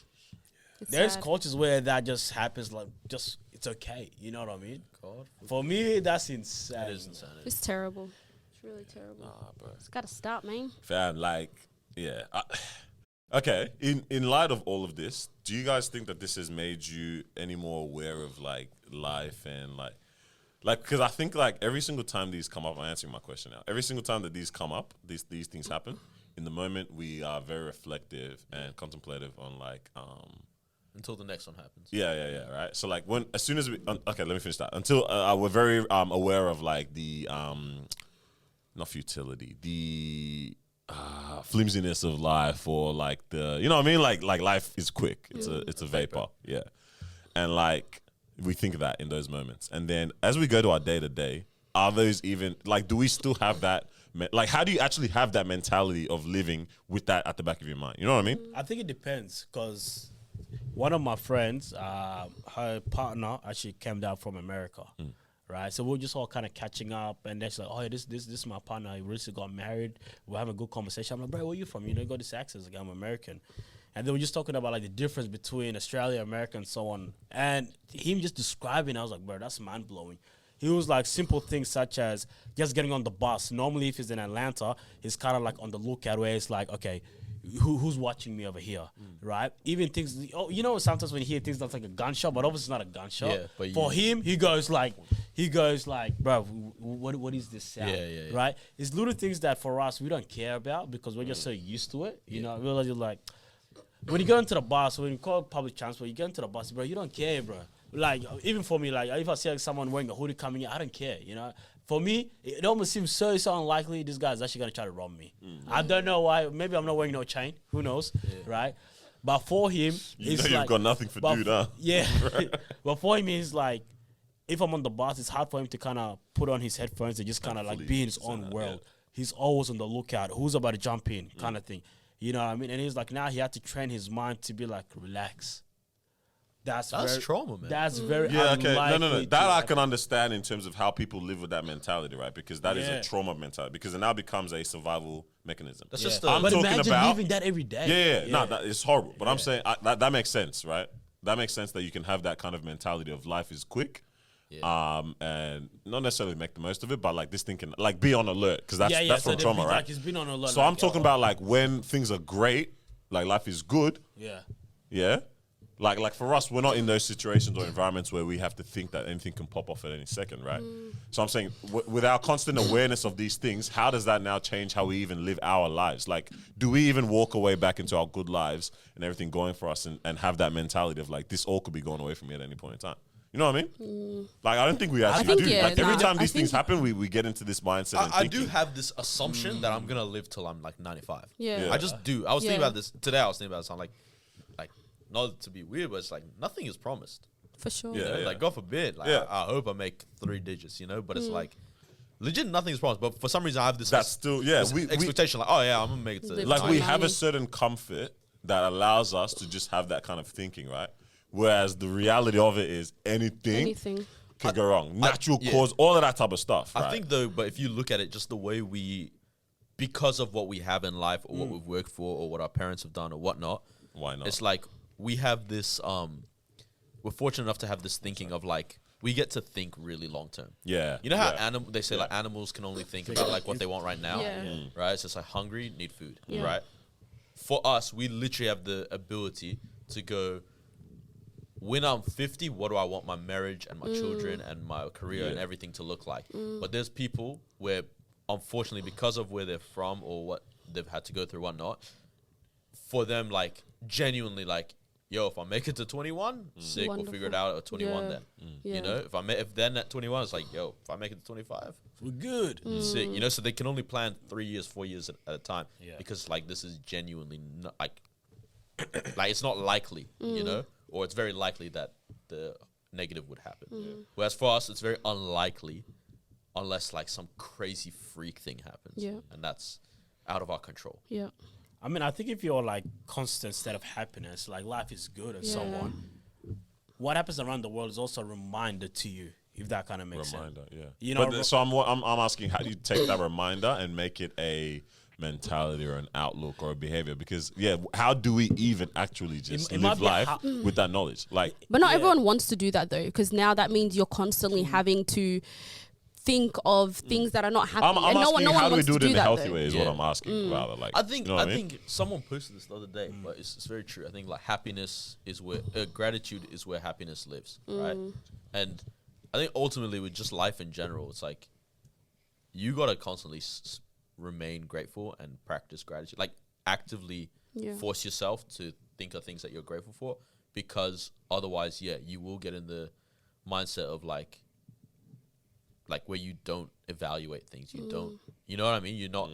Speaker 3: There's cultures where that just happens, like, just, it's okay. You know what I mean? For me, that's insane.
Speaker 1: That is insane.
Speaker 2: It's terrible. It's really terrible.
Speaker 4: Bro.
Speaker 2: It's got to stop, man.
Speaker 4: Fam, like, yeah. Okay, in light of all of this, do you guys think that this has made you any more aware of like life and like because I think like every single time these come up, I'm answering my question now. Every single time that these come up, these things happen. In the moment, we are very reflective and contemplative on like
Speaker 1: until the next one happens.
Speaker 4: Yeah, right. So like as soon as we okay, let me finish that. Until we're very aware of like the not futility, the flimsiness of life, or like the, you know what I mean, like life is quick, it's a vapor, and like we think of that in those moments, and then as we go to our day to day, are those even like, do we still have that like, how do you actually have that mentality of living with that at the back of your mind? You know what I mean?
Speaker 3: I think it depends, because one of my friends, her partner actually came down from America. Right, so we're just all kind of catching up, and then she's like, "Oh, this is my partner. He recently got married. We're having a good conversation." I'm like, "Bro, where are you from? You know, you got this accent." Like, I'm American, and they were just talking about like the difference between Australia, America, and so on. And him just describing, I was like, bro, that's mind blowing. He was like simple things such as just getting on the bus. Normally, if he's in Atlanta, he's kind of like on the lookout where it's like, okay, who's watching me over here, right? Even things, sometimes when you hear things that's like a gunshot, but obviously it's not a gunshot.
Speaker 1: Yeah, but
Speaker 3: for him, he goes like, bro, what is this sound?
Speaker 1: Yeah.
Speaker 3: Right? It's little things that for us we don't care about because we're just so used to it. You know, we're just like, when you go into the bus, when you call public transport, you get into the bus, bro, you don't care, bro. Like, even for me, like, if I see like someone wearing a hoodie coming in, I don't care, you know? For me, it almost seems so unlikely this guy's actually going to try to rob me. I don't know why. Maybe I'm not wearing no chain. Who knows, right? But for him, it's like...
Speaker 4: you've got nothing for dude, huh?
Speaker 3: Yeah. But for him, it's like, if I'm on the bus, it's hard for him to kind of put on his headphones and just kind of like be in his own world. Yeah. He's always on the lookout. Who's about to jump in kind of thing. You know what I mean? And he's like, now he had to train his mind to be like, relax. That's
Speaker 1: trauma, man.
Speaker 3: That's very
Speaker 4: okay. No. That I
Speaker 3: happen.
Speaker 4: can understand in terms of how people live with that mentality, right? Because that is a trauma mentality. Because it now becomes a survival mechanism.
Speaker 1: That's just
Speaker 3: but
Speaker 4: talking
Speaker 3: imagine
Speaker 4: about
Speaker 3: living that every day.
Speaker 4: Yeah. No, it's horrible. But I'm saying that makes sense, right? That makes sense that you can have that kind of mentality of life is quick. Yeah. And not necessarily make the most of it, but like this thing can like be on alert because that's from trauma, right?
Speaker 3: Like he's been on alert.
Speaker 4: So I'm talking about like when things are great, like life is good. Yeah. Like for us, we're not in those situations or environments where we have to think that anything can pop off at any second, right? So I'm saying with our constant awareness of these things, how does that now change how we even live our lives? Like, do we even walk away back into our good lives and everything going for us and have that mentality of like, this all could be going away from me at any point in time? You know what I mean? Like, I don't think we actually do. Like, every time these things happen, we get into this mindset.
Speaker 1: I do have this assumption that I'm going to live till I'm like 95.
Speaker 2: Yeah.
Speaker 1: I just do. I was thinking about this today. I was thinking about this. I'm like, not to be weird, but it's like nothing is promised.
Speaker 2: For sure.
Speaker 1: You know? Like, God forbid. Like, I hope I make 3 digits, you know? But it's like, legit, nothing is promised. But for some reason, I have this expectation. Like, oh, yeah, I'm going to make it to
Speaker 4: like, we have a certain comfort that allows us to just have that kind of thinking, right? Whereas the reality of it is anything can go wrong. Natural cause, all of that type of stuff.
Speaker 1: I think, though, but if you look at it, just the way because of what we have in life or what we've worked for or what our parents have done or whatnot,
Speaker 4: why not?
Speaker 1: It's like, we have this, we're fortunate enough to have this thinking of like, we get to think really long term. Yeah. You know how they say like animals can only think about like what they want right now, right? So it's like hungry, need food, right? For us, we literally have the ability to go, when I'm 50, what do I want my marriage and my children and my career and everything to look like? But there's people where, unfortunately, because of where they're from or what they've had to go through, whatnot, for them, like, genuinely, like, yo, if I make it to 21, sick, we'll figure it out at 21 then. You know, if then at 21, it's like, yo, if I make it to 25,
Speaker 3: we're good.
Speaker 1: Sick, you know, so they can only plan 3 years, 4 years at a time. Because, like, this is genuinely not, like, it's not likely, you know, or it's very likely that the negative would happen. Whereas for us, it's very unlikely unless, like, some crazy freak thing happens. And that's out of our control.
Speaker 3: I mean, I think if you're like constant state of happiness, like life is good and so on, what happens around the world is also a reminder to you, if that kind of makes sense. You know,
Speaker 4: so I'm asking, how do you take that reminder and make it a mentality or an outlook or a behavior? Because how do we even actually just live life with that knowledge? Like,
Speaker 2: but not everyone wants to do that though, because now that means you're constantly having to think of things that are not happening.
Speaker 4: I'm asking,
Speaker 2: no one
Speaker 4: how do we
Speaker 2: wants
Speaker 4: do
Speaker 2: to
Speaker 4: it in a healthy
Speaker 2: though.
Speaker 4: way is what I'm asking. Rather, like,
Speaker 1: I think
Speaker 4: you know
Speaker 1: I think someone posted this the other day, but it's very true. I think like happiness is where gratitude is where happiness lives, right? And I think ultimately with just life in general, it's like you gotta constantly remain grateful and practice gratitude, like actively force yourself to think of things that you're grateful for, because otherwise, you will get in the mindset of like where you don't evaluate things. You don't, you know what I mean? You're not,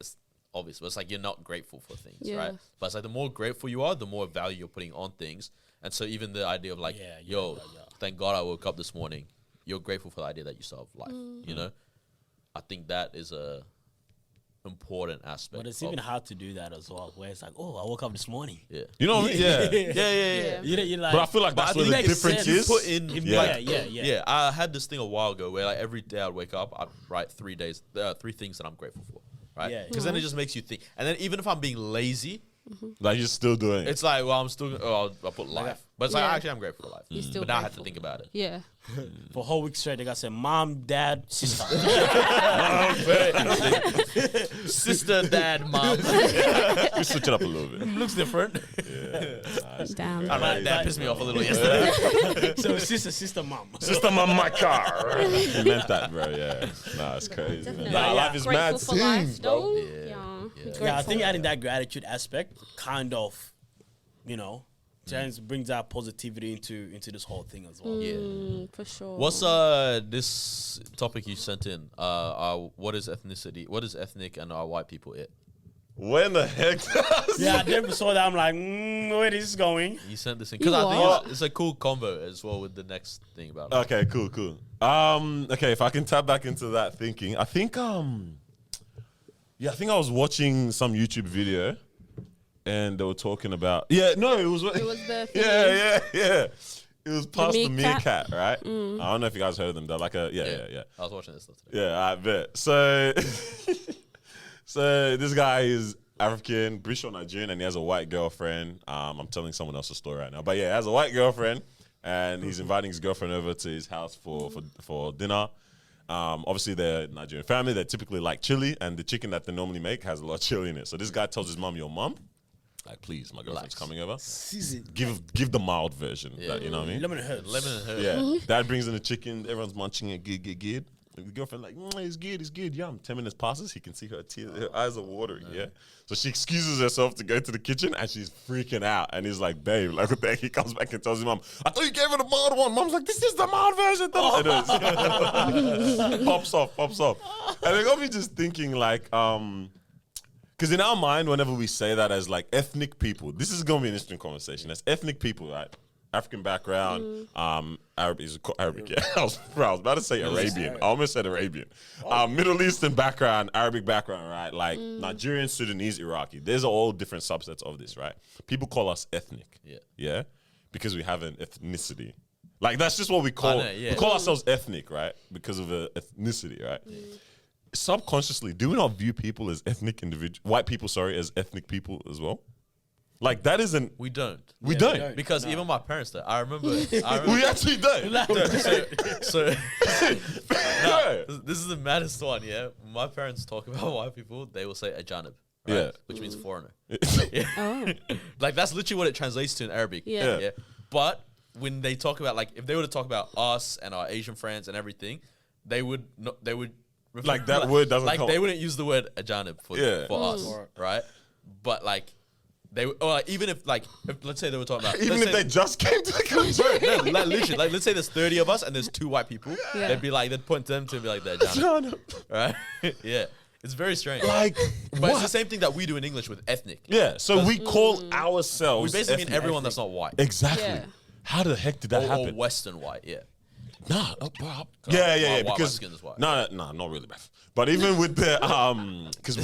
Speaker 1: it's obvious, but it's like you're not grateful for things, right? But it's like the more grateful you are, the more value you're putting on things. And so even the idea of like, thank God I woke up this morning. You're grateful for the idea that you still have life, you know? I think that is a important aspect.
Speaker 3: But it's even hard to do that as well, where it's like, oh, I woke up this morning.
Speaker 1: Yeah.
Speaker 4: You know what I mean? Yeah.
Speaker 3: You're like,
Speaker 4: but I feel like that's where the difference is.
Speaker 1: Put in,
Speaker 3: yeah.
Speaker 1: I had this thing a while ago where like every day I'd wake up, I'd write 3 things that I'm grateful for, right? Because then it just makes you think. And then even if I'm being lazy,
Speaker 4: Like you're still doing it.
Speaker 1: It's like, well, I'm still. I'll put life, but it's like
Speaker 2: Yeah.
Speaker 1: actually I'm grateful for life.
Speaker 2: You're still
Speaker 1: But now I have to
Speaker 2: grateful.
Speaker 1: think about it.
Speaker 2: Yeah.
Speaker 3: For a whole week straight, they got to say mom, dad, sister.
Speaker 1: Sister, dad, mom.
Speaker 4: We switch it up a little bit.
Speaker 1: Looks different.
Speaker 2: Damn.
Speaker 1: I don't know, that pissed me off a little yesterday.
Speaker 3: So sister, mom.
Speaker 4: System on my car. You meant that, bro. Yeah. Nah, it's crazy. Man. Nah,
Speaker 3: Yeah.
Speaker 4: life is mad
Speaker 2: Grateful for life,
Speaker 4: serious, bro.
Speaker 2: though.
Speaker 1: Yeah.
Speaker 2: Yeah.
Speaker 3: Yeah, I think
Speaker 2: Grateful.
Speaker 3: adding that gratitude aspect kind of, brings that positivity into this whole thing as well.
Speaker 1: Yeah.
Speaker 2: For sure.
Speaker 1: What's this topic you sent in? What is ethnicity? What is ethnic and are white people it?
Speaker 4: When the heck?
Speaker 3: Yeah, I never saw that. I'm like, where is this going?
Speaker 1: You sent this in because
Speaker 2: You
Speaker 1: I
Speaker 2: what?
Speaker 1: think it's a cool combo as well with the next thing about it.
Speaker 4: Okay, cool. Okay, if I can tap back into that thinking, I think I was watching some YouTube video, and they were talking about it was
Speaker 2: the
Speaker 4: yeah. It was past the
Speaker 2: meerkat?
Speaker 4: meerkat, right? I don't know if you guys heard of them. They're like yeah.
Speaker 1: I was watching this stuff today.
Speaker 4: Yeah, I bet. So, so this guy is African, British or Nigerian, and he has a white girlfriend. I'm telling someone else's story right now, but yeah, he has a white girlfriend, and he's inviting his girlfriend over to his house for dinner. Obviously, they're Nigerian family. They typically like chili, and the chicken that they normally make has a lot of chili in it. So this guy tells his mom, "Your mom, like, please, my girlfriend's coming over.
Speaker 3: Season.
Speaker 4: Give the mild version.
Speaker 1: Yeah.
Speaker 4: That, you know what I mean?
Speaker 3: Lemon herbs.
Speaker 1: Lemon and herb.
Speaker 4: Yeah. Dad brings in the chicken. Everyone's munching it. Good. And the girlfriend like, it's good. Yum. 10 minutes passes. He can see her tears. Her eyes are watering. Yeah. So she excuses herself to go to the kitchen, and she's freaking out. And he's like, babe, like what the heck? He comes back and tells his mom, I thought you gave her the mild one. Mom's like, this is the mild version. It is. Pops off. And it got me just thinking like, because in our mind, whenever we say that as like ethnic people, this is going to be an interesting conversation. As ethnic people, right? African background, Arabic, yeah. I was about to say Arabian. I almost said Arabian. Middle Eastern background, Arabic background, right? Like Nigerian, Sudanese, Iraqi. There's all different subsets of this, right? People call us ethnic. Yeah? Because we have an ethnicity. Like, that's just what we call We call ourselves ethnic, right? Because of a ethnicity, right? Subconsciously, do we not view people as ethnic white people, as ethnic people as well? Like, that isn't...
Speaker 1: We don't.
Speaker 4: We don't.
Speaker 1: Because even my parents do. I remember.
Speaker 4: We actually don't.
Speaker 1: So this is the maddest one, yeah? My parents talk about white people, they will say ajanib, right?
Speaker 4: Yeah.
Speaker 1: Which means foreigner.
Speaker 2: Oh.
Speaker 1: Like, that's literally what it translates to in Arabic.
Speaker 2: Yeah.
Speaker 1: But when they talk about, like, if they were to talk about us and our Asian friends and everything, they would
Speaker 4: Like, that word doesn't
Speaker 1: like
Speaker 4: come.
Speaker 1: they wouldn't use the word ajanib for us, right? But like they or like, even if like let's say they were talking about
Speaker 4: Even if they just came to the country.
Speaker 1: no, like literally, like let's say there's 30 of us and there's 2 white people,
Speaker 2: Yeah.
Speaker 1: they'd point to them to be like the ajanib, right? Yeah, it's very strange.
Speaker 4: Like,
Speaker 1: but it's the same thing that we do in English with ethnic.
Speaker 4: Yeah, so we call ourselves...
Speaker 1: We basically mean
Speaker 4: ethnic.
Speaker 1: everyone that's not white.
Speaker 4: Exactly.
Speaker 2: Yeah.
Speaker 4: How the heck did that
Speaker 1: Or
Speaker 4: happen?
Speaker 1: Western white, yeah.
Speaker 4: Nah,
Speaker 1: my
Speaker 4: because
Speaker 1: skin is white.
Speaker 4: no, not really, Beth. But even with the because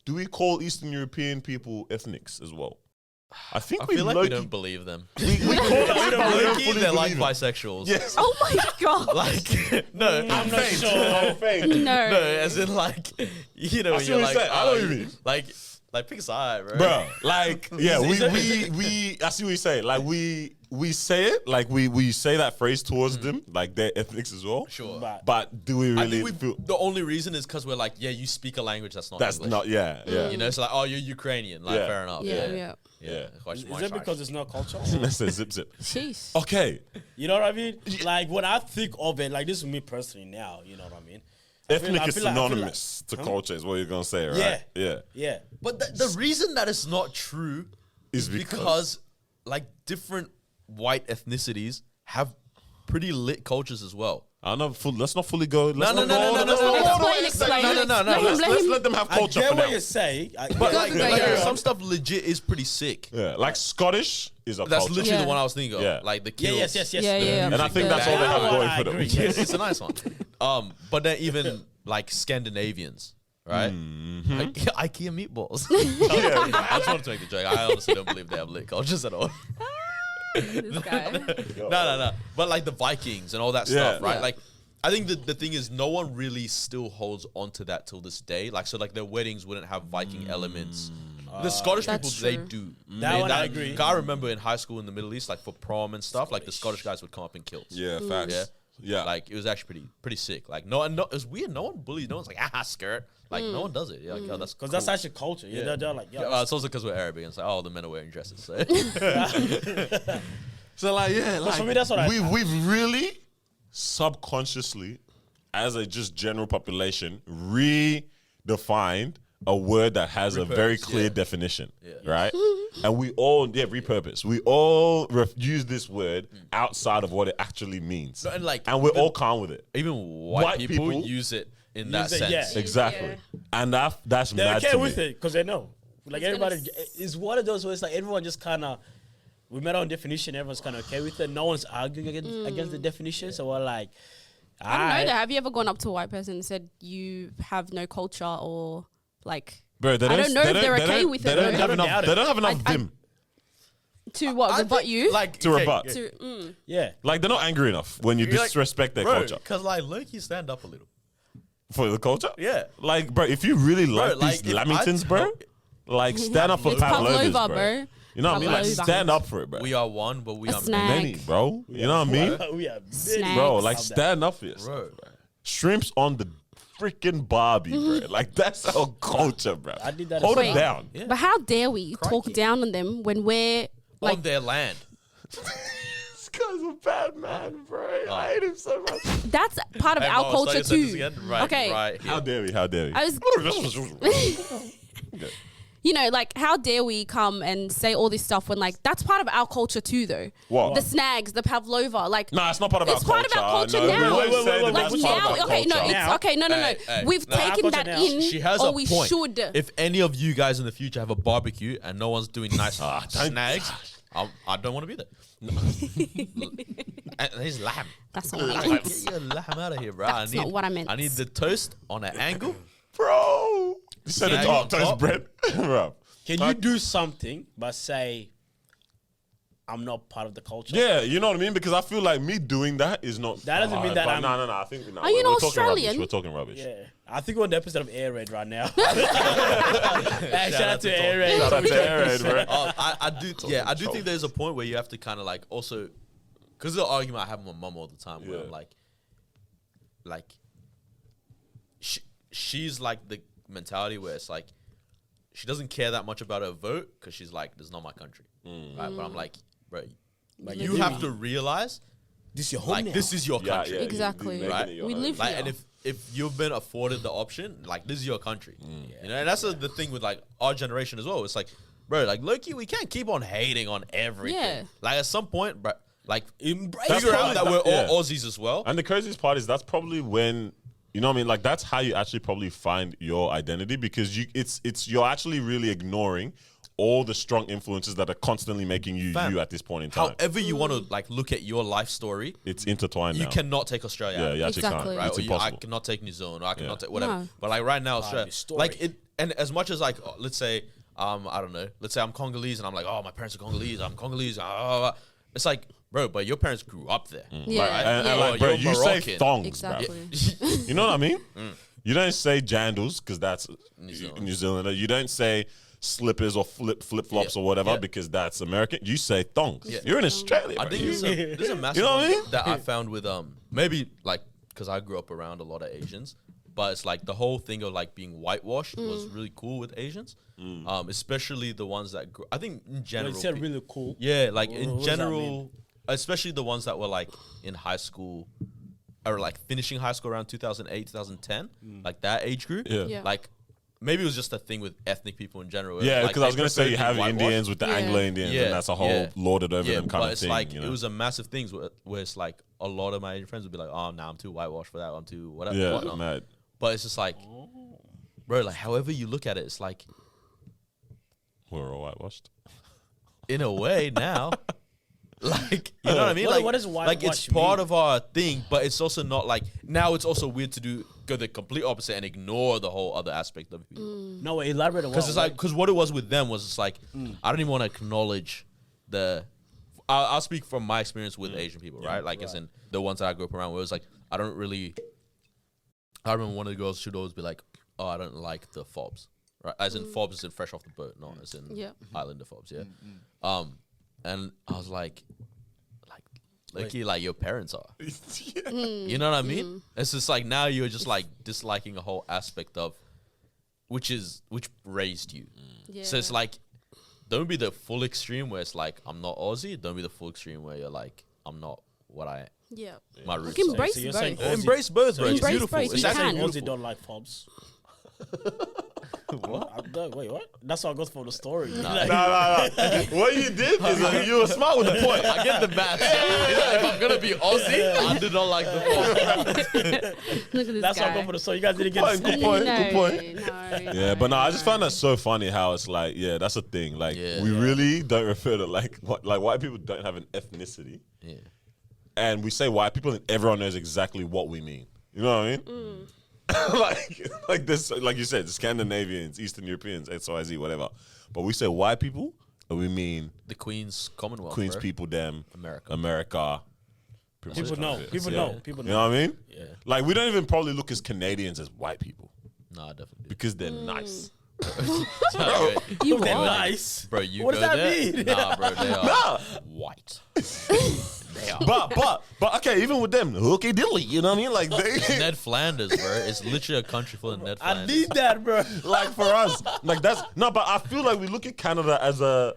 Speaker 4: do we call Eastern European people ethnics as well? I think
Speaker 1: I
Speaker 4: we
Speaker 1: feel like
Speaker 4: low-key-
Speaker 1: we don't believe them.
Speaker 4: we call them.
Speaker 1: Low-key, they're like bisexuals.
Speaker 4: Yes.
Speaker 2: Oh my god.
Speaker 1: Like, no,
Speaker 3: I'm not sure.
Speaker 2: No.
Speaker 1: no, as in like, you know,
Speaker 4: I
Speaker 1: when
Speaker 4: see
Speaker 1: you're
Speaker 4: what
Speaker 1: like,
Speaker 4: you're saying. I know what you mean.
Speaker 1: Like pick a side, bro.
Speaker 4: Bro, like, yeah,
Speaker 1: Is it-
Speaker 4: we I see what you say. Like, we say it, like, we say that phrase towards them, like, they're ethnics as well.
Speaker 1: Sure.
Speaker 4: But do we
Speaker 1: I
Speaker 4: really
Speaker 1: think
Speaker 4: feel...
Speaker 1: the only reason is because we're like, yeah, you speak a language that's not
Speaker 4: That's
Speaker 1: English.
Speaker 4: not, yeah.
Speaker 1: You know, it's like, oh, you're Ukrainian. Like,
Speaker 4: Yeah.
Speaker 1: fair enough.
Speaker 2: Yeah.
Speaker 4: Yeah.
Speaker 3: Is it because it's not culture?
Speaker 4: Let's say zip.
Speaker 2: Jeez.
Speaker 4: Okay.
Speaker 3: You know what I mean? Like, when I think of it, like, this is me personally now, you know what I mean?
Speaker 4: Ethnic is
Speaker 3: feel like-
Speaker 4: synonymous to culture, is what you're gonna say, right?
Speaker 3: Yeah.
Speaker 1: But the reason that it's not true
Speaker 4: Is
Speaker 1: is because like different white ethnicities have pretty lit cultures as well.
Speaker 4: Let's not fully go. Let's
Speaker 1: No.
Speaker 2: Explain.
Speaker 1: No.
Speaker 4: Let's let them have
Speaker 3: I
Speaker 4: culture
Speaker 3: get
Speaker 4: for
Speaker 3: what
Speaker 4: now.
Speaker 3: you say.
Speaker 1: But
Speaker 2: like,
Speaker 1: some stuff legit is pretty sick.
Speaker 4: Yeah, like Scottish is a
Speaker 1: That's
Speaker 4: culture.
Speaker 1: literally
Speaker 2: Yeah.
Speaker 1: the one I was thinking of.
Speaker 4: Yeah.
Speaker 1: Like the
Speaker 3: Yeah,
Speaker 1: kills.
Speaker 3: yes.
Speaker 2: Yeah.
Speaker 4: And I think that's all they have
Speaker 3: That
Speaker 4: going
Speaker 3: one
Speaker 4: for
Speaker 3: I
Speaker 4: them.
Speaker 3: agree,
Speaker 1: Yeah,
Speaker 3: yes.
Speaker 1: it's a nice one. But then even like Scandinavians, right? Like, IKEA meatballs. I just wanted to make the joke. I honestly don't believe they have lit cultures at all.
Speaker 2: This guy.
Speaker 1: No. But like the Vikings and all that stuff, right?
Speaker 2: Yeah.
Speaker 1: Like, I think the thing is, no one really still holds on to that till this day. Like, so like their weddings wouldn't have Viking elements. The Scottish people,
Speaker 2: That's
Speaker 1: they
Speaker 2: true.
Speaker 1: do.
Speaker 3: That one I agree.
Speaker 1: I remember in high school in the Middle East, like for prom and stuff, like the Scottish guys would come up in kilts.
Speaker 4: Yeah, facts.
Speaker 1: Yeah.
Speaker 4: Yeah.
Speaker 1: Like it was actually pretty sick. Like no, it was weird. No one bullies. No one's like skirt. Like no one does it. Yeah, like, oh, that's
Speaker 3: Because
Speaker 1: cool.
Speaker 3: that's actually culture. Yeah, they're like,
Speaker 1: It's also because we're Arabic and it's like, oh, the men are wearing dresses. So.
Speaker 4: So like, yeah, like
Speaker 3: for me, that's what
Speaker 4: we've really subconsciously, as a just general population, redefined a word that has a very clear definition, right? And we all, repurpose. We all use this word outside of what it actually means,
Speaker 1: No, and like,
Speaker 4: and we're all calm with it.
Speaker 1: Even white people use it in that
Speaker 3: it,
Speaker 1: sense.
Speaker 3: yeah.
Speaker 4: Exactly,
Speaker 2: Yeah.
Speaker 4: and that's
Speaker 3: they're
Speaker 4: mad
Speaker 3: okay
Speaker 4: to
Speaker 3: with
Speaker 4: me.
Speaker 3: it because they know. Like
Speaker 2: It's
Speaker 3: everybody,
Speaker 2: gonna
Speaker 3: it's one of those where it's like everyone just kind of, we met on definition, everyone's kind of okay with it. No one's arguing against the definition, so we're like,
Speaker 2: I don't know though. Have you ever gone up to a white person and said you have no culture or like?
Speaker 4: Bro,
Speaker 2: I don't know if they're okay with
Speaker 4: They
Speaker 2: it.
Speaker 4: don't
Speaker 2: though.
Speaker 4: have enough. They don't have enough vim
Speaker 2: To what?
Speaker 1: I
Speaker 2: Rebut
Speaker 1: think,
Speaker 2: you?
Speaker 1: Like
Speaker 4: to rebut.
Speaker 3: yeah.
Speaker 4: Like they're not angry enough when you
Speaker 1: You're like,
Speaker 4: disrespect their culture
Speaker 1: Because like Loki stand up a little.
Speaker 4: for the culture.
Speaker 1: Yeah.
Speaker 4: Like, bro, if you really like
Speaker 1: like,
Speaker 4: these
Speaker 1: if I
Speaker 4: Lamingtons, bro,
Speaker 1: tell-
Speaker 4: like stand up for
Speaker 2: It's
Speaker 4: Pavlovas,
Speaker 2: pavlova,
Speaker 4: bro.
Speaker 2: bro.
Speaker 4: You know what I mean? Like
Speaker 2: Pavlova.
Speaker 4: stand up for it, bro.
Speaker 1: We are one, but we
Speaker 2: A
Speaker 1: are
Speaker 2: snack.
Speaker 1: many.
Speaker 4: Many, bro. You know what I mean?
Speaker 3: We are
Speaker 2: Snacks.
Speaker 4: Bro, like
Speaker 3: Love that.
Speaker 4: stand up for yourself.
Speaker 1: Bro.
Speaker 4: Shrimps on the freaking Barbie, bro. Like that's our culture, bro.
Speaker 3: I did that
Speaker 4: Hold
Speaker 3: as
Speaker 4: it
Speaker 3: well.
Speaker 4: down.
Speaker 1: Yeah.
Speaker 2: But how dare we talk
Speaker 1: Crikey.
Speaker 2: down on them when we're
Speaker 1: On
Speaker 2: like
Speaker 1: their land.
Speaker 4: This guy's a bad man, bro. I hate him so much.
Speaker 2: that's part of
Speaker 1: Hey,
Speaker 2: our
Speaker 1: Mo,
Speaker 2: culture
Speaker 1: start your sentence
Speaker 2: too.
Speaker 1: again. Right,
Speaker 2: Okay.
Speaker 1: right here.
Speaker 4: How dare we? How dare we?
Speaker 2: I was you know, like how dare we come and say all this stuff when like that's part of our culture too though.
Speaker 4: What?
Speaker 2: The snags, the pavlova, like
Speaker 4: Nah, it's not part of
Speaker 2: it's
Speaker 4: our
Speaker 2: part
Speaker 4: culture.
Speaker 2: of our culture
Speaker 4: No,
Speaker 2: now.
Speaker 4: we won't say that
Speaker 3: Wait,
Speaker 2: Like
Speaker 4: that's part of
Speaker 2: now,
Speaker 4: our
Speaker 2: okay, no,
Speaker 4: culture.
Speaker 2: it's
Speaker 3: Now.
Speaker 2: okay, no.
Speaker 1: Hey,
Speaker 2: We've
Speaker 3: no, our
Speaker 2: taken
Speaker 3: culture
Speaker 2: that
Speaker 3: now.
Speaker 2: in,
Speaker 1: She has
Speaker 2: or
Speaker 1: a
Speaker 2: we
Speaker 1: point.
Speaker 2: should.
Speaker 1: If any of you guys in the future have a barbecue and no one's doing nice snags, I don't want to be there. And he's lamb.
Speaker 2: That's not what I
Speaker 1: Get
Speaker 2: meant.
Speaker 1: your lamb out of here, bro.
Speaker 2: That's not what I meant.
Speaker 1: I need the toast on an angle.
Speaker 4: Bro. You said
Speaker 1: Yeah,
Speaker 4: it
Speaker 1: you
Speaker 4: all. Toast
Speaker 1: top.
Speaker 4: bread. Bro.
Speaker 3: Can you do something but say, I'm not part of the culture?
Speaker 4: Yeah, you know what I mean? Because I feel like me doing that is not.
Speaker 3: That doesn't mean that I'm-
Speaker 4: No, I think. No,
Speaker 2: Are you
Speaker 4: we're
Speaker 2: not
Speaker 4: talking rubbish.
Speaker 2: Australian?
Speaker 4: We're talking rubbish.
Speaker 3: Yeah. I think we're on the episode of Air Raid right now. Hey, shout out to Air Raid.
Speaker 4: Shout out to Ariel, bro.
Speaker 1: Oh, I do. Yeah, I do think there's a point where you have to kind of like also, because the argument I have with my mum all the time, where
Speaker 4: Yeah.
Speaker 1: I'm like, she's like the mentality where it's like, she doesn't care that much about her vote because she's like, this is not my country, right? But I'm like, bro, like you have to realize,
Speaker 3: This is your home
Speaker 1: like
Speaker 3: now.
Speaker 1: this is your
Speaker 4: Yeah,
Speaker 1: country,
Speaker 4: yeah,
Speaker 2: Exactly.
Speaker 4: you're making it your
Speaker 2: We
Speaker 4: own.
Speaker 2: live
Speaker 1: like,
Speaker 2: here.
Speaker 1: and if you've been afforded the option, like this is your country, you know. And that's the thing with like our generation as well. It's like, bro, like Loki, we can't keep on hating on everything.
Speaker 2: Yeah.
Speaker 1: Like at some point, bro, like
Speaker 3: Embrace
Speaker 1: figure
Speaker 4: probably
Speaker 1: out that
Speaker 4: that-
Speaker 1: we're
Speaker 4: yeah.
Speaker 1: all Aussies as well.
Speaker 4: And the craziest part is that's probably when, you know what I mean? Like that's how you actually probably find your identity, because you're actually really ignoring all the strong influences that are constantly making you
Speaker 1: Fam,
Speaker 4: you at this point in time.
Speaker 1: However you want to like look at your life story,
Speaker 4: It's intertwined
Speaker 1: you
Speaker 4: now.
Speaker 1: cannot take Australia.
Speaker 4: Yeah,
Speaker 1: out,
Speaker 4: you actually
Speaker 2: Exactly.
Speaker 4: can't.
Speaker 1: right?
Speaker 4: It's
Speaker 1: Or I
Speaker 4: impossible.
Speaker 1: cannot take New Zealand. Or I cannot
Speaker 4: Yeah.
Speaker 1: take whatever.
Speaker 2: No.
Speaker 1: But like right now, Australia,
Speaker 3: your story.
Speaker 1: like it, and as much as like let's say I don't know, let's say I'm Congolese and I'm like, oh, my parents are Congolese. I'm Congolese. It's like, bro, but your parents grew up there.
Speaker 2: Yeah.
Speaker 1: Right?
Speaker 4: And,
Speaker 2: Yeah.
Speaker 4: and like, bro,
Speaker 1: You're
Speaker 4: you say
Speaker 1: Moroccan.
Speaker 4: thongs,
Speaker 2: Exactly.
Speaker 4: bro. You know what I mean? You don't say jandals because that's
Speaker 1: Zealand.
Speaker 4: New Zealand. You don't say slippers or flip flops
Speaker 1: Yeah.
Speaker 4: or whatever
Speaker 1: Yeah.
Speaker 4: because that's American. You say thongs.
Speaker 1: Yeah.
Speaker 4: You're in Australia.
Speaker 1: I
Speaker 4: bro.
Speaker 1: think
Speaker 4: You-
Speaker 1: there's a massive
Speaker 4: You know what I
Speaker 1: one
Speaker 4: mean?
Speaker 1: that I found with maybe like because I grew up around a lot of Asians, but it's like the whole thing of like being whitewashed was really cool with Asians, especially the ones that grew. I think in
Speaker 3: Well,
Speaker 1: general,
Speaker 3: you said really cool.
Speaker 1: yeah, like
Speaker 3: What
Speaker 1: in
Speaker 3: does that
Speaker 1: general, especially the ones that were like in high school or like finishing high school around 2008, 2010, like that age group.
Speaker 4: Yeah.
Speaker 2: Yeah.
Speaker 1: Like maybe it was just a thing with ethnic people in general.
Speaker 4: Yeah,
Speaker 1: like,
Speaker 4: because I was
Speaker 1: they
Speaker 4: gonna say
Speaker 1: prefer
Speaker 4: you
Speaker 1: being
Speaker 4: have
Speaker 1: whitewashed.
Speaker 4: Indians with the
Speaker 2: Yeah.
Speaker 4: Anglo Indians, and that's a whole lorded over them kind
Speaker 1: but
Speaker 4: of
Speaker 1: it's
Speaker 4: thing.
Speaker 1: like
Speaker 4: you know?
Speaker 1: it was a massive thing where it's like a lot of my Asian friends would be like, "Oh, now I'm too whitewashed for that. I'm too whatever."
Speaker 4: yeah,
Speaker 1: whatnot."
Speaker 4: mad.
Speaker 1: But it's just like, bro, like however you look at it, it's like
Speaker 4: We're all whitewashed.
Speaker 1: in a way now, like you know what I mean?
Speaker 3: What-
Speaker 1: like
Speaker 3: what does
Speaker 1: like it's
Speaker 3: whitewash
Speaker 1: part
Speaker 3: mean?
Speaker 1: of our thing, but it's also not like now. It's also weird to go the complete opposite and ignore the whole other aspect of people.
Speaker 3: No, elaborate on
Speaker 1: Because it's like, because what it was with them was just like, I don't even want to acknowledge the. I'll speak from my experience with Asian people, right? Like, as in the ones that I grew up around, where it was like, I don't really. I remember one of the girls should always be like, "Oh, I don't like the fobs," right? As in Forbes is in fresh off the boat, not as in Islander Forbes, yeah. And I was like Loki, like your parents are. You know what I mean? It's just like now you're just like disliking a whole aspect of which raised you. So it's like, don't be the full extreme where it's like I'm not Aussie. Don't be the full extreme where you're like I'm not what I. My roots.
Speaker 2: Like embrace
Speaker 3: So you're
Speaker 2: both.
Speaker 3: saying Aussie-
Speaker 1: Embrace both, bro. It's
Speaker 2: Embrace
Speaker 1: beautiful.
Speaker 2: both.
Speaker 1: It's
Speaker 2: You
Speaker 1: actually
Speaker 2: can.
Speaker 3: Aussie
Speaker 1: beautiful.
Speaker 3: don't like Fobs. What? Wait, what? That's what I got for the story.
Speaker 4: No. What you did is you were smart with the point.
Speaker 1: I get the math. If I'm gonna be Aussie, I do not like the Forbes.
Speaker 2: Look at this
Speaker 3: That's what I
Speaker 2: guy.
Speaker 3: got for the story. You guys didn't get
Speaker 4: Good
Speaker 3: it.
Speaker 4: point.
Speaker 2: No,
Speaker 4: Good point.
Speaker 2: no,
Speaker 4: Yeah, but no, I just found that so funny how it's like, yeah, that's a thing. Like, we really don't refer to like white people don't have an ethnicity.
Speaker 1: Yeah.
Speaker 4: And we say white people, and everyone knows exactly what we mean. You know what I mean? like this, like you said, Scandinavians, Eastern Europeans, XYZ, whatever. But we say white people, and we mean
Speaker 1: The Queen's Commonwealth.
Speaker 4: Queens
Speaker 1: bro.
Speaker 4: people, them,
Speaker 1: America.
Speaker 4: pretty much
Speaker 3: People know.
Speaker 4: that's it.
Speaker 3: People
Speaker 4: Yeah.
Speaker 3: know. People
Speaker 4: You
Speaker 3: know.
Speaker 4: know what I mean?
Speaker 1: Yeah.
Speaker 4: Like we don't even probably look as Canadians as white people
Speaker 1: Nah, definitely.
Speaker 4: because they're nice.
Speaker 2: You
Speaker 3: They're
Speaker 2: are.
Speaker 3: nice.
Speaker 1: Bro, you
Speaker 3: What
Speaker 1: go
Speaker 3: does that
Speaker 1: there?
Speaker 3: mean?
Speaker 1: Nah, bro, they are white. They are.
Speaker 4: But okay, even with them, hooky dilly, you know what I mean? Like they,
Speaker 1: Ned Flanders, bro. It's literally a country full of Ned
Speaker 3: I
Speaker 1: Flanders.
Speaker 3: need that, bro.
Speaker 4: like for us, like that's no. But I feel like we look at Canada as a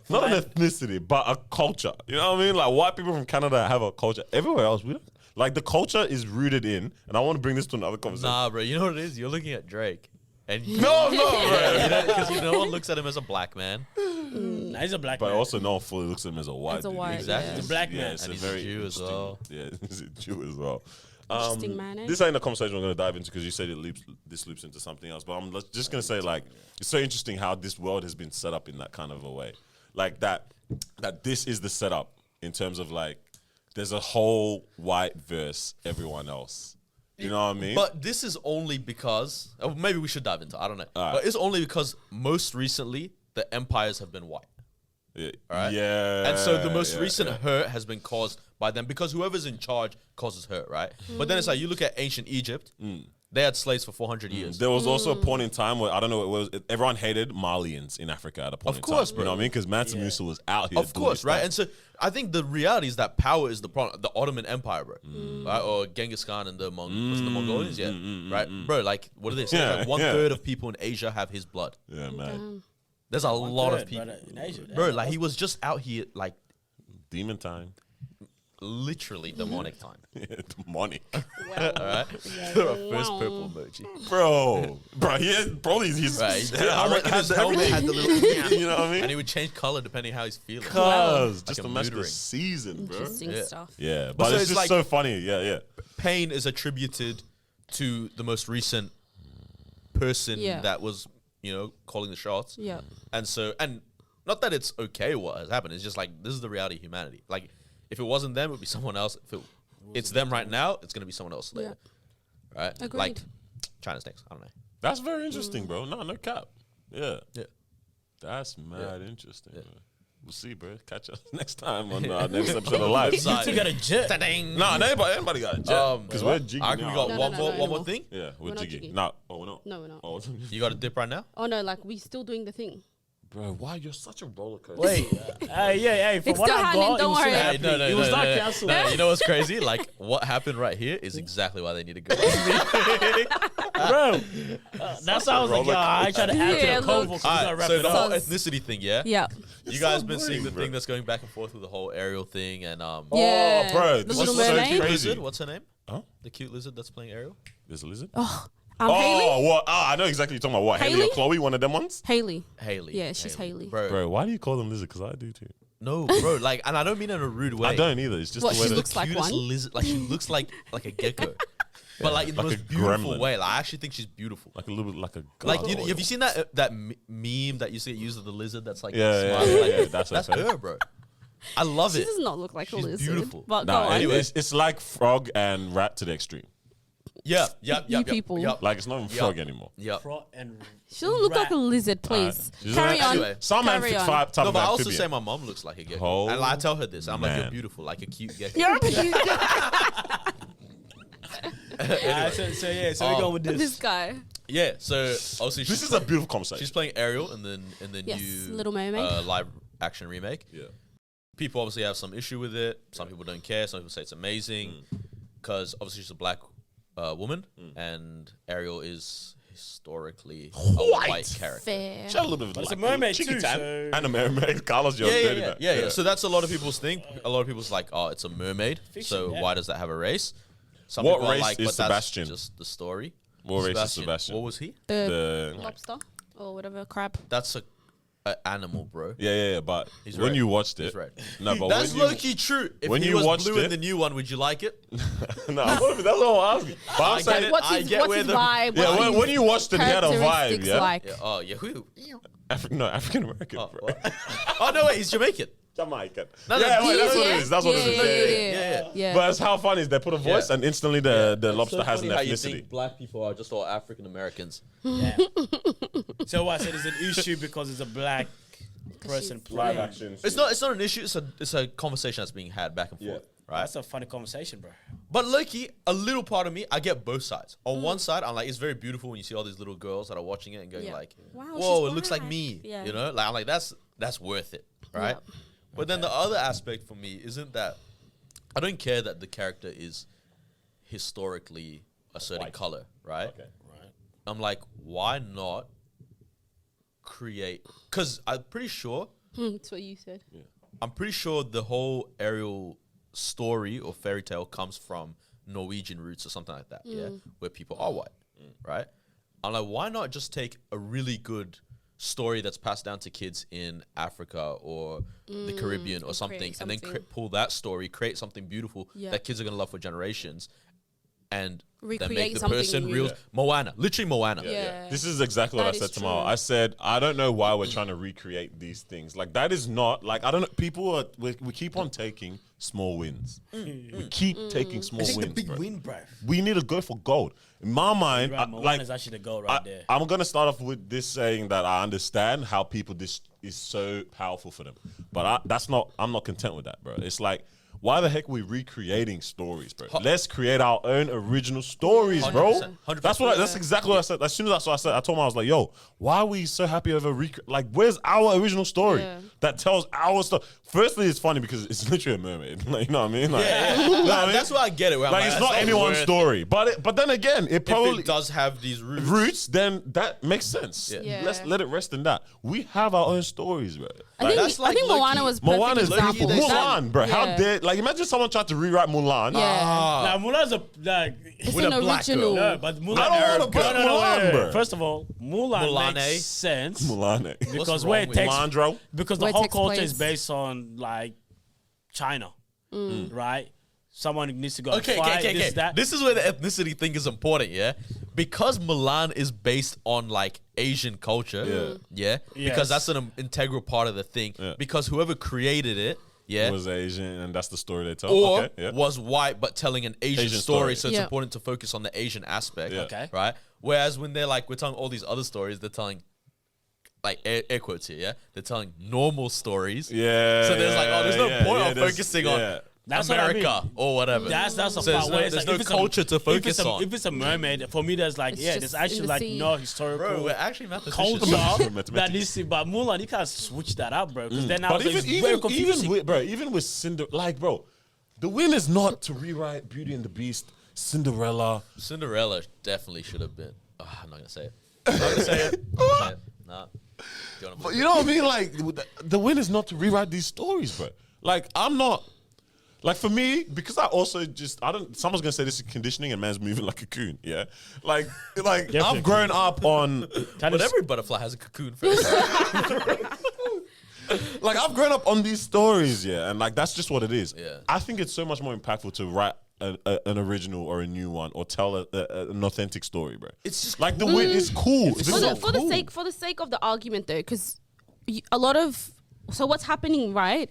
Speaker 4: not an ethnicity, but a culture. You know what I mean? Like white people from Canada have a culture. Everywhere else, we don't. Like the culture is rooted in, and I want to bring this to another conversation.
Speaker 1: Nah, bro. You know what it is? You're looking at Drake. And
Speaker 4: No, bro.
Speaker 1: because no one looks at him as a black man.
Speaker 3: Nah, he's a black
Speaker 4: But
Speaker 3: man.
Speaker 4: also, no one fully looks at him as a white.
Speaker 2: As a
Speaker 4: dude.
Speaker 2: white,
Speaker 1: Exactly.
Speaker 2: yeah.
Speaker 3: He's a black
Speaker 4: Yeah,
Speaker 3: man.
Speaker 4: it's
Speaker 1: And
Speaker 4: a
Speaker 1: he's a
Speaker 4: very
Speaker 1: Jew as
Speaker 4: interesting-
Speaker 1: well.
Speaker 4: Yeah, he's a Jew as well.
Speaker 2: Interesting man, eh?
Speaker 4: This ain't a conversation we're going to dive into because you said this loops into something else. But I'm just going to say, like, it's so interesting how this world has been set up in that kind of a way. Like, that this is the setup in terms of, like, there's a whole white verse everyone else. You know what I mean?
Speaker 1: But this is only because, maybe we should dive into it, I don't know.
Speaker 4: All right.
Speaker 1: But it's only because most recently, the empires have been white.
Speaker 4: yeah.
Speaker 1: Right?
Speaker 4: Yeah.
Speaker 1: And so the most recent
Speaker 4: yeah.
Speaker 1: hurt has been caused by them because whoever's in charge causes hurt, right? But then it's like you look at ancient Egypt, they had slaves for 400 years.
Speaker 4: There was also a point in time where, I don't know, it was everyone hated Malians in Africa at a point
Speaker 1: Of course,
Speaker 4: in time. You know what I mean? Because Mansa Musa was out here.
Speaker 1: Of
Speaker 4: doing
Speaker 1: course,
Speaker 4: his
Speaker 1: right?
Speaker 4: stuff.
Speaker 1: And so I think the reality is that power is the problem. The Ottoman Empire, bro, right? Or Genghis Khan and the Mongolians, right? Bro, like what are they say?
Speaker 4: Yeah,
Speaker 1: Like 1/3 of people in Asia have his blood.
Speaker 4: Yeah, man.
Speaker 1: There's a lot of
Speaker 3: Third,
Speaker 1: people,
Speaker 3: brother, in Asia.
Speaker 1: bro. Like he was just out here, like
Speaker 4: Demon time.
Speaker 1: literally demonic time.
Speaker 4: Demonic.
Speaker 2: Well,
Speaker 1: All right, first purple emoji.
Speaker 4: Bro, he had probably his
Speaker 1: Right, his
Speaker 4: helmet
Speaker 1: helmet
Speaker 4: had the helmet.
Speaker 1: had the little,
Speaker 4: You know what I mean?
Speaker 1: and he would change color depending how he's feeling.
Speaker 4: Cause just
Speaker 1: Like
Speaker 4: to
Speaker 1: a
Speaker 4: match
Speaker 1: mood
Speaker 4: the
Speaker 1: ring.
Speaker 4: season, bro.
Speaker 2: interesting
Speaker 1: Yeah.
Speaker 2: stuff.
Speaker 4: Yeah,
Speaker 1: But
Speaker 4: but
Speaker 1: so
Speaker 4: it's
Speaker 1: it's
Speaker 4: just
Speaker 1: like-
Speaker 4: so funny. Yeah.
Speaker 1: Pain is attributed to the most recent person
Speaker 2: Yeah.
Speaker 1: that was, calling the shots.
Speaker 2: Yeah.
Speaker 1: And so, and not that it's okay what has happened. It's just like, this is the reality of humanity. Like, if it wasn't them, it would be someone else. If it's them right now, it's going to be someone else later. Right?
Speaker 2: Agreed.
Speaker 1: Like, China's next. I don't know.
Speaker 4: That's very interesting, bro. No cap. Yeah.
Speaker 1: Yeah.
Speaker 4: That's mad interesting. Man. We'll see, bro. Catch us next time on our next episode of Live.
Speaker 3: You two got a jet.
Speaker 1: Ta-ding.
Speaker 4: No, anybody got a jet. Because we're jiggy
Speaker 1: I reckon we
Speaker 4: now.
Speaker 1: got
Speaker 2: No,
Speaker 1: one
Speaker 2: no,
Speaker 1: more
Speaker 2: no,
Speaker 1: one
Speaker 2: no.
Speaker 1: more thing.
Speaker 4: Yeah, we're
Speaker 2: We're not
Speaker 4: jiggy.
Speaker 2: jiggy.
Speaker 4: No, we're not.
Speaker 2: No, we're not.
Speaker 4: Oh,
Speaker 1: You got a dip right now?
Speaker 2: Oh no, like we still doing the thing.
Speaker 4: bro, why you're such a roller coaster?
Speaker 3: Wait. Hey, from
Speaker 2: It's
Speaker 3: what
Speaker 2: still
Speaker 3: I
Speaker 2: happening,
Speaker 3: got,
Speaker 2: don't
Speaker 3: it was
Speaker 2: worry.
Speaker 3: still
Speaker 2: Hey,
Speaker 3: happening.
Speaker 1: no,
Speaker 3: It was not
Speaker 1: no.
Speaker 3: cancelled.
Speaker 1: No, you know what's crazy? Like, what happened right here is exactly why they need to go.
Speaker 3: Bro, that's how I was like, yo, I ain't trying to add
Speaker 2: Yeah,
Speaker 3: to the convo
Speaker 2: look.
Speaker 3: because we
Speaker 1: All
Speaker 3: gotta
Speaker 1: right,
Speaker 3: wrap
Speaker 1: so
Speaker 3: it
Speaker 1: the
Speaker 3: up.
Speaker 1: whole
Speaker 2: Sus.
Speaker 1: ethnicity thing, yeah?
Speaker 2: Yeah.
Speaker 1: You guys
Speaker 4: so
Speaker 1: been seeing
Speaker 4: boring,
Speaker 1: the
Speaker 4: bro.
Speaker 1: thing that's going back and forth with the whole Ariel thing and
Speaker 2: Yeah.
Speaker 4: bro,
Speaker 2: The
Speaker 4: this
Speaker 2: Little
Speaker 4: is so
Speaker 2: Mermaid.
Speaker 1: cute
Speaker 4: crazy.
Speaker 1: lizard. What's her name?
Speaker 4: Huh?
Speaker 1: The cute lizard that's playing Ariel.
Speaker 4: There's a lizard?
Speaker 2: Oh,
Speaker 4: Oh,
Speaker 2: Haley.
Speaker 4: what? I know exactly what you're talking about. What? Haley or
Speaker 2: Haley?
Speaker 4: Chloe? One of them ones?
Speaker 2: Haley.
Speaker 1: Haley.
Speaker 2: Yeah, she's Haley.
Speaker 4: Bro, why do you call them lizard? Because I do too.
Speaker 1: No, bro. Like, and I don't mean in a rude way.
Speaker 4: I don't either. It's just
Speaker 2: What,
Speaker 4: the way
Speaker 2: she
Speaker 4: that
Speaker 2: looks like
Speaker 1: Cutest
Speaker 2: one?
Speaker 1: lizard. Like, she looks like a gecko. But like in the
Speaker 4: Like
Speaker 1: most
Speaker 4: a
Speaker 1: beautiful
Speaker 4: gremlin.
Speaker 1: way. Like, I actually think she's beautiful.
Speaker 4: like a little bit like a
Speaker 1: Like,
Speaker 4: gargoyle.
Speaker 1: have you seen that meme that used to get used of the lizard that's like
Speaker 4: Yeah,
Speaker 1: smiling? Like,
Speaker 4: yeah, that's
Speaker 1: that's her, bro. I love
Speaker 2: She
Speaker 1: it.
Speaker 2: does not look like
Speaker 1: She's
Speaker 2: a lizard.
Speaker 1: beautiful.
Speaker 2: But
Speaker 4: Nah,
Speaker 2: go on.
Speaker 1: anyway.
Speaker 4: it's like frog and rat to the extreme.
Speaker 1: Yep.
Speaker 2: You people.
Speaker 4: Like it's not even frog anymore.
Speaker 1: Yep.
Speaker 3: Pro and
Speaker 2: She doesn't look
Speaker 3: rat.
Speaker 2: like a lizard, please.
Speaker 4: She's
Speaker 2: Carry
Speaker 4: an-
Speaker 2: on.
Speaker 1: Anyway.
Speaker 4: Some man
Speaker 2: Carry on.
Speaker 4: type
Speaker 1: No,
Speaker 4: of
Speaker 1: but I also
Speaker 4: amphibian.
Speaker 1: say my mom looks like a gecko.
Speaker 4: Oh,
Speaker 1: and I tell her this. I'm like,
Speaker 4: man.
Speaker 1: you're beautiful, like a cute gecko.
Speaker 2: You're a
Speaker 3: so we go with
Speaker 2: this
Speaker 3: this.
Speaker 2: guy.
Speaker 1: Yeah, so obviously
Speaker 4: This is a beautiful conversation.
Speaker 1: she's playing Ariel in the
Speaker 2: Yes,
Speaker 1: new
Speaker 2: Little Mermaid.
Speaker 1: live action remake.
Speaker 4: Yeah.
Speaker 1: People obviously have some issue with it. Some people don't care. Some people say it's amazing because obviously she's a black woman and Ariel is historically a white character.
Speaker 2: Fair.
Speaker 4: She had a little bit of
Speaker 3: But it's a
Speaker 4: like,
Speaker 3: mermaid
Speaker 4: cheeky
Speaker 3: too,
Speaker 4: tan.
Speaker 3: so-
Speaker 4: And a mermaid. Carlos, you're dirty man.
Speaker 1: Yeah. So that's a lot of people's thing. A lot of people's like, oh, it's a mermaid.
Speaker 3: Fiction,
Speaker 1: So
Speaker 3: yeah.
Speaker 1: why does that have a race? Some
Speaker 4: What
Speaker 1: people are
Speaker 4: race
Speaker 1: like,
Speaker 4: is
Speaker 1: but
Speaker 4: Sebastian?
Speaker 1: That's just the story.
Speaker 4: What race is Sebastian?
Speaker 1: What was he?
Speaker 2: The
Speaker 4: The
Speaker 2: lobster or whatever crab.
Speaker 1: That's a animal, bro.
Speaker 4: yeah. But
Speaker 1: He's
Speaker 4: when
Speaker 1: red.
Speaker 4: you watched it,
Speaker 1: He's red.
Speaker 4: no, but
Speaker 1: That's
Speaker 4: when you,
Speaker 1: low key true. If
Speaker 4: when
Speaker 1: he
Speaker 4: you
Speaker 1: was
Speaker 4: watched
Speaker 1: blue in
Speaker 4: it-
Speaker 1: the new one, would you like it?
Speaker 4: no, that's what I'm asking. But I'm
Speaker 1: I
Speaker 4: saying,
Speaker 1: get it.
Speaker 2: What's
Speaker 1: I
Speaker 2: his,
Speaker 1: get
Speaker 2: what's
Speaker 1: where
Speaker 2: his
Speaker 1: the-
Speaker 2: vibe?
Speaker 4: yeah,
Speaker 2: What's
Speaker 4: when,
Speaker 2: his
Speaker 4: when you watched it, he had a vibe.
Speaker 2: characteristics
Speaker 4: Yeah,
Speaker 2: like?
Speaker 1: Yeah. Oh, yeah. Who?
Speaker 4: African American,
Speaker 1: Oh,
Speaker 4: bro.
Speaker 1: what? Oh no, wait. He's Jamaican.
Speaker 4: Jamaican.
Speaker 1: No,
Speaker 4: yeah,
Speaker 1: no,
Speaker 4: wait, that's what
Speaker 2: yeah,
Speaker 4: it is. That's what it is.
Speaker 1: Yeah.
Speaker 2: Yeah.
Speaker 4: But it's how funny is they put a voice
Speaker 1: Yeah.
Speaker 4: and instantly the
Speaker 1: It's
Speaker 4: lobster
Speaker 1: so
Speaker 4: has an
Speaker 1: funny how you
Speaker 4: ethnicity.
Speaker 1: think black people are just all African Americans.
Speaker 3: Yeah. So what? So there's an issue because it's a black person
Speaker 4: Live
Speaker 3: playing.
Speaker 4: action.
Speaker 1: It's not an issue. It's a conversation that's being had back and forth. Right.
Speaker 3: That's a funny conversation, bro.
Speaker 1: But Loki, a little part of me, I get both sides. On one side, I'm like, it's very beautiful when you see all these little girls that are watching it and going
Speaker 2: Yeah.
Speaker 1: like,
Speaker 2: Wow,
Speaker 1: whoa,
Speaker 2: she's
Speaker 1: it looks like
Speaker 2: black.
Speaker 1: me.
Speaker 2: Yeah.
Speaker 1: You know, like I'm like that's worth it, right?
Speaker 2: Yeah.
Speaker 1: But then the other aspect for me isn't that I don't care that the character is historically a certain
Speaker 4: White.
Speaker 1: color, right?
Speaker 4: Okay.
Speaker 3: Right.
Speaker 1: I'm like, why not create? Because I'm pretty sure
Speaker 2: That's what you said.
Speaker 1: the whole Ariel story or fairy tale comes from Norwegian roots or something like that, yeah, where people are white, right? I'm like, why not just take a really good story that's passed down to kids in Africa or the Caribbean or
Speaker 2: and
Speaker 1: something,
Speaker 2: create
Speaker 1: and then
Speaker 2: something.
Speaker 1: pull that story, create something beautiful
Speaker 2: Yeah.
Speaker 1: that kids are gonna love for generations, and then make
Speaker 2: Recreate
Speaker 1: the
Speaker 2: something
Speaker 1: person
Speaker 2: new.
Speaker 1: real.
Speaker 4: Yeah.
Speaker 1: Moana, literally Moana.
Speaker 2: Yeah.
Speaker 4: This is exactly what I
Speaker 2: That
Speaker 4: said
Speaker 2: is
Speaker 4: to Mao.
Speaker 2: true.
Speaker 4: I said, I don't know why we're trying to recreate these things. Like, that is not, like, I don't know. People are, we keep on taking small wins. We keep taking small wins. Bro.
Speaker 3: win, bro.
Speaker 4: We need to go for gold. In my mind,
Speaker 3: Right,
Speaker 4: like,
Speaker 3: is actually the goal right there.
Speaker 4: I'm going to start off with this saying that I understand how people, this is so powerful for them. But I'm not content with that, bro. It's like, why the heck are we recreating stories, bro? Let's create our own original stories, bro.
Speaker 1: 100%.
Speaker 4: That's exactly what I said. As soon as that's what I said, I told him, I was like, yo, why are we so happy over like, where's our original story
Speaker 2: Yeah.
Speaker 4: that tells our stuff? Firstly, it's funny because it's literally a mermaid. Like, you know what I mean? Like,
Speaker 1: Yeah,
Speaker 4: you know what I mean?
Speaker 1: that's why I get it. Where I'm
Speaker 4: Like, it's
Speaker 1: that's
Speaker 4: not anyone's
Speaker 1: worth
Speaker 4: story. But then again, it
Speaker 1: it. If
Speaker 4: probably
Speaker 1: it does have these roots.
Speaker 4: roots, then that makes sense.
Speaker 1: Yeah.
Speaker 2: Yeah.
Speaker 4: Let's let it rest in that. We have our own stories, bro.
Speaker 2: I think,
Speaker 1: that's like
Speaker 2: Moana
Speaker 1: low-key.
Speaker 2: was perfect
Speaker 4: Moana is
Speaker 2: example.
Speaker 4: beautiful.
Speaker 1: They said-
Speaker 4: Mulan, bro. How
Speaker 2: Yeah.
Speaker 4: dare, like, imagine someone tried to rewrite Mulan.
Speaker 2: Yeah.
Speaker 3: Now Mulan's a like.
Speaker 2: It's
Speaker 1: with
Speaker 2: an
Speaker 1: a black girl.
Speaker 2: original.
Speaker 3: No, but Mulan.
Speaker 4: I don't wanna put Mulan,
Speaker 3: wait.
Speaker 4: bro.
Speaker 3: First of all, Mulan
Speaker 1: Mulane.
Speaker 3: makes sense
Speaker 4: Mulan.
Speaker 3: because
Speaker 1: wrong
Speaker 3: where it
Speaker 1: with
Speaker 3: takes
Speaker 4: Mulandro.
Speaker 3: because
Speaker 2: Where
Speaker 3: the
Speaker 2: it
Speaker 3: whole
Speaker 2: takes
Speaker 3: culture
Speaker 2: place.
Speaker 3: is based on like China, right? Someone needs to go and
Speaker 1: Okay,
Speaker 3: fight
Speaker 1: okay.
Speaker 3: that.
Speaker 1: This is where the ethnicity thing is important, yeah? Because Milan is based on like Asian culture, yeah?
Speaker 3: Yes.
Speaker 1: Because that's an integral part of the thing.
Speaker 4: Yeah.
Speaker 1: Because whoever created it, yeah,
Speaker 4: Was Asian, and that's the story they tell.
Speaker 1: or
Speaker 4: Okay, yeah.
Speaker 1: was white but telling an Asian,
Speaker 4: Asian
Speaker 1: story,
Speaker 4: story.
Speaker 1: so it's
Speaker 2: Yeah.
Speaker 1: important to focus on the Asian aspect,
Speaker 4: Yeah.
Speaker 3: Okay.
Speaker 1: right? Whereas when they're like, we're telling all these other stories, they're telling, like air quotes here, yeah? They're telling normal stories.
Speaker 4: Yeah.
Speaker 1: So there's like, oh, there's no point on
Speaker 4: there's-
Speaker 1: focusing
Speaker 4: yeah.
Speaker 1: on
Speaker 3: That's what I
Speaker 1: America
Speaker 3: mean.
Speaker 1: or whatever.
Speaker 3: That's a
Speaker 1: So
Speaker 3: part
Speaker 1: there's
Speaker 3: where
Speaker 1: no,
Speaker 3: it's
Speaker 1: there's
Speaker 3: like,
Speaker 1: no
Speaker 3: if it's
Speaker 1: culture to focus on.
Speaker 3: If it's a mermaid, for me, there's like
Speaker 2: It's
Speaker 3: there's
Speaker 2: just
Speaker 3: actually
Speaker 2: in the
Speaker 3: like
Speaker 2: sea.
Speaker 3: no historical
Speaker 1: Bro, we're actually mathematicians.
Speaker 3: culture that
Speaker 4: Mathematics.
Speaker 3: needs to. But Mulan, you can't switch that up, bro. Because then now
Speaker 4: But
Speaker 3: it's very confusing.
Speaker 4: even with Cinderella, like, bro, the win is not to rewrite Beauty and the Beast, Cinderella.
Speaker 1: Cinderella definitely should have been. I'm not gonna say it. I'm not gonna say it. I'm not gonna say it. Nah. Do you wanna
Speaker 4: But you know what I mean? Like, the win is not to rewrite these stories, bro. Like, I'm not. Like, for me, because I also just, someone's gonna say this is conditioning and man's moving like a cocoon, yeah? Like I've grown up on,
Speaker 1: But every butterfly has a cocoon first.
Speaker 4: like, I've grown up on these stories, yeah? And, like, that's just what it is.
Speaker 1: Yeah.
Speaker 4: I think it's so much more impactful to write an original or a new one or tell an authentic story, bro.
Speaker 1: It's just
Speaker 4: like, the win is cool. It's
Speaker 2: for
Speaker 4: so
Speaker 2: the
Speaker 4: cool.
Speaker 2: for the sake of the argument though, because a lot of what's happening, right?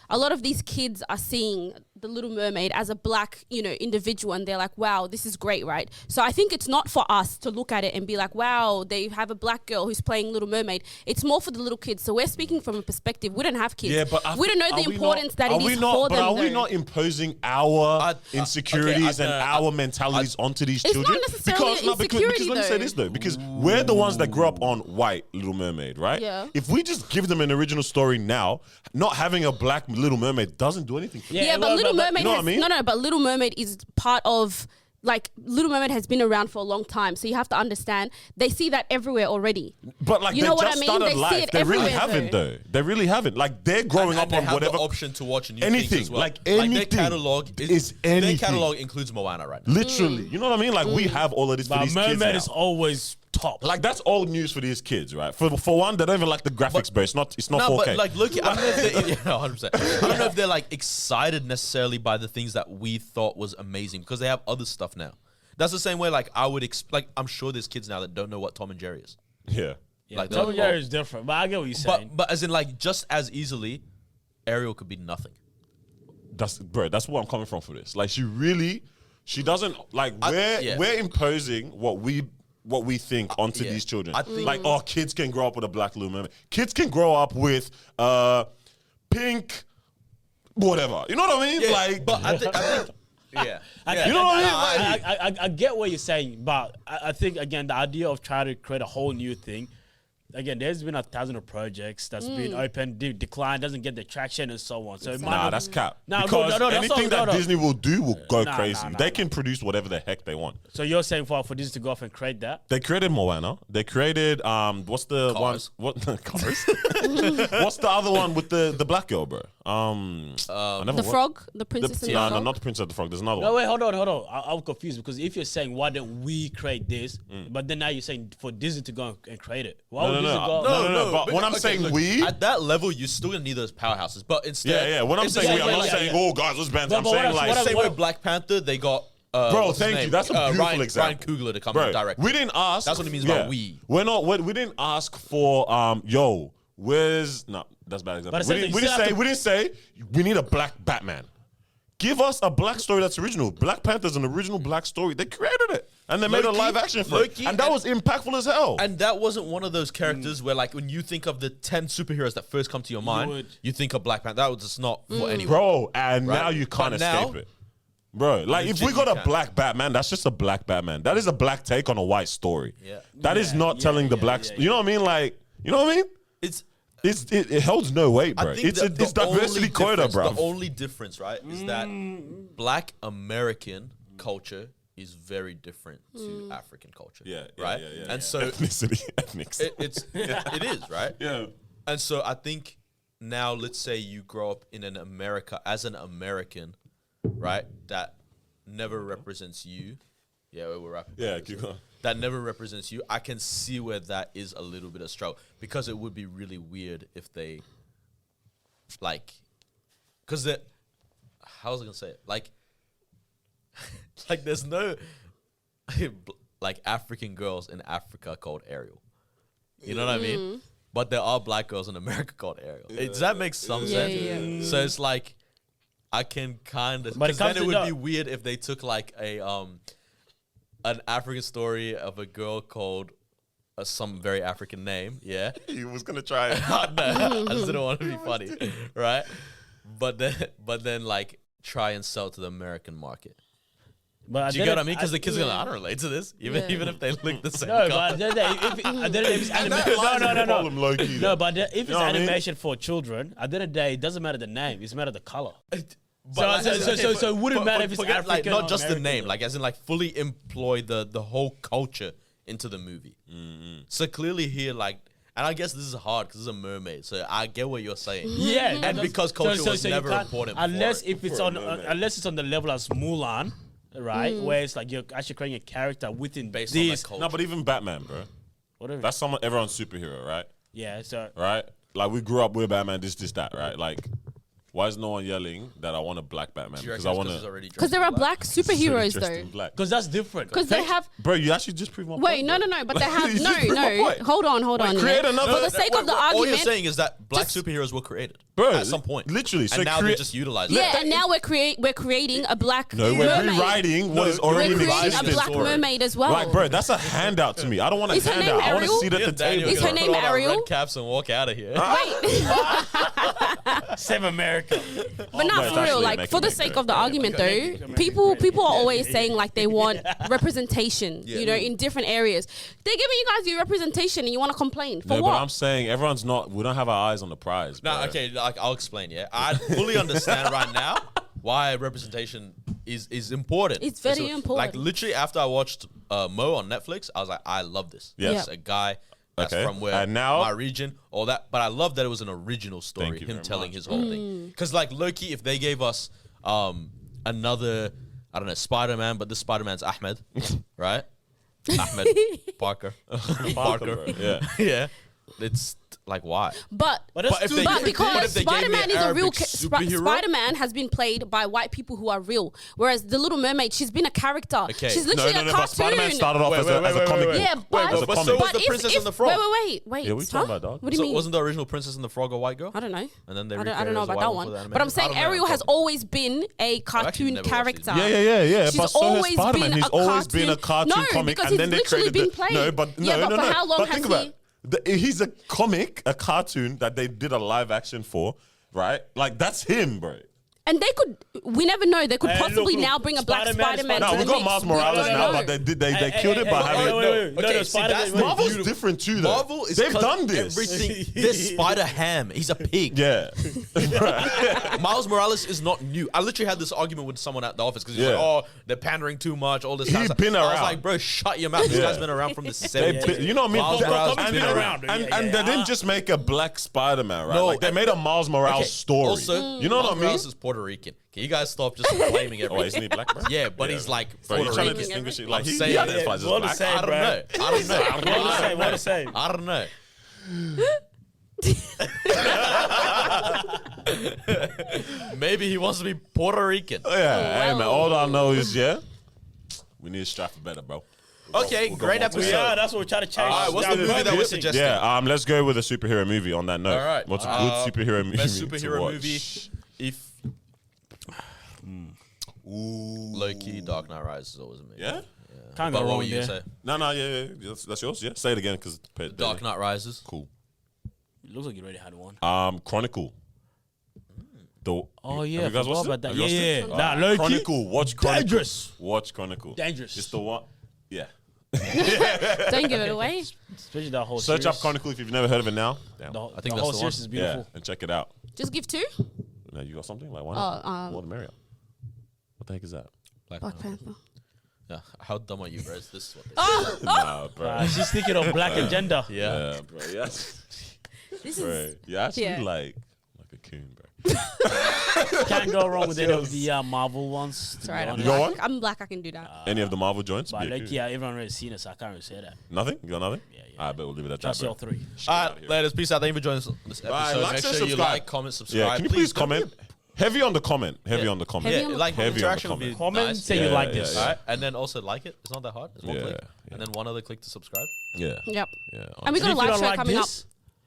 Speaker 2: A lot of these kids are seeing the Little Mermaid as a black, individual, and they're like, wow, this is great, right? So I think it's not for us to look at it and be like, wow, they have a black girl who's playing Little Mermaid. It's more for the little kids. So we're speaking from a perspective. We don't have kids.
Speaker 4: Yeah, but
Speaker 2: we don't know the importance that it is for them.
Speaker 4: But are we not imposing our insecurities and our mentalities onto these children?
Speaker 2: Not necessarily
Speaker 4: because let me say this though, because we're the ones that grew up on white Little Mermaid, right?
Speaker 2: Yeah.
Speaker 4: If we just give them an original story now, not having a black Little Mermaid doesn't do anything for them.
Speaker 2: Yeah, but Little Mermaid
Speaker 4: you know what I mean?
Speaker 2: No, but Little Mermaid is part of, like, Little Mermaid has been around for a long time, so you have to understand they see that everywhere already.
Speaker 4: But like,
Speaker 2: you know what I mean?
Speaker 4: Started
Speaker 2: they
Speaker 4: life.
Speaker 2: see it
Speaker 4: They really
Speaker 2: everywhere,
Speaker 4: haven't though. They really haven't. Like they're growing up
Speaker 1: they
Speaker 4: on
Speaker 1: have
Speaker 4: whatever
Speaker 1: the option to watch new
Speaker 4: anything,
Speaker 1: things as well.
Speaker 4: like anything.
Speaker 1: Their catalog
Speaker 4: is anything.
Speaker 1: Their catalog includes Moana right now.
Speaker 4: Literally, you know what I mean? Like we have all of this for
Speaker 3: But
Speaker 4: these kids
Speaker 3: Mermaid
Speaker 4: now.
Speaker 3: is always top.
Speaker 4: Like that's old news for these kids, right? For one, they don't even like the graphics, but it's not
Speaker 1: No,
Speaker 4: 4K.
Speaker 1: but like, look, I don't know if they're, 100%. I don't know if they're like excited necessarily by the things that we thought was amazing because they have other stuff now. That's the same way. Like I would like I'm sure there's kids now that don't know what Tom and Jerry is.
Speaker 4: yeah.
Speaker 1: Like
Speaker 3: Tom and Jerry is different, but I get what you're saying.
Speaker 1: but as in like just as easily, Ariel could be nothing.
Speaker 4: That's where I'm coming from for this. Like she doesn't like we're imposing what we think onto these children.
Speaker 1: I think
Speaker 4: like kids can grow up with a black Little Mermaid. Kids can grow up with pink whatever. You know what I mean?
Speaker 1: Yeah,
Speaker 4: like
Speaker 1: but I think yeah.
Speaker 3: You know what I mean?
Speaker 1: I
Speaker 3: I get what you're saying, but I think again the idea of trying to create a whole new thing. Again, there's been 1,000 of projects that's been open, decline, doesn't get the traction and so on. So it might
Speaker 4: Nah,
Speaker 3: not-
Speaker 4: that's cap.
Speaker 3: Nah,
Speaker 4: because
Speaker 3: no, that's
Speaker 4: anything
Speaker 3: not-
Speaker 4: that
Speaker 3: no.
Speaker 4: Disney will do will go
Speaker 3: Nah,
Speaker 4: crazy.
Speaker 3: nah,
Speaker 4: They
Speaker 3: nah.
Speaker 4: can produce whatever the heck they want.
Speaker 3: So you're saying for Disney to go off and create that?
Speaker 4: They created Moana. They created what's the
Speaker 1: Cars.
Speaker 4: one? What Cars? What's the other one with the black girl, bro?
Speaker 2: The frog, the princess and the
Speaker 4: no,
Speaker 2: frog.
Speaker 4: not the Princess of the Frog. There's another
Speaker 3: No,
Speaker 4: one.
Speaker 3: wait, hold on. I'm confused because if you're saying why don't we create this, but then now you're saying for Disney to go and create it. Why would Disney go?
Speaker 4: No, but when I'm saying we,
Speaker 1: at that level, you're still gonna need those powerhouses. But instead,
Speaker 4: yeah. When I'm
Speaker 1: it's the
Speaker 4: saying we,
Speaker 1: same
Speaker 4: I'm
Speaker 1: way,
Speaker 4: not
Speaker 1: like-
Speaker 4: saying oh guys, let's band. I'm
Speaker 3: But
Speaker 4: saying
Speaker 3: what
Speaker 4: like
Speaker 3: else-
Speaker 1: Same way Black Panther, they got
Speaker 4: Bro,
Speaker 1: what's his
Speaker 4: thank you.
Speaker 1: name?
Speaker 4: That's a beautiful
Speaker 1: Ryan
Speaker 4: example.
Speaker 1: Coogler to come
Speaker 4: Bro,
Speaker 1: and direct.
Speaker 4: we didn't ask.
Speaker 1: That's what it means by we.
Speaker 4: We're not. We didn't ask for where's no? That's a bad example.
Speaker 3: But
Speaker 4: We didn't say we need a black Batman. Give us a black story that's original. Black Panther's an original black story. They created it and they made a
Speaker 1: Loki-
Speaker 4: live action for
Speaker 1: Loki
Speaker 4: it, and that was impactful as hell.
Speaker 1: And that wasn't one of those characters where, like, when you think of the 10 superheroes that first come to your mind, you think of Black Panther. That was just not for anyone.
Speaker 4: Bro, and
Speaker 1: Right?
Speaker 4: now you can't
Speaker 1: But now-
Speaker 4: escape it. Bro, like if we
Speaker 1: Legit
Speaker 4: got
Speaker 1: you
Speaker 4: a
Speaker 1: can.
Speaker 4: black Batman, that's just a black Batman. That is a black take on a white story.
Speaker 1: Yeah.
Speaker 4: That is not telling the black.
Speaker 3: yeah,
Speaker 4: You know what I mean? Like, you know what I mean? It holds no weight, bro.
Speaker 1: I think
Speaker 4: It's
Speaker 1: the
Speaker 4: diversity
Speaker 1: only
Speaker 4: quota,
Speaker 1: difference-
Speaker 4: bro.
Speaker 1: The only difference, right, is that Black American culture is very different to African culture. Right? And so
Speaker 4: ethnicity, ethnics.
Speaker 1: it is, right?
Speaker 4: Yeah.
Speaker 1: And so I think now, let's say you grow up in an American, right, that never represents you. Yeah, we're rapping.
Speaker 4: Yeah, keep going.
Speaker 1: That never represents you. I can see where that is a little bit of struggle because it would be really weird if they, like, because how was I gonna say it? Like there's no like African girls in Africa called Ariel. You know what I mean? But there are black girls in America called Ariel. Does that make some sense?
Speaker 2: yeah.
Speaker 1: So it's like I can kind of,
Speaker 3: But it
Speaker 1: because then
Speaker 3: comes
Speaker 1: it
Speaker 3: to
Speaker 1: would
Speaker 3: the-
Speaker 1: be weird if they took like an African story of a girl called some very African name, yeah.
Speaker 4: He was gonna try it.
Speaker 1: No, I just didn't want to be funny, right? But then like try and sell to the American market.
Speaker 3: But
Speaker 1: Do you get what I mean? Because the kids are gonna, I don't relate to this, even if they look the same.
Speaker 3: No,
Speaker 1: color.
Speaker 3: but if it's animation, no.
Speaker 4: Problem, low-key,
Speaker 3: No,
Speaker 4: though.
Speaker 3: but if it's
Speaker 4: know what I mean?
Speaker 3: animation for children, at the end of the day, it doesn't matter the name; it's matter the color.
Speaker 1: But
Speaker 3: So it wouldn't matter if it's
Speaker 1: forget, like,
Speaker 3: African
Speaker 1: not
Speaker 3: or
Speaker 1: just the
Speaker 3: American,
Speaker 1: name,
Speaker 3: though.
Speaker 1: like as in like fully employ the whole culture into the movie. So clearly here, like, and I guess this is hard because it's a mermaid. So I get what you're saying.
Speaker 3: Yeah,
Speaker 1: And because culture was
Speaker 3: you
Speaker 1: never
Speaker 3: can't-
Speaker 1: important
Speaker 3: unless
Speaker 1: before.
Speaker 3: if it's
Speaker 4: For a
Speaker 3: on
Speaker 4: mermaid.
Speaker 3: unless it's on the level as Mulan, right? Where it's like you're actually creating a character within
Speaker 1: Based on
Speaker 3: this.
Speaker 1: that culture.
Speaker 4: No, but even Batman, bro.
Speaker 3: Whatever.
Speaker 4: That's everyone's superhero, right?
Speaker 3: Yeah. So
Speaker 4: Right? Like we grew up with Batman, this, that, right? Like Why is no one yelling that I want a black Batman?
Speaker 1: Do you
Speaker 4: Because
Speaker 1: reckon
Speaker 4: I
Speaker 1: it's
Speaker 4: want
Speaker 1: 'cause he's already
Speaker 2: Because
Speaker 1: dressed
Speaker 2: there
Speaker 1: in
Speaker 2: are black superheroes though.
Speaker 3: Because that's different.
Speaker 2: Because they have.
Speaker 4: Bro, you actually just proved my
Speaker 2: Wait,
Speaker 4: point.
Speaker 2: no,
Speaker 4: bro.
Speaker 2: no, no. But they have
Speaker 4: You just proved my
Speaker 2: no.
Speaker 4: point.
Speaker 2: Hold on.
Speaker 4: create
Speaker 2: yeah.
Speaker 4: another-
Speaker 2: For the sake of the
Speaker 1: All you're
Speaker 2: argument.
Speaker 1: saying is that black
Speaker 2: just-
Speaker 1: superheroes were created,
Speaker 4: Bro,
Speaker 1: at some point,
Speaker 4: literally. So
Speaker 1: and now they're
Speaker 4: create-
Speaker 1: just utilizing.
Speaker 2: Yeah, and now we're creating a black
Speaker 4: No, we're
Speaker 2: mermaid.
Speaker 4: rewriting what is
Speaker 2: We're
Speaker 4: already in
Speaker 2: creating a
Speaker 4: existence.
Speaker 2: black mermaid as well.
Speaker 4: Like, bro, that's a handout to me. I don't want a
Speaker 2: Is her
Speaker 4: handout.
Speaker 2: name
Speaker 4: I want a
Speaker 2: Ariel?
Speaker 4: seat at the table.
Speaker 2: Is her name Ariel?
Speaker 1: Red caps and walk out of here.
Speaker 2: Wait,
Speaker 3: Save America.
Speaker 2: but not
Speaker 4: it's
Speaker 2: for real.
Speaker 4: actually
Speaker 2: Like
Speaker 4: making
Speaker 2: for the
Speaker 4: it
Speaker 2: sake
Speaker 4: good.
Speaker 2: of the argument, though, people are always saying like they want representation.
Speaker 1: Yeah.
Speaker 2: You know, in different areas. They're giving you guys your representation, and you want to complain for
Speaker 4: No,
Speaker 2: what?
Speaker 4: but I'm saying everyone's not. We don't have our eyes on the prize.
Speaker 1: No,
Speaker 4: bro.
Speaker 1: okay, like I'll explain. Yeah, I fully understand right now why representation is important.
Speaker 2: It's very important.
Speaker 1: Like literally, after I watched Mo on Netflix, I was like, I love this.
Speaker 4: Yes.
Speaker 1: It's a guy that's
Speaker 4: Okay.
Speaker 1: from where
Speaker 4: And now-
Speaker 1: my region, all that. But I love that it was an original story.
Speaker 4: Thank you
Speaker 1: Him
Speaker 4: very
Speaker 1: telling
Speaker 4: much.
Speaker 1: his whole thing. Because like Loki, if they gave us another, I don't know, Spider-Man, but this Spider-Man's Ahmed, right? Ahmed Parker.
Speaker 4: Parker, yeah.
Speaker 1: Yeah. It's like why?
Speaker 3: But
Speaker 1: But if they- but
Speaker 2: because
Speaker 1: if they gave me
Speaker 2: Spider-Man
Speaker 1: an
Speaker 2: is a real
Speaker 1: Arabic superhero?
Speaker 2: Spider-Man has been played by white people who are real, whereas the Little Mermaid, she's been a character.
Speaker 1: Okay.
Speaker 2: She's
Speaker 4: No,
Speaker 2: literally
Speaker 4: no,
Speaker 2: a
Speaker 4: no.
Speaker 2: cartoon.
Speaker 4: But Spider-Man started off
Speaker 1: Wait,
Speaker 4: as
Speaker 1: wait,
Speaker 4: a
Speaker 1: wait,
Speaker 4: comic.
Speaker 1: wait.
Speaker 2: Yeah, but
Speaker 4: as a
Speaker 1: but
Speaker 4: comic.
Speaker 1: so was the Princess and the Frog.
Speaker 2: Wait.
Speaker 4: Yeah, what are you talking about, dog?
Speaker 2: What do you
Speaker 1: So
Speaker 2: mean?
Speaker 1: wasn't the original Princess and the Frog a white girl?
Speaker 2: I don't know.
Speaker 1: And then they
Speaker 2: I don't know about that one.
Speaker 1: one.
Speaker 2: But I'm saying Ariel has always been a cartoon
Speaker 1: never watched these.
Speaker 2: character.
Speaker 4: Yeah.
Speaker 2: She's
Speaker 4: But so has
Speaker 2: always
Speaker 4: Spider-Man.
Speaker 2: been
Speaker 4: He's
Speaker 2: a
Speaker 4: always been a cartoon
Speaker 2: No,
Speaker 4: comic,
Speaker 2: because
Speaker 4: and then
Speaker 2: he's
Speaker 4: they
Speaker 2: literally
Speaker 4: created
Speaker 2: been played.
Speaker 4: No, but
Speaker 2: for how long
Speaker 4: But
Speaker 2: has
Speaker 4: think about
Speaker 2: he?
Speaker 4: it. He's a comic, a cartoon that they did a live action for, right? Like that's him, bro.
Speaker 2: And they could, we never know, they could
Speaker 3: Hey,
Speaker 2: possibly
Speaker 3: look,
Speaker 2: now bring a black
Speaker 3: Spider-Man,
Speaker 2: Spider-Man.
Speaker 4: No,
Speaker 2: to
Speaker 4: we
Speaker 2: the
Speaker 4: got
Speaker 2: mix.
Speaker 4: Miles
Speaker 2: We
Speaker 4: Morales
Speaker 2: don't
Speaker 4: now,
Speaker 2: know.
Speaker 4: but they killed it by having.
Speaker 3: Wait.
Speaker 1: Okay, see,
Speaker 3: Spider-Man-
Speaker 1: that's
Speaker 3: wait,
Speaker 4: Marvel's
Speaker 1: beautiful.
Speaker 4: different too, though.
Speaker 1: Marvel is
Speaker 4: They've
Speaker 1: cut
Speaker 4: done this.
Speaker 1: Everything. This Spider Ham, he's a pig.
Speaker 4: Yeah.
Speaker 1: Miles Morales is not new. I literally had this argument with someone at the office because he's like,
Speaker 4: Yeah.
Speaker 1: "Oh, they're pandering too much." All this.
Speaker 4: He's
Speaker 1: kind of
Speaker 4: been
Speaker 1: stuff. I was
Speaker 4: around.
Speaker 1: like, "Bro, shut your mouth. This
Speaker 4: Yeah.
Speaker 1: guy's been around from the
Speaker 4: They
Speaker 1: 70s."
Speaker 4: been- you know what I mean?
Speaker 1: Miles
Speaker 4: That-
Speaker 1: Morales
Speaker 3: and
Speaker 1: has been
Speaker 3: around.
Speaker 4: And,
Speaker 3: Yeah,
Speaker 4: and
Speaker 3: yeah.
Speaker 4: they didn't just make a black Spider-Man, right?
Speaker 1: No,
Speaker 4: Like they
Speaker 1: and-
Speaker 4: made a Miles Morales
Speaker 1: Okay,
Speaker 4: story.
Speaker 1: Also,
Speaker 4: you know
Speaker 1: Miles
Speaker 4: what I mean?
Speaker 1: Morales is Puerto Rican. Can you guys stop just blaming
Speaker 4: Oh,
Speaker 1: everything?
Speaker 4: isn't he black, bro?
Speaker 1: Yeah, but he's like
Speaker 4: Bro, you're
Speaker 1: Puerto
Speaker 4: trying to
Speaker 1: Rican.
Speaker 4: distinguish it.
Speaker 1: I'm
Speaker 4: Like he
Speaker 1: saying-
Speaker 4: identifies as
Speaker 3: what to
Speaker 4: black.
Speaker 3: say,
Speaker 1: I don't
Speaker 3: bro.
Speaker 1: know. I don't know.
Speaker 3: What to say?
Speaker 1: I don't know. Maybe he wants to be Puerto Rican.
Speaker 4: Yeah, hey man. All I know is we need to strive for better, bro.
Speaker 1: Okay,
Speaker 4: we'll go
Speaker 1: great
Speaker 4: more to
Speaker 1: episode.
Speaker 3: Yeah, that's what we're trying to change.
Speaker 1: Alright, what's the movie that we're suggesting?
Speaker 4: Yeah, let's go with a superhero movie on that note.
Speaker 1: All right.
Speaker 4: What's a good superhero movie?
Speaker 1: Best
Speaker 4: to
Speaker 1: superhero
Speaker 4: watch?
Speaker 1: movie. If low key, Dark Knight Rises is always amazing.
Speaker 4: Yeah?
Speaker 3: Can't
Speaker 1: But
Speaker 3: go
Speaker 1: what
Speaker 3: wrong
Speaker 1: were you
Speaker 3: there.
Speaker 1: gonna say?
Speaker 4: No, yeah. That's yours. Yeah, say it again because
Speaker 1: Dark Knight Rises.
Speaker 4: Cool.
Speaker 3: It looks like you already had one.
Speaker 4: Chronicle.
Speaker 3: Oh yeah,
Speaker 4: have you guys watched
Speaker 3: about
Speaker 4: it?
Speaker 3: that.
Speaker 4: Have you
Speaker 3: Yeah,
Speaker 4: watched it?
Speaker 3: Nah, low-key.
Speaker 4: Chronicle. Watch Chronicle.
Speaker 3: Dangerous.
Speaker 4: Watch Chronicle.
Speaker 3: Dangerous.
Speaker 4: It's the one. Yeah.
Speaker 2: Don't give it away.
Speaker 3: Especially that whole
Speaker 4: Search
Speaker 3: series.
Speaker 4: up Chronicle if you've never heard of it now. Damn.
Speaker 3: The,
Speaker 1: I think
Speaker 3: the
Speaker 1: that's
Speaker 3: whole
Speaker 1: the
Speaker 3: series
Speaker 1: one.
Speaker 3: is beautiful.
Speaker 4: Yeah, and check it out.
Speaker 2: Just give 2.
Speaker 4: Now you got something like why not? More the merrier. What the heck is that?
Speaker 2: Black Panther.
Speaker 1: Yeah, how dumb are you, bro? This is what.
Speaker 2: Oh,
Speaker 4: Nah, bro.
Speaker 3: She's thinking of black agenda.
Speaker 1: Yeah.
Speaker 4: Yeah, bro. Yes.
Speaker 2: this
Speaker 4: Bro.
Speaker 2: is.
Speaker 4: You're actually
Speaker 2: Yeah.
Speaker 4: like a coon, bro.
Speaker 3: Can't go wrong with any of the Marvel ones.
Speaker 2: It's alright.
Speaker 4: You got one?
Speaker 2: I'm black. I can do that.
Speaker 4: Any of the Marvel joints?
Speaker 3: But
Speaker 4: Be a
Speaker 3: like,
Speaker 4: coon.
Speaker 3: yeah, everyone already seen it, so I can't really say that.
Speaker 4: Nothing? You got nothing?
Speaker 3: Yeah.
Speaker 4: I bet we'll leave it at that,
Speaker 3: Just
Speaker 4: bro.
Speaker 3: your 3.
Speaker 1: All right, ladies, peace out. Thank you for joining us on this episode.
Speaker 4: Bye. Like,
Speaker 1: Make
Speaker 4: share,
Speaker 1: sure you
Speaker 4: subscribe.
Speaker 1: like, comment, subscribe.
Speaker 4: Yeah, can you please
Speaker 1: don't
Speaker 4: comment? Heavy on the comment. Heavy on the comment.
Speaker 2: Heavy
Speaker 1: Yeah,
Speaker 2: on the
Speaker 1: like
Speaker 4: comment.
Speaker 1: interaction would be
Speaker 4: Heavy
Speaker 3: Comment,
Speaker 1: nice.
Speaker 3: say you
Speaker 4: Yeah,
Speaker 3: like
Speaker 4: yeah,
Speaker 3: this.
Speaker 4: yeah.
Speaker 1: All right, and then also like it. It's not that hard. It's one
Speaker 4: Yeah,
Speaker 1: click,
Speaker 4: yeah.
Speaker 1: and then one other click to subscribe.
Speaker 4: Yeah.
Speaker 2: Yep.
Speaker 4: Yeah.
Speaker 2: And we got a
Speaker 3: If you
Speaker 2: live
Speaker 3: don't
Speaker 2: show
Speaker 3: like
Speaker 2: coming up.
Speaker 3: this,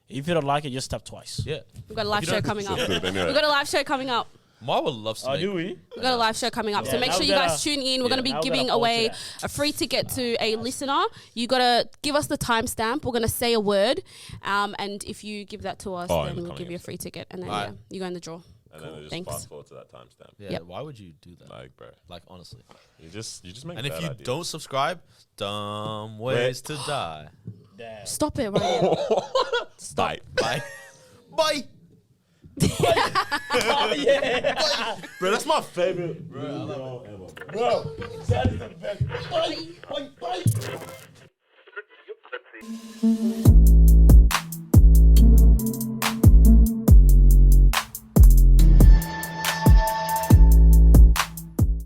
Speaker 3: if you don't like it, just tap twice.
Speaker 1: Yeah,
Speaker 2: We've got a live
Speaker 1: If you
Speaker 2: show
Speaker 1: don't-
Speaker 2: coming up.
Speaker 4: Good, anyway.
Speaker 2: We've got a live show coming up.
Speaker 1: Marvel loves to
Speaker 3: Oh,
Speaker 1: make.
Speaker 3: do we?
Speaker 2: We've got a live show coming up. So
Speaker 3: Yeah,
Speaker 2: make
Speaker 3: now
Speaker 2: sure
Speaker 3: we
Speaker 2: you guys
Speaker 3: gotta-
Speaker 2: tune in. We're going to
Speaker 3: now
Speaker 2: be
Speaker 3: we gotta
Speaker 2: giving
Speaker 3: forward
Speaker 2: away
Speaker 3: to that.
Speaker 2: a free ticket to a listener. You got to give us the timestamp. We're going to say a word. And if you give that to us,
Speaker 4: Oh,
Speaker 2: then
Speaker 4: in the
Speaker 2: we'll
Speaker 4: coming
Speaker 2: give you a free ticket. And then,
Speaker 1: Right.
Speaker 2: yeah, you go in the draw.
Speaker 4: And then just
Speaker 2: Thanks.
Speaker 4: fast forward to that timestamp.
Speaker 1: Yeah,
Speaker 2: Yep.
Speaker 1: why would you do that?
Speaker 4: Like, bro.
Speaker 1: Like honestly.
Speaker 4: You just make
Speaker 1: And if
Speaker 4: bad
Speaker 1: you
Speaker 4: ideas.
Speaker 1: don't subscribe, dumb ways to die.
Speaker 3: Damn.
Speaker 2: Stop it, Ryan.
Speaker 4: Bye.
Speaker 1: Bye. Bye.
Speaker 3: Oh, yeah.
Speaker 4: Bro, that's my favorite. Bro,
Speaker 3: Bro, that is the best. Bye. Bye. Bye.